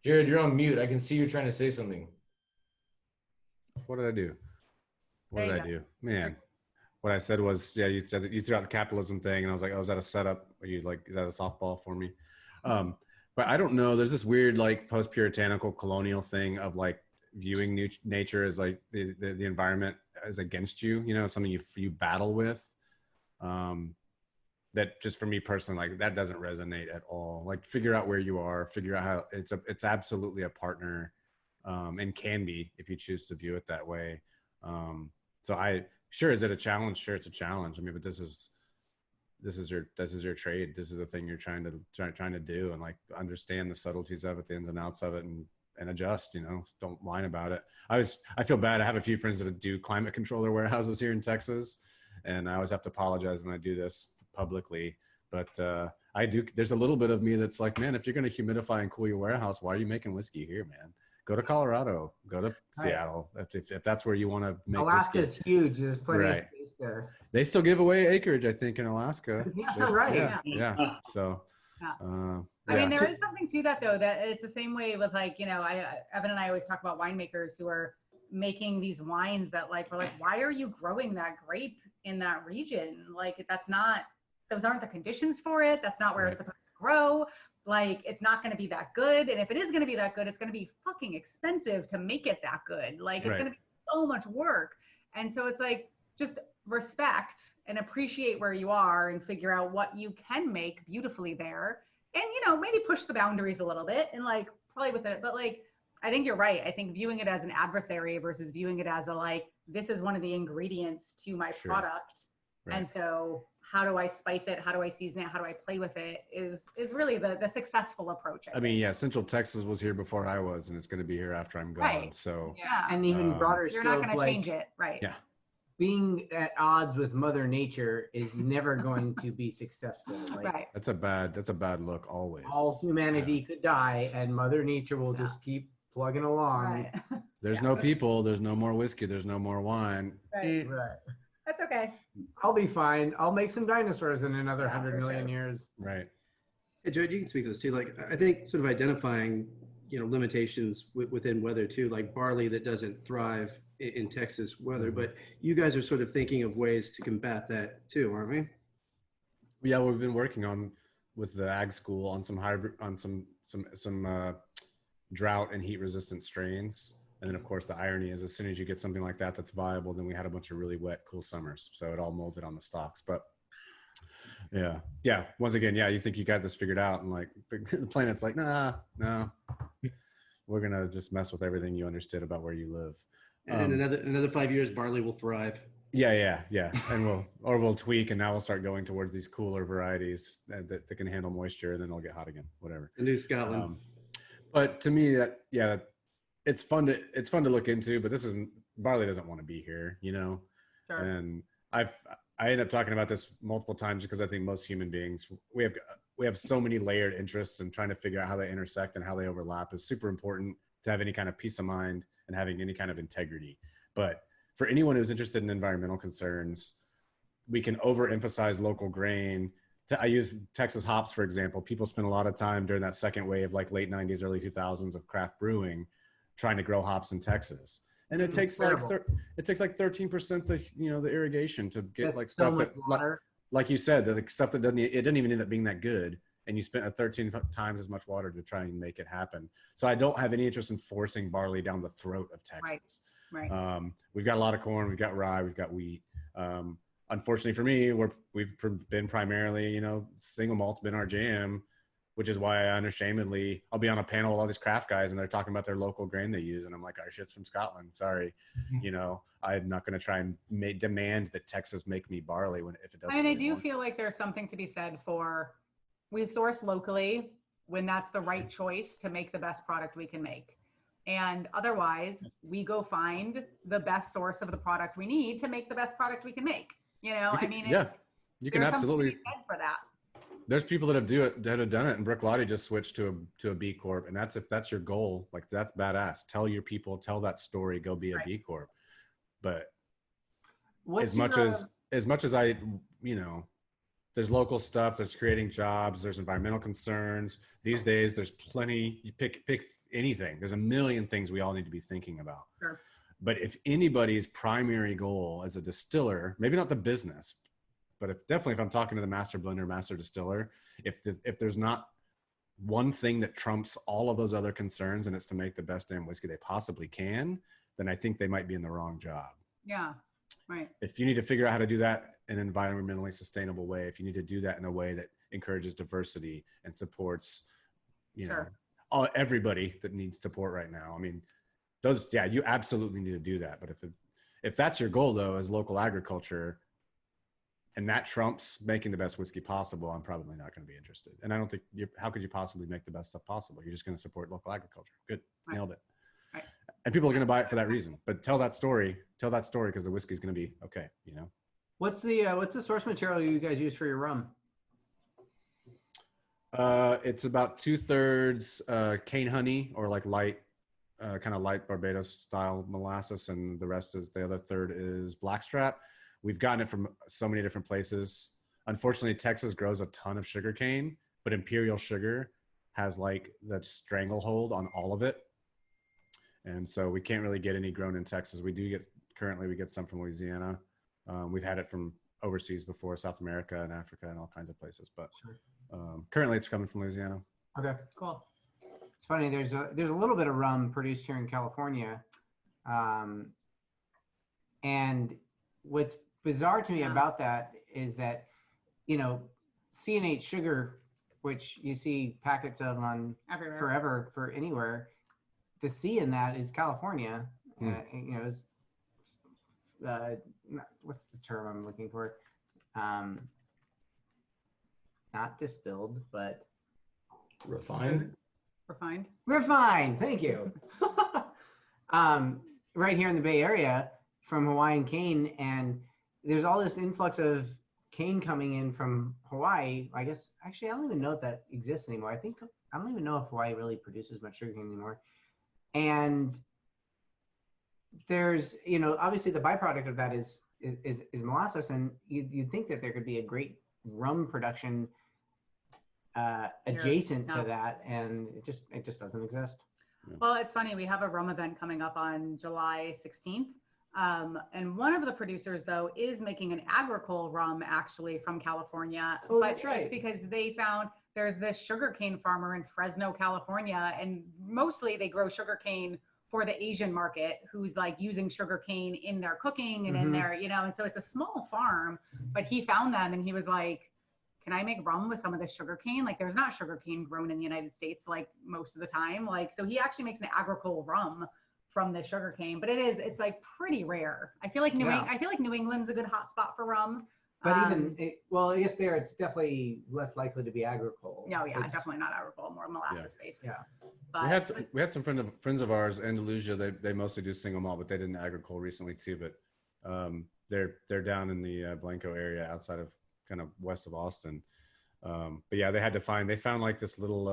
Jared, you're on mute. I can see you're trying to say something. What did I do? What There did you I go. do? Man, what I said was, yeah, you said that you threw out the capitalism thing, and I was like, oh, is that a setup? Are you like, is that a softball for me? But I don't know. There's this weird like post-puritanical colonial thing of like viewing nature as like the environment as against you, you know, something you battle with. That just for me personally, like that doesn't resonate at all. Like figure out where you are, figure out how it's absolutely a partner, and can be if you choose to view it that way. Sure, is it a challenge? Sure, it's a challenge. I mean, but this is your trade. This is the thing you're trying to do, and like understand the subtleties of it, the ins and outs of it, and adjust. You know, don't whine about it. I feel bad. I have a few friends that do climate controller warehouses here in Texas, and I always have to apologize when I do this publicly. But I do. There's a little bit of me that's like, man, if you're going to humidify and cool your warehouse, why are you making whiskey here, man? Go to Colorado, go to Seattle, if that's where you want to make Alaska's whiskey. huge. There's plenty of Right. space there. They still give away acreage, I think, in Alaska. Yeah, right. Yeah. So, Yeah. yeah. I mean, there is something to that though, that it's the same way with like, you know, Evan and I always talk about winemakers who are making these wines that like, we're like, why are you growing that grape in that region? Like, those aren't the conditions for it. That's not where it's supposed to grow. Like, it's not going to be that good. And if it is going to be that good, it's going to be fucking expensive to make it that good. Like, it's going to be so much work. And so it's like, just respect and appreciate where you are and figure out what you can make beautifully there. And, you know, maybe push the boundaries a little bit and like play with it. But like, I think you're right. I think viewing it as an adversary versus viewing it as a, like, this is one of the ingredients to my product. Right. And so how do I spice it? How do I season it? How do I play with it is really the successful approach. I mean, yeah, Central Texas was here before I was, and it's going to be here after I'm gone. Right. So yeah. And even broader you're scope, not going to like, change it. Right. Yeah. Being at odds with Mother Nature is never going to be successful. Like, right. That's a bad look always. All humanity could die, and Mother Nature will just keep plugging along. Right. There's no people, there's no more whiskey, there's no more wine. Right. Right. That's okay. I'll be fine. I'll make some dinosaurs in another 100 million years. Right. Hey, Jared, you can speak to this too. Like, I think sort of identifying, you know, limitations within weather too, like barley that doesn't thrive in Texas weather, but you guys are sort of thinking of ways to combat that too, aren't we? Yeah, we've been working on with the ag school on some hybrid, on some drought and heat resistant strains. And then of course the irony is as soon as you get something like that that's viable, then we had a bunch of really wet, cool summers. So it all molded on the stalks. But yeah. Once again, you think you got this figured out, and like the planet's like, no, we're gonna just mess with everything you understood about where you live. And in another 5 years, barley will thrive. Yeah. And we'll tweak, and now we'll start going towards these cooler varieties that can handle moisture, and then it'll get hot again, whatever. The New Scotland. But to me, it's fun to look into, but barley doesn't want to be here, you know? Sure. And I end up talking about this multiple times because I think most human beings, we have so many layered interests, and trying to figure out how they intersect and how they overlap is super important to have any kind of peace of mind and having any kind of integrity. But for anyone who's interested in environmental concerns, we can overemphasize local grain. I use Texas hops, for example. People spend a lot of time during that second wave, like late 90s, early 2000s of craft brewing, trying to grow hops in Texas. And it takes like 13% the irrigation to get like stuff that, like you said, the stuff that doesn't even end up being that good. And you spent 13 times as much water to try and make it happen. So I don't have any interest in forcing barley down the throat of Texas. Right. We've got a lot of corn, we've got rye, we've got wheat. Unfortunately for me, we've been primarily, single malt's been our jam, which is why I unashamedly, I'll be on a panel with all these craft guys and they're talking about their local grain they use. And I'm like, our shit's from Scotland. Sorry. I'm not going to try and demand that Texas make me barley if it doesn't. I mean, I do feel like there's something to be said for, we source locally, when that's the right choice to make the best product we can make. And otherwise, we go find the best source of the product we need to make the best product we can make. You know, You can, I mean, yeah, you can there's something to absolutely. be said for that. There's people that have done it, and Brook Lottie just switched to a B Corp, and that's if that's your goal, like that's badass. Tell your people, tell that story, go be a B Corp. But as much as I, you know, there's local stuff that's creating jobs, there's environmental concerns. These days, there's plenty. You pick anything. There's a million things we all need to be thinking about. Sure. But if anybody's primary goal as a distiller, maybe not the business, but if I'm talking to the master blender, master distiller, if there's not one thing that trumps all of those other concerns, and it's to make the best damn whiskey they possibly can, then I think they might be in the wrong job. Yeah, right. If you need to figure out how to do that in an environmentally sustainable way, if you need to do that in a way that encourages diversity and supports, you know, everybody that needs support right now. I mean, you absolutely need to do that. But if that's your goal though, as local agriculture, and that trumps making the best whiskey possible, I'm probably not going to be interested. And I don't think how could you possibly make the best stuff possible? You're just going to support local agriculture. Good. Right. Nailed it. Right. And people are going to buy it for that reason, but tell that story because the whiskey's going to be okay. You know, What's the source material you guys use for your rum? it's about 2/3 cane honey or like light, kind of light Barbados style molasses. And the other third is blackstrap. We've gotten it from so many different places. Unfortunately, Texas grows a ton of sugarcane, but imperial sugar has like the stranglehold on all of it. And so we can't really get any grown in Texas. We get some from Louisiana. We've had it from overseas before, South America and Africa and all kinds of places, but currently it's coming from Louisiana. Okay. Cool. It's funny. There's a little bit of rum produced here in California, and what's bizarre to me about that is that, you know, C&H sugar, which you see packets of on Everywhere. forever for anywhere, the C in that is California. You know, what's the term I'm looking for? Not distilled, but Refined. Refined. Thank you. Right here in the Bay Area from Hawaiian cane, and there's all this influx of cane coming in from Hawaii. I guess actually I don't even know if that exists anymore. I don't even know if Hawaii really produces much sugarcane anymore. And there's, you know, obviously the byproduct of that is molasses, and you'd think that there could be a great rum production adjacent to that, and it just doesn't exist. Well, it's funny. We have a rum event coming up on July 16th. And one of the producers, though, is making an agricole rum actually from California. Oh, but that's right. It's because they found there's this sugarcane farmer in Fresno, California, and mostly they grow sugarcane for the Asian market, who's like using sugarcane in their cooking and in their, you know, and so it's a small farm, but he found them and he was like, can I make rum with some of this sugarcane? Like there's not sugarcane grown in the United States, like most of the time. Like, so he actually makes an agricole rum from the sugarcane, but it's like pretty rare. I feel like New England's a good hot spot for rum. But I guess there it's definitely less likely to be agricole. No, yeah, definitely not agricole, more molasses based. Yeah. But We had some friends of ours, Andalusia. They mostly do single malt, but they did an agricole recently too. But they're down in the Blanco area outside of kind of west of Austin. But yeah, they found like this little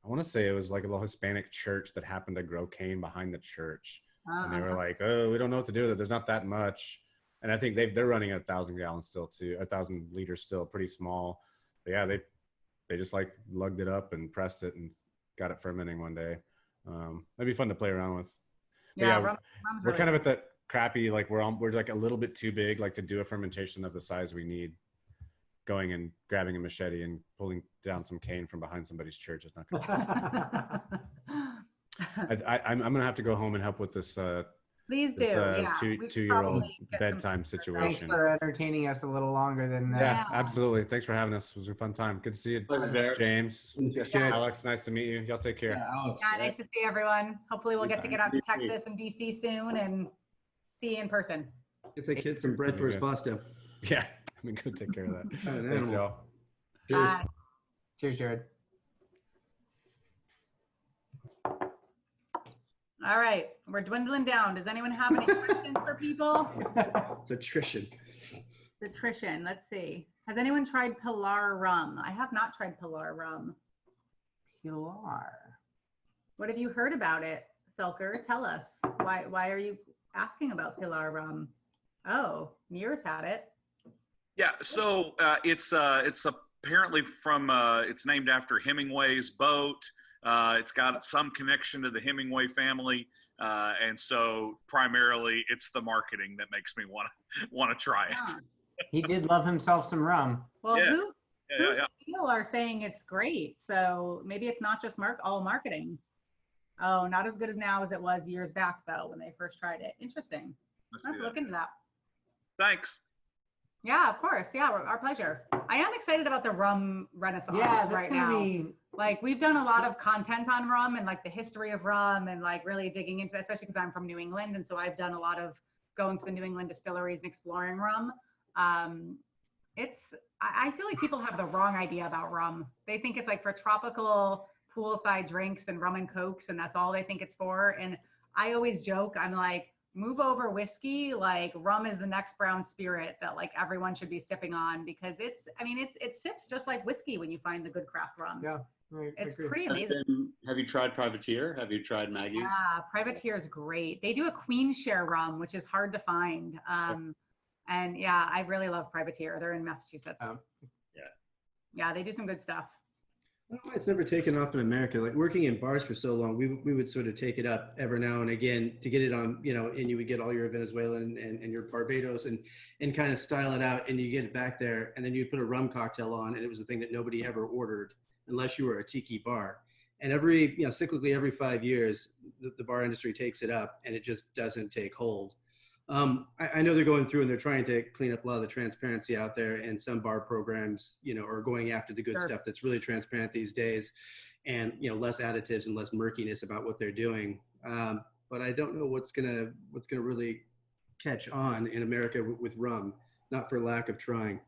I want to say it was like a little Hispanic church that happened to grow cane behind the church. And they were like, oh, we don't know what to do with it. There's not that much. And I think they're running 1,000 gallons still too, 1,000 liters still, pretty small. But yeah, they just like lugged it up and pressed it and got it fermenting one day. That'd be fun to play around with. But yeah, rum's we're really kind of at that crappy, like we're like a little bit too big, like to do a fermentation of the size we need. Going and grabbing a machete and pulling down some cane from behind somebody's church is not going to happen. I'm going to have to go home and help with this. Please do. This, two-year-old bedtime Thanks situation. for entertaining us a little longer than Yeah, absolutely. Thanks for having us. It was a fun time. Good to see you, James. Alex, nice to meet you. Y'all take care. Yeah, nice to see everyone. Hopefully we'll get out to Texas and DC soon and see you in person. Get the kid some bread for his pasta. Yeah, I'm going to go take care of that. An Thanks, animal. y'all. Cheers. Bye. Cheers, Jared. All right, we're dwindling down. Does anyone have any questions for people? It's attrition. Nutrition, let's see. Has anyone tried Pilar rum? I have not tried Pilar rum. Pilar. What have you heard about it, Felker? Tell us. Why are you asking about Pilar rum? Oh, Muir's had it. Yeah, so it's apparently from it's named after Hemingway's boat. It's got some connection to the Hemingway family, and so primarily it's the marketing that makes me want to try it. Huh. He did love himself some rum. Well, Yeah. who Yeah. people are saying it's great, so maybe it's not just all marketing. Oh, not as good as now as it was years back though when they first tried it. Interesting. Let's see Let's that. look into that. Thanks. Yeah, of course. Yeah, our pleasure. I am excited about the rum renaissance Yeah, that's right gonna now. be. Like we've done a lot of content on rum and like the history of rum and like really digging into it, especially because I'm from New England. And so I've done a lot of going to the New England distilleries and exploring rum. I feel like people have the wrong idea about rum. They think it's like for tropical poolside drinks and rum and cokes, and that's all they think it's for. And I always joke, I'm like, move over whiskey, like rum is the next brown spirit that like everyone should be sipping on because it sips just like whiskey when you find the good craft rums. Yeah, I It's agree. pretty amazing. Have you tried Privateer? Have you tried Maggie's? Yeah, Privateer is great. They do a Queen Share rum, which is hard to find. And yeah, I really love Privateer. They're in Massachusetts. Yeah, they do some good stuff. I don't know why it's never taken off in America. Like working in bars for so long, we would sort of take it up every now and again to get it on, and you would get all your Venezuelan and your Barbados and kind of style it out, and you get it back there, and then you put a rum cocktail on, and it was a thing that nobody ever ordered unless you were a tiki bar. And cyclically every 5 years, the bar industry takes it up, and it just doesn't take hold. I know they're going through and they're trying to clean up a lot of the transparency out there, and some bar programs, are going after the good Sure. stuff that's really transparent these days, and less additives and less murkiness about what they're doing. But I don't know what's gonna really catch on in America with rum, not for lack of trying.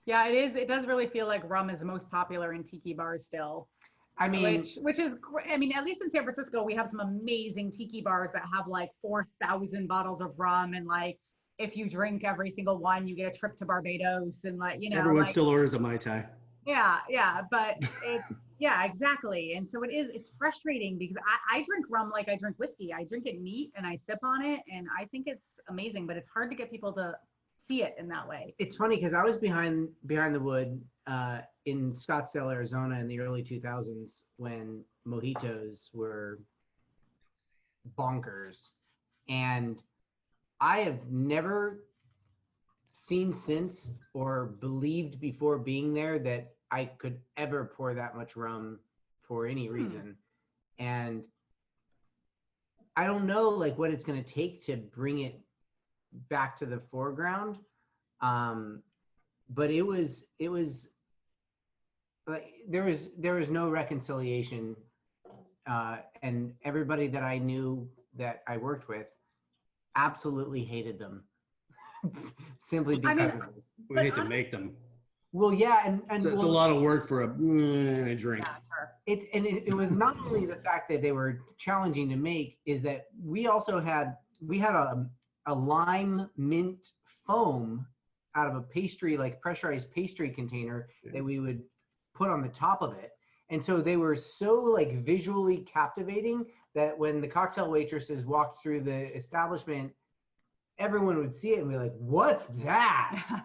Yeah, it is. It does really feel like rum is the most popular in tiki bars still. I mean, which is great. I mean, at least in San Francisco, we have some amazing tiki bars that have like 4,000 bottles of rum. And like, if you drink every single one, you get a trip to Barbados and like, Everyone like, still orders a Mai Tai. Yeah. But yeah, exactly. And so it's frustrating because I drink rum like I drink whiskey. I drink it neat and I sip on it. And I think it's amazing, but it's hard to get people to see it in that way. it's funny because I was behind the wood in Scottsdale, Arizona in the early 2000s when mojitos were bonkers. And I have never seen since or believed before being there that I could ever pour that much rum for any reason. And I don't know like what it's going to take to bring it back to the foreground. But it was like there was no reconciliation, and everybody that I knew that I worked with absolutely hated them simply because of this. We hate to make them. Well, yeah, and It's a well, lot of work for a drink. Yeah, sure. it was not only the fact that they were challenging to make, is that we had a lime mint foam out of a pastry, like pressurized pastry container that we would put on the top of it. And so they were so like visually captivating that when the cocktail waitresses walked through the establishment, everyone would see it and be like, what's that?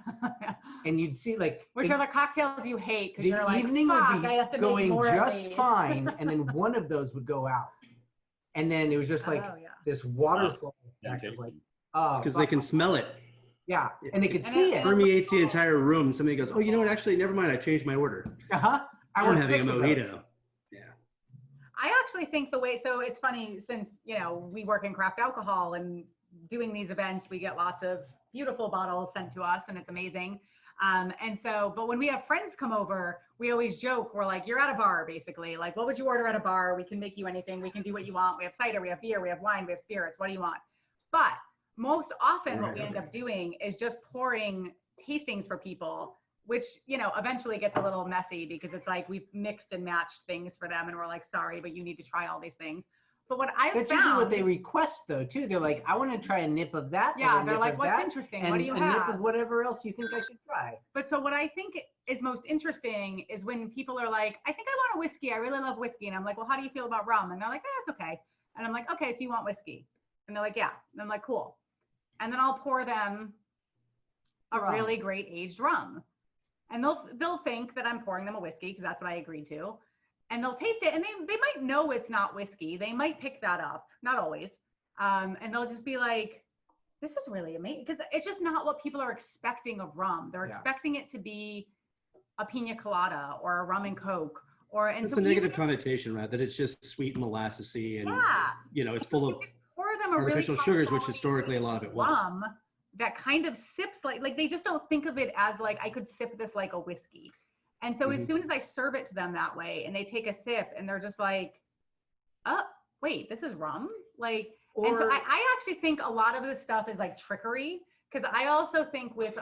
And you'd see like, Which are the cocktails you hate because the you're like, evening fuck, would I have to be make going more of just these. fine. And then one of those would go out. And then it was just like Oh, yeah. this waterfall effect of like, oh, Because they can smell it. yeah, and they could And see it- it. Permeates the entire room. Somebody goes, oh, you know what? Actually, never mind. I changed my order. Uh-huh. I I'm want having a 6 of those. mojito. Yeah. I actually think so it's funny since, we work in craft alcohol and doing these events, we get lots of beautiful bottles sent to us and it's amazing. But when we have friends come over, we always joke, we're like, you're at a bar basically. Like, what would you order at a bar? We can make you anything. We can do what you want. We have cider, we have beer, we have wine, we have spirits. What do you want? But most often what we end up doing is just pouring tastings for people, which, eventually gets a little messy because it's like we've mixed and matched things for them and we're like, sorry, but you need to try all these things. But what I've That's found, usually what they request, though, too. They're like, I want to try a nip of that. yeah, and a they're nip like, of what's that, interesting? and What do you a nip have? of whatever else you think I should try. But so what I think is most interesting is when people are like, I think I want a whiskey. I really love whiskey. And I'm like, well, how do you feel about rum? And they're like, it's okay. And I'm like, okay, so you want whiskey? And they're like, yeah. And I'm like, cool. And then I'll pour them a Rum. really great aged rum. And they'll think that I'm pouring them a whiskey because that's what I agreed to. And they'll taste it and they might know it's not whiskey. They might pick that up, not always. And they'll just be like, this is really amazing, because it's just not what people are expecting of rum. They're expecting it to be a pina colada or a rum and coke. And it's so a negative connotation, right? That it's just sweet and molassesy, and it's full of pour them a artificial really sugars, which historically a lot of it was. rum that kind of sips like they just don't think of it as like I could sip this like a whiskey. And so as soon as I serve it to them that way and they take a sip and they're just like, oh, wait, this is rum? Like, and so I actually think a lot of this stuff is like trickery, because I also think with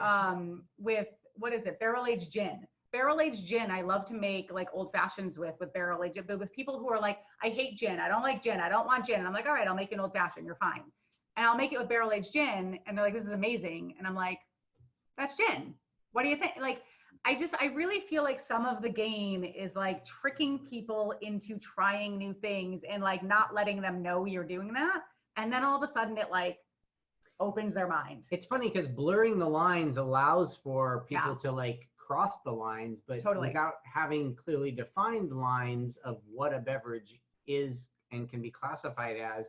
what is it, barrel-aged gin. Barrel-aged gin, I love to make like old fashions with barrel-aged, but with people who are like, I hate gin, I don't like gin, I don't want gin. And I'm like, all right, I'll make you an old fashioned, you're fine. And I'll make it with barrel-aged gin. And they're like, this is amazing. And I'm like, that's gin. What do you think? Like, I really feel like some of the game is like tricking people into trying new things and like not letting them know you're doing that. And then all of a sudden it like opens their mind. It's funny because blurring the lines allows for people to like cross the lines, but without having clearly defined lines of what a beverage is and can be classified as,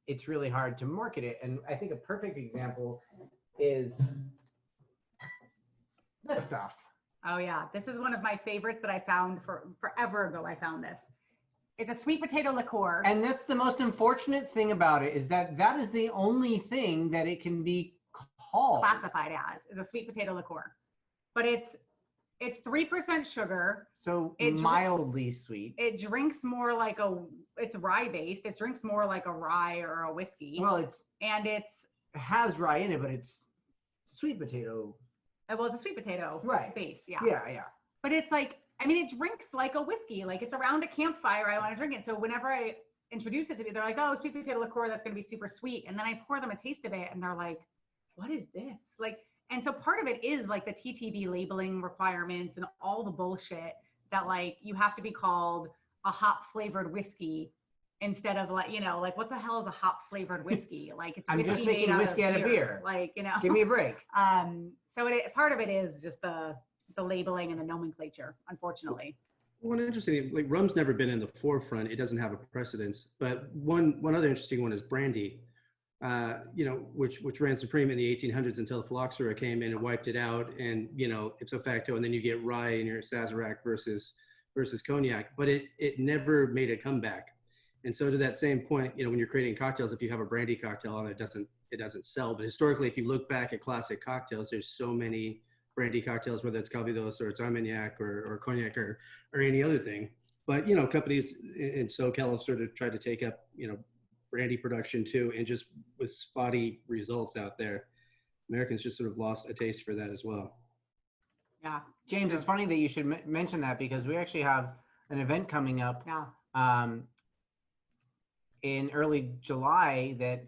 it's really hard to market it. And I think a perfect example is this stuff. Oh yeah, this is one of my favorites that I found forever ago. I found this. It's a sweet potato liqueur. And that's the most unfortunate thing about it, is that that is the only thing that it can be called. Classified as is a sweet potato liqueur. But it's 3% sugar. So mildly sweet. It drinks more like it's rye based. It drinks more like a rye or a whiskey. Well, it has rye in it, but it's sweet potato. Well, it's a sweet potato base. Yeah. But it's like, I mean, it drinks like a whiskey. Like it's around a campfire, I want to drink it. So whenever I introduce it to me, they're like, oh, sweet potato liqueur, that's going to be super sweet. And then I pour them a taste of it and they're like, what is this? Like, and so part of it is like the TTB labeling requirements and all the bullshit that like you have to be called a hop flavored whiskey instead of like, like what the hell is a hop flavored whiskey? Like it's I'm just making whiskey out of beer. Like, give me a break. So part of it is just the labeling and the nomenclature, unfortunately. One interesting, like rum's never been in the forefront. It doesn't have a precedence. But one other interesting one is brandy. Which ran supreme in the 1800s until the phylloxera came in and wiped it out, and ipso facto, and then you get rye in your Sazerac versus cognac, but it never made a comeback. And so to that same point, when you're creating cocktails, if you have a brandy cocktail and it doesn't sell, but historically, if you look back at classic cocktails, there's so many brandy cocktails, whether it's Calvados or it's Armagnac or cognac or any other thing. But companies in SoCal have sort of tried to take up brandy production too, and just with spotty results out there, Americans just sort of lost a taste for that as well. Yeah, James, it's funny that you should mention that, because we actually have an event coming up in early July that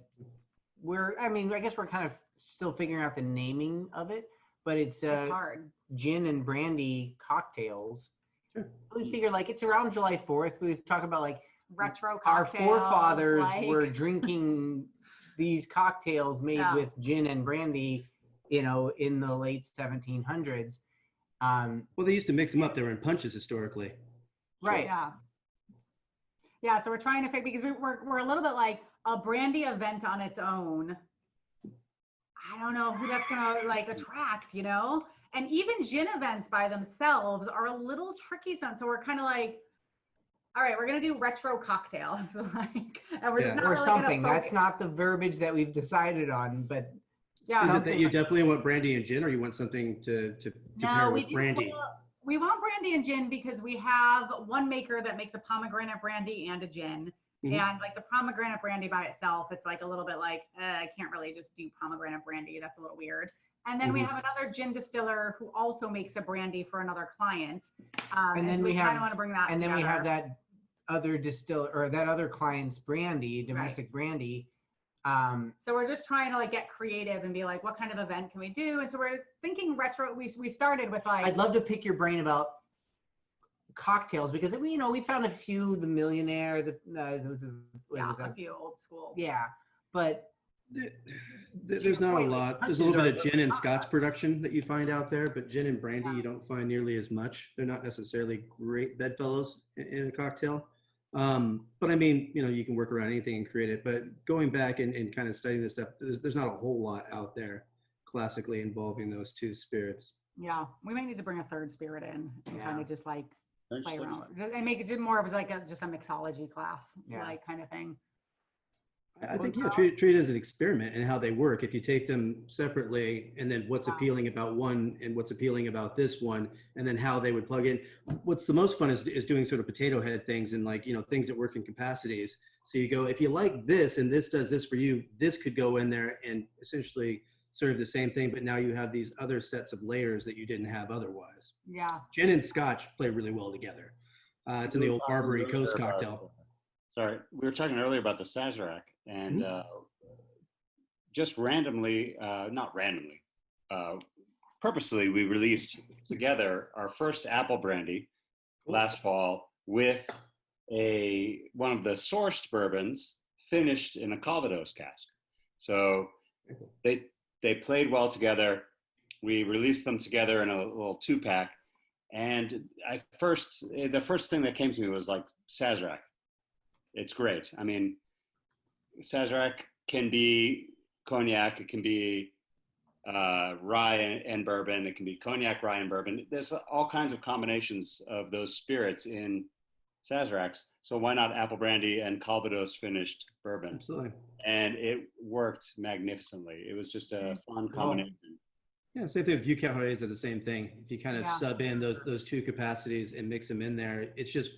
I guess we're kind of still figuring out the naming of it, but it's hard. Gin and brandy cocktails. Sure. We figure like it's around July 4th. We talk about like retro cocktails. Our forefathers were drinking these cocktails made with gin and brandy, in the late 1700s. Well, they used to mix them up. They were in punches historically. Right. Yeah. So we're trying to figure, because we're a little bit like a brandy event on its own. I don't know who that's gonna like attract, And even gin events by themselves are a little tricky. So we're kind of like, all right, we're gonna do retro cocktails, and we're just not or really something. Gonna That's not the verbiage that we've decided on, but yeah. Is it that you definitely want brandy and gin, or you want something to pair with brandy? We want brandy and gin because we have one maker that makes a pomegranate brandy and a gin, and like the pomegranate brandy by itself, it's like a little bit like I can't really just do pomegranate brandy. That's a little weird. And then we have another gin distiller who also makes a brandy for another client. And then so we kind of want to bring that. And together. then we have that other or that other client's brandy, domestic brandy. So we're just trying to like get creative and be like, what kind of event can we do? And so we're thinking retro. We started with like. I'd love to pick your brain about cocktails because we found a few, the Millionaire, a few old school. Yeah, but there's not a lot. There's a little bit of gin and scotch production that you find out there, but gin and brandy you don't find nearly as much. They're not necessarily great bedfellows in a cocktail. But I mean, you can work around anything and create it. But going back and kind of studying this stuff, there's not a whole lot out there classically involving those two spirits. Yeah, we might need to bring a third spirit in and kind of just like play around and make it more of like just a mixology class, like kind of thing. I think treat it as an experiment and how they work. If you take them separately and then what's appealing about one and what's appealing about this one, and then how they would plug in. What's the most fun is doing sort of potato head things and like things that work in capacities. So you go, if you like this and this does this for you, this could go in there and essentially serve the same thing, but now you have these other sets of layers that you didn't have otherwise. Yeah. Gin and scotch play really well together. It's in the old Barbary Coast cocktail. Sorry, we were talking earlier about the Sazerac, and just randomly, not randomly, purposely, we released together our first apple brandy last fall with one of the sourced bourbons finished in a Calvados cask. So they played well together. We released them together in a little 2-pack, and the first thing that came to me was like Sazerac. It's great. I mean, Sazerac can be cognac. It can be rye and bourbon. It can be cognac, rye, and bourbon. There's all kinds of combinations of those spirits in Sazeracs. So why not apple brandy and Calvados finished bourbon? Absolutely. And it worked magnificently. It was just a fun combination. Yeah, same thing with Vieux Carrés are the same thing. If you kind of sub in those two capacities and mix them in there, it's just,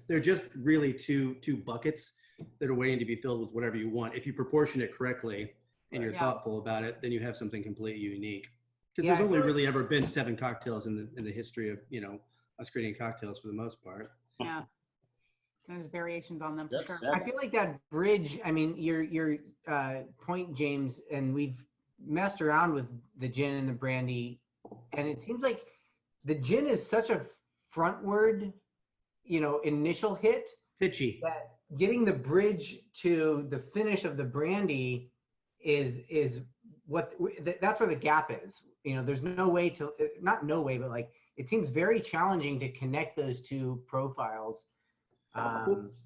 they're just really two buckets that are waiting to be filled with whatever you want. If you proportion it correctly and you're thoughtful about it, then you have something completely unique. Because there's only really ever been 7 cocktails in the history of, us creating cocktails for the most part. Yeah. There's variations on them for sure. I feel like that bridge, I mean, your point, James, and we've messed around with the gin and the brandy, and it seems like the gin is such a frontward, initial hit. Pitchy. That getting the bridge to the finish of the brandy is what that's where the gap is. There's no way to, not no way, but like it seems very challenging to connect those two profiles.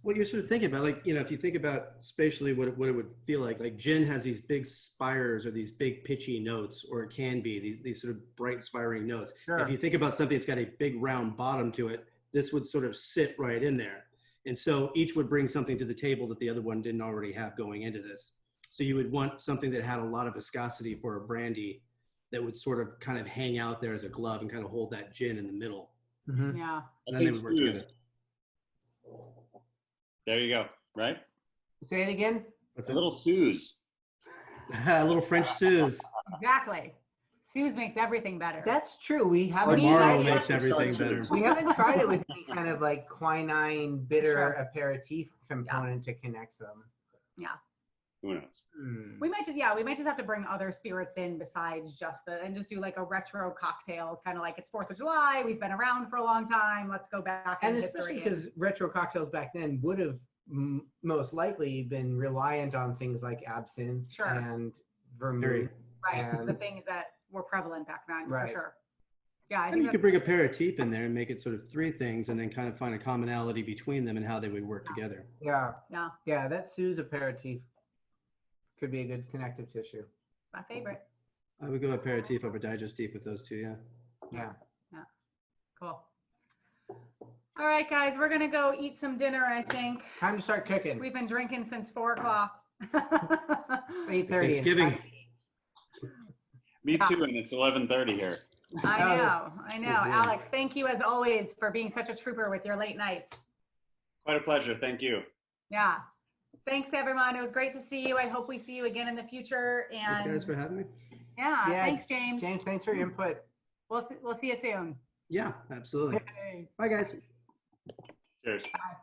What you're sort of thinking about, like, if you think about spatially what it would feel like gin has these big spires or these big pitchy notes, or it can be these sort of bright spiring notes. Sure. If you think about something that's got a big round bottom to it, this would sort of sit right in there. And so each would bring something to the table that the other one didn't already have going into this. So you would want something that had a lot of viscosity for a brandy that would sort of kind of hang out there as a glove and kind of hold that gin in the middle. Mm-hmm. Yeah. And then they would work together. There you go, right? Say it again. It's a little Suze. A little French Suze. Exactly. Suze makes everything better. That's true. We haven't. Tomorrow makes everything better. We haven't tried it with any kind of like quinine bitter aperitif component to connect them. Yeah. Who knows? We might just have to bring other spirits in besides and just do like a retro cocktails, kind of like it's 4th of July. We've been around for a long time. Let's go back. And especially because retro cocktails back then would have most likely been reliant on things like absinthe and vermouth. Right. The things that were prevalent back then, for sure. Yeah. I think you could bring aperitif in there and make it sort of 3 things and then kind of find a commonality between them and how they would work together. Yeah. That Suze aperitif could be a good connective tissue. My favorite. I would go aperitif over digestif with those two. Yeah. Cool. All right, guys, we're gonna go eat some dinner. I think time to start cooking. We've been drinking since 4 o'clock. 8:30. Thanksgiving. Me too, and it's 11:30 here. I know. Alex, thank you as always for being such a trooper with your late nights. Quite a pleasure. Thank you. Yeah. Thanks, everyone. It was great to see you. I hope we see you again in the future. And thanks, guys, for having me. Yeah. Thanks, James. James, thanks for your input. We'll see you soon. Yeah, absolutely. Bye, guys. Cheers. Bye.